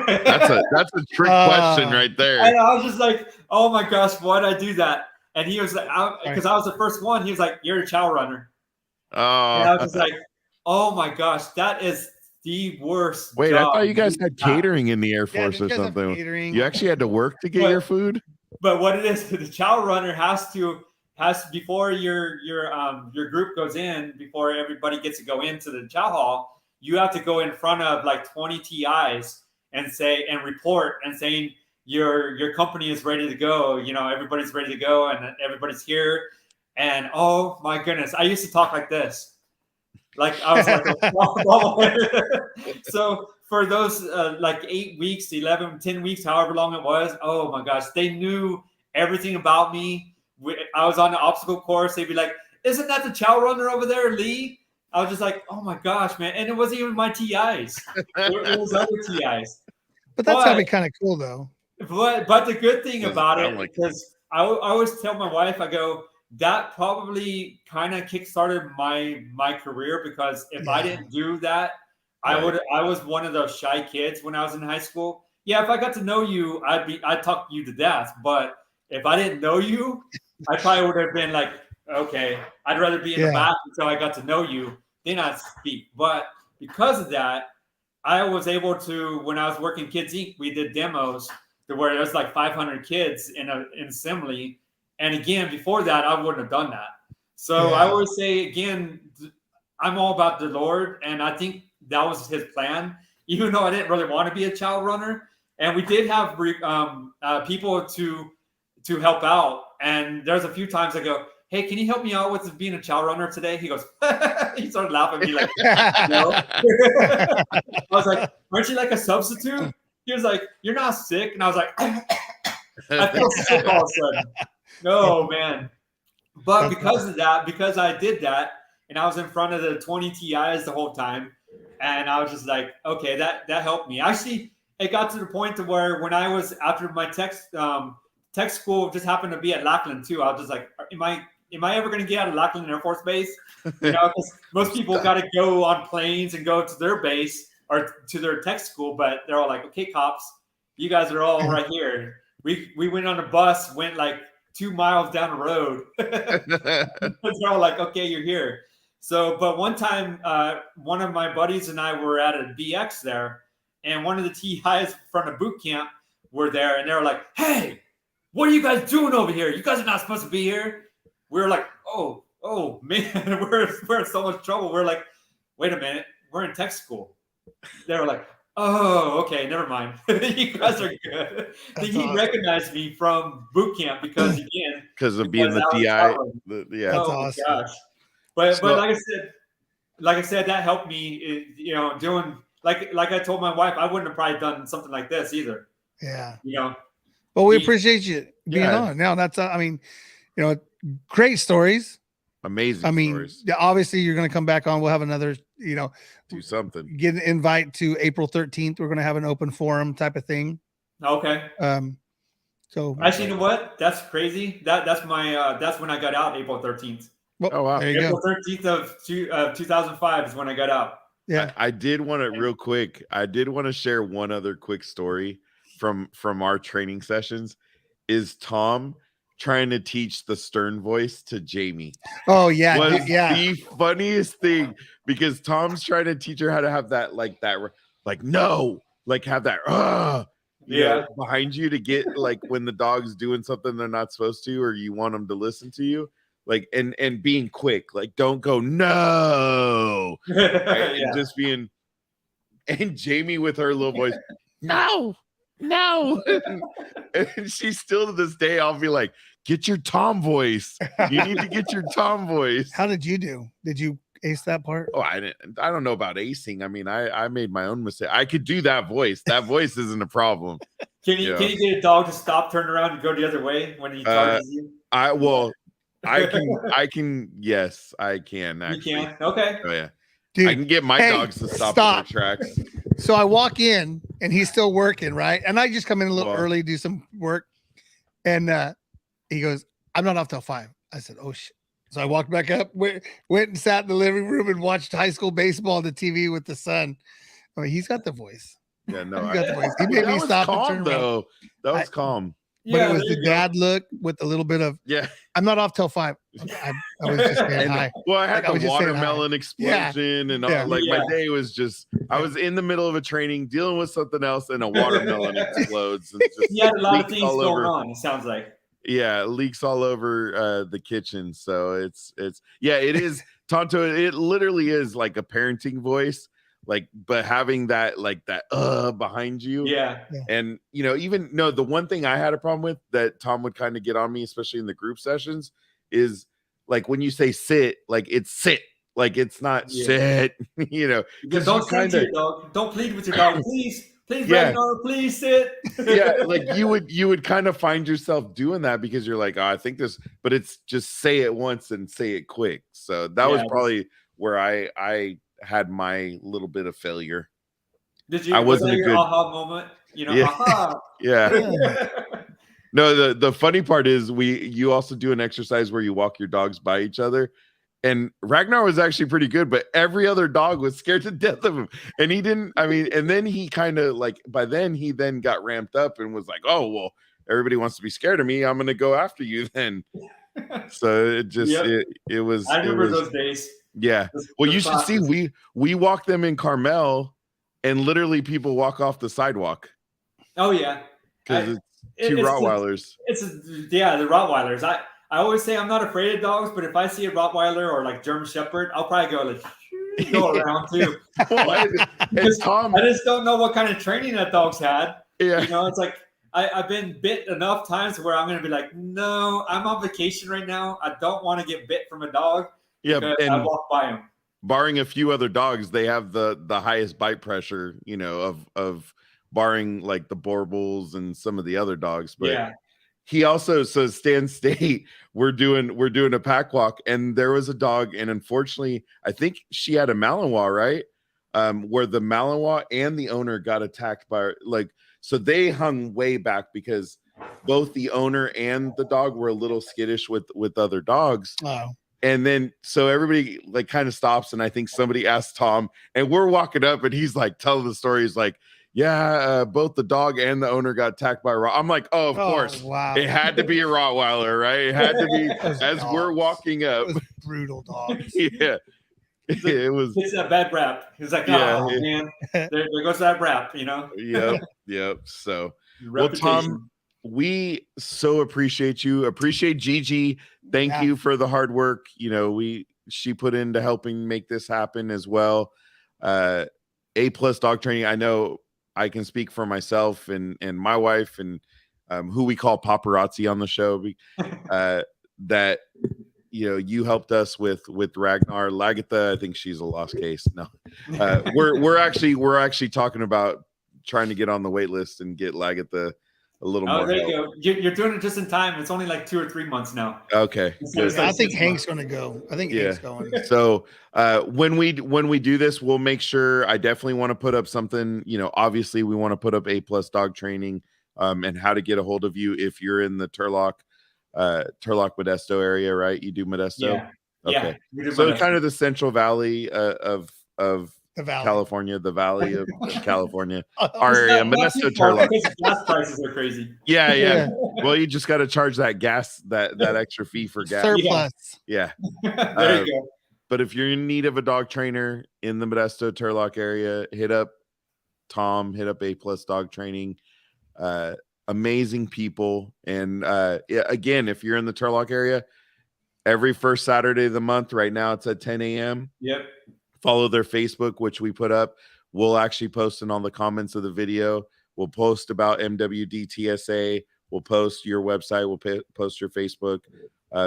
that's a trick question right there. And I was just like, oh my gosh, why'd I do that? And he was like, because I was the first one, he was like, you're a chow runner. Oh, and I was just like, oh my gosh, that is the worst. Wait, job. I thought you guys had catering in the Air Force or something. You actually had to work to get your food. But what it is, the chow runner has to before your group goes in, before everybody gets to go into the chow hall, you have to go in front of like 20 TIs and report and saying your company is ready to go. Everybody's ready to go and everybody's here. And oh my goodness, I used to talk like this. Like I was like, so for those like 8 weeks, 11, 10 weeks, however long it was, oh my gosh, they knew everything about me. I was on the obstacle course. They'd be like, isn't that the chow runner over there, Lee? I was just like, oh my gosh, man. And it wasn't even my TIs. It was other TIs. But that's gotta be kind of cool though. But the good thing about it, because I always tell my wife, I go, that probably kind of kickstarted my career, because if I didn't do that, I was one of those shy kids when I was in high school. Yeah, if I got to know you, I'd talk you to death. But if I didn't know you, I probably would have been like, okay, I'd rather be in the back until I got to know you, then I'd speak. But because of that, I was able to, when I was working Kids Inc., we did demos to where there's like 500 kids in assembly. And again, before that, I wouldn't have done that. So I always say, again, I'm all about the Lord. And I think that was his plan, even though I didn't really want to be a chow runner. And we did have people to help out. And there's a few times I go, hey, can you help me out with being a chow runner today? He goes, he started laughing at me like, no. I was like, aren't you like a substitute? He was like, you're not sick. And I was like, I feel sick all of a sudden. No, man. But because of that, because I did that, and I was in front of the 20 TIs the whole time, and I was just like, okay, that helped me. Actually, it got to the point to where when I was, after my tech school just happened to be at Lackland too, I was just like, am I ever going to get out of Lackland Air Force Base? Because most people got to go on planes and go to their base or to their tech school, but they're all like, okay, cops, you guys are all right here. We went on a bus, went like 2 miles down the road. They're all like, okay, you're here. So, but one time, one of my buddies and I were at a BX there, and one of the TIs from the boot camp were there, and they were like, hey, what are you guys doing over here? You guys are not supposed to be here. We were like, oh man, we're in so much trouble. We're like, wait a minute, we're in tech school. They were like, oh, okay, never mind. You guys are good. He recognized me from boot camp because of being the TI. That's awesome. Gosh. But like I said, that helped me. Doing like I told my wife, I wouldn't have probably done something like this either. Yeah. But we appreciate you being on. Now that's great stories. Amazing. Stories. Obviously you're going to come back on. We'll have another, do something. Get an invite to April 13th. We're going to have an open forum type of thing. Okay. So actually, you know what? That's crazy. That's when I got out, April 13th. Well, oh wow. April 13th of 2005 is when I got out. Yeah. I did want to real quick. I did want to share one other quick story from our training sessions. Is Tom trying to teach the stern voice to Jamie. Oh yeah, was yeah. the funniest thing, because Tom's trying to teach her how to have that like no, like have that you know, behind you to get like when the dog's doing something they're not supposed to, or you want them to listen to you, like and being quick, like don't go no, right? And just being, and Jamie with her little voice, no. And she's still to this day, I'll be like, get your Tom voice. You need to get your Tom voice. How did you do? Did you ace that part? Oh, I don't know about acing. I mean, I made my own mistake. I could do that voice. That voice isn't a problem. Can you get a dog to stop, turn around, and go the other way when he charges you? I can. Yes, I can. Actually. You can. Okay. Oh yeah. Dude, I can get my dogs to stop in their tracks. So I walk in and he's still working, right? And I just come in a little early, do some work. And he goes, I'm not off till 5. I said, oh shit. So I walked back up, went and sat in the living room and watched high school baseball on the TV with the son. I mean, he's got the voice. Yeah, no, he's got the voice. He made me stop calm, and turn around. That was calm. But it was the dad look with a little bit of, I'm not off till 5. I was just saying hi. Well, I had the watermelon explosion and all, like my day was just, I was in the middle of a training dealing with something else and a watermelon explodes. And just you had a lot of things going on, it sounds like. Yeah, it leaks all over the kitchen. So it's it is, Tonto, it literally is like a parenting voice. Like, but having that like that behind you, and you know, even the one thing I had a problem with that Tom would kind of get on me, especially in the group sessions, is like when you say sit, like it's sit, like it's not sit, you know, because don't say to your dog, don't plead with your dog, please, Ragnar, please sit. Like you would kind of find yourself doing that because you're like, oh, I think this, but it's just say it once and say it quick. So that was probably where I had my little bit of failure. Did you? I wasn't was that your aha moment? You know, aha. Yeah. No, the funny part is you also do an exercise where you walk your dogs by each other, and Ragnar was actually pretty good, but every other dog was scared to death of him, and he didn't. I mean, and then he kind of like by then he then got ramped up and was like, oh well, everybody wants to be scared of me, I'm gonna go after you then. So it just it was. I remember those days. Yeah. Well, you should see, we walk them in Carmel and literally people walk off the sidewalk. Oh yeah. Because it's two Rottweilers. The Rottweilers. I always say I'm not afraid of dogs, but if I see a Rottweiler or like German Shepherd, I'll probably go around too. Because Tom, I just don't know what kind of training that dog's had. Yeah. You know, it's like I've been bit enough times where I'm gonna be like, no, I'm on vacation right now. I don't want to get bit from a dog. Yeah, and I walk by them. Barring a few other dogs, they have the highest bite pressure, you know, of barring like the Borbals and some of the other dogs. But he also, so Stan State, we're doing a pack walk, and there was a dog, and unfortunately, I think she had a Malinois, right? Where the Malinois and the owner got attacked by so they hung way back because both the owner and the dog were a little skittish with other dogs. Wow. And then so everybody like kind of stops, and I think somebody asked Tom, and we're walking up, and he's like telling the story. He's like, both the dog and the owner got attacked by a Rottweiler. I'm like, of course. Wow. It had to be a Rottweiler, right? It had to be as dogs. We're walking up. Brutal dogs. Yeah. It was. It's a bad rap. It's like, oh man, there goes that rap, you know? Yep. So, well, Tom, we so appreciate you. Appreciate Gigi. Thank you for the hard work. You know, she put into helping make this happen as well. A+ dog training. I know I can speak for myself and my wife and who we call paparazzi on the show. That you know, you helped us with Ragnar. Lagatha, I think she's a lost case. No, we're actually talking about trying to get on the wait list and get Lagatha a little more. There you go. You're doing it just in time. It's only like 2 or 3 months now. Okay. I think Hank's going to go. I think Hank's going. So when we do this, we'll make sure. I definitely want to put up something. You know, obviously we want to put up A+ dog training and how to get a hold of you if you're in the Turlock Modesto area, right? You do Modesto. Yeah. Okay. Yeah, so kind of the Central Valley of California, the Valley of California. It's Our area, not Modesto, too far Turlock. because gas prices are crazy. Yeah. Well, you just got to charge that gas, that extra fee for gas. Surplus. Yeah. There you go. But if you're in need of a dog trainer in the Modesto, Turlock area, hit up Tom, hit up A+ Dog Training. Amazing people. And again, if you're in the Turlock area, every first Saturday of the month, right now it's at 10 a.m. Yep. Follow their Facebook, which we put up. We'll actually post in all the comments of the video. We'll post about MWDTSA. We'll post your website. We'll post your Facebook,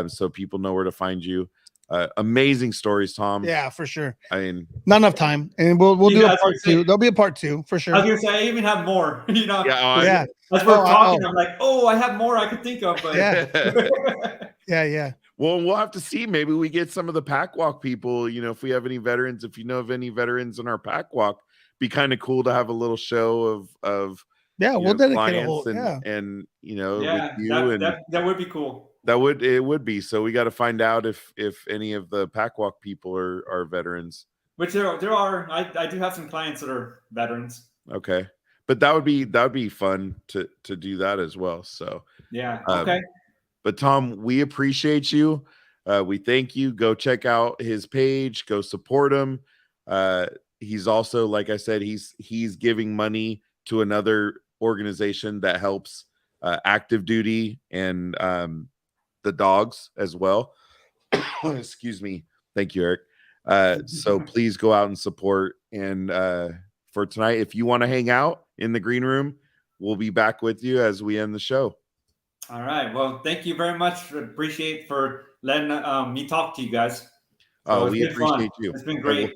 so people know where to find you. Amazing stories, Tom. Yeah, for sure. I mean, not enough time, and we'll do a part 2. There'll be a part 2 for sure. I was gonna say I even have more. You know. Yeah. As we're talking, I'm like, I have more I could think of. But yeah. Well, we'll have to see. Maybe we get some of the pack walk people. You know, if we have any veterans, if you know of any veterans in our pack walk, be kind of cool to have a little show of we'll dedicate a whole and you know, yeah, with you that would be cool. It would be. So we got to find out if any of the pack walk people are veterans. Which there are. I do have some clients that are veterans. Okay, but that would be fun to do that as well. So yeah, okay. But Tom, we appreciate you. We thank you. Go check out his page. Go support him. He's also, like I said, he's giving money to another organization that helps active duty and the dogs as well. Excuse me. Thank you, Eric. So please go out and support. And for tonight, if you want to hang out in the green room, we'll be back with you as we end the show. All right. Well, thank you very much. Appreciate for letting me talk to you guys. So we appreciate you. It's been great.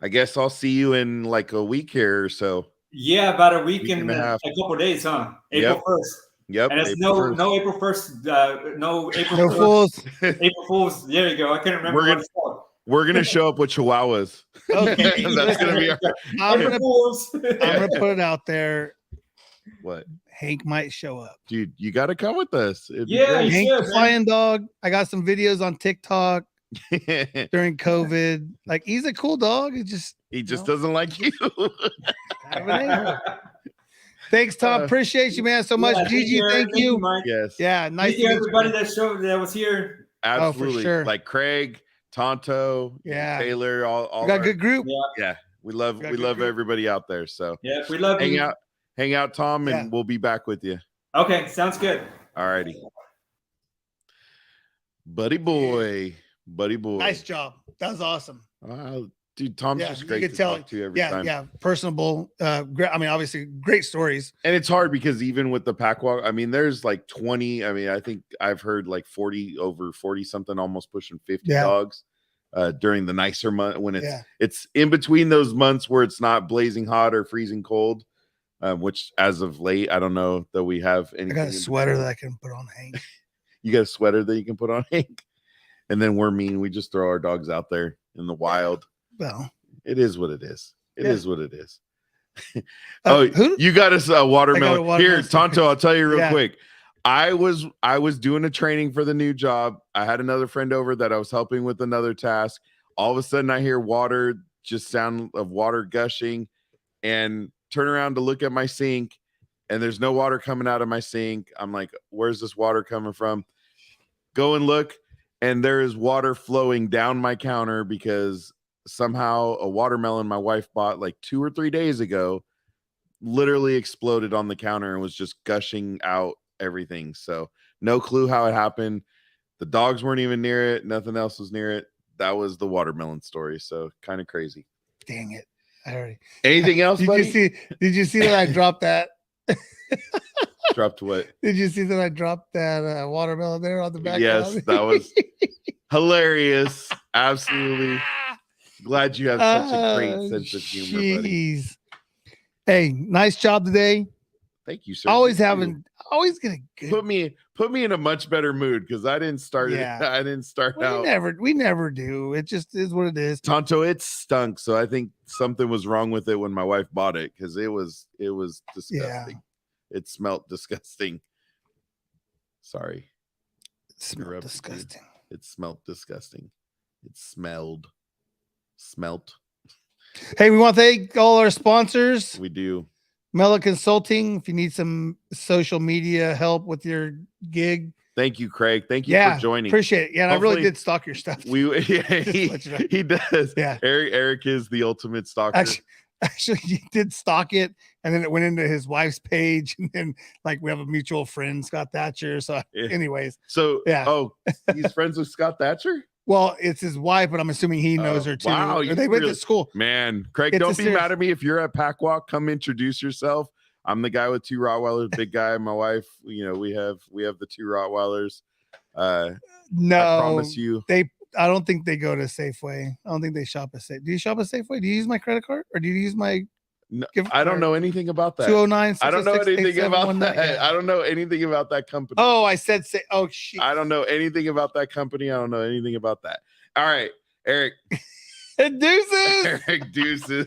I guess I'll see you in like a week here or so. Yeah, about a week and a couple of days, huh? April 1st. Yep. And it's no April 1st. No April Fools. April Fools. There you go. I couldn't remember what it's called. We're gonna show up with chihuahuas. Okay. That's gonna be I'm gonna put it out there. What? Hank might show up. Dude, you got to come with us. Hank the flying dog. I got some videos on TikTok during COVID. Like, he's a cool dog. He just doesn't like you. Thanks, Tom. Appreciate you, man, so much. Gigi, thank you. Mike. Yes. Yeah, nice to meet everybody that was here. Absolutely. For sure. Like Craig, Tonto, Taylor, all we got a good group. Yeah. We love everybody out there. So yeah, we love you. Hang out, Tom, and we'll be back with you. Okay, sounds good. All righty. Buddy boy. Nice job. That was awesome. Dude, Tom's just great to talk to every time. Yeah, personable. I mean, obviously, great stories. And it's hard because even with the pack walk, I mean, there's like 20. I mean, I think I've heard like 40 something, almost pushing 50 dogs during the nicer month when it's in between those months where it's not blazing hot or freezing cold. Which as of late, I don't know that we have anything. I got a sweater that I can put on Hank. You got a sweater that you can put on Hank? And then we're mean. We just throw our dogs out there in the wild. Well, it is what it is. It is what it is. You got us a watermelon. Here, Tonto, I'll tell you real quick. I was doing a training for the new job. I had another friend over that I was helping with another task. All of a sudden I hear sound of water gushing, and turn around to look at my sink, and there's no water coming out of my sink. I'm like, where's this water coming from? Go and look, and there is water flowing down my counter because somehow a watermelon my wife bought like 2 or 3 days ago literally exploded on the counter and was just gushing out everything. So no clue how it happened. The dogs weren't even near it. Nothing else was near it. That was the watermelon story. So kind of crazy. Dang it. Alright. Anything else, buddy? Did you see that I dropped that? Dropped what? Did you see that I dropped that watermelon there on the back? Yes, that was hilarious. Absolutely. Glad you have such a great sense of humor, buddy. Hey, nice job today. Thank you, sir. Always getting good. Put me in a much better mood because I didn't start I didn't start out. We never do. It just is what it is. Tonto, it stunk. So I think something was wrong with it when my wife bought it because it was disgusting. Yeah. It smelled disgusting. Sorry. It smelled disgusting. It smelled disgusting. It smelled. Hey, we want to thank all our sponsors. We do. Mela Consulting. If you need some social media help with your gig. Thank you, Craig. Thank you for joining. Appreciate it. Yeah, and I really did stalk your stuff. He does. Yeah. Eric is the ultimate stalker. Actually, he did stalk it, and then it went into his wife's page, and then like we have a mutual friend, Scott Thatcher. So, anyways, he's friends with Scott Thatcher. Well, it's his wife, but I'm assuming he knows her too. Wow, they went to school. Man, Craig, don't be mad at me if you're at Pack Walk. Come introduce yourself. I'm the guy with 2 Rottweilers, big guy. My wife, we have the 2 Rottweilers. No, I promise you. I don't think they go to Safeway. I don't think they shop at Safeway. Do you shop at Safeway? Do you use my credit card or do you use my No, I don't know anything about that. 209. I don't know anything about that. I don't know anything about that company. Oh, I said say. Oh, shit. I don't know anything about that company. I don't know anything about that. All right, Eric. Deuces. Eric, deuces.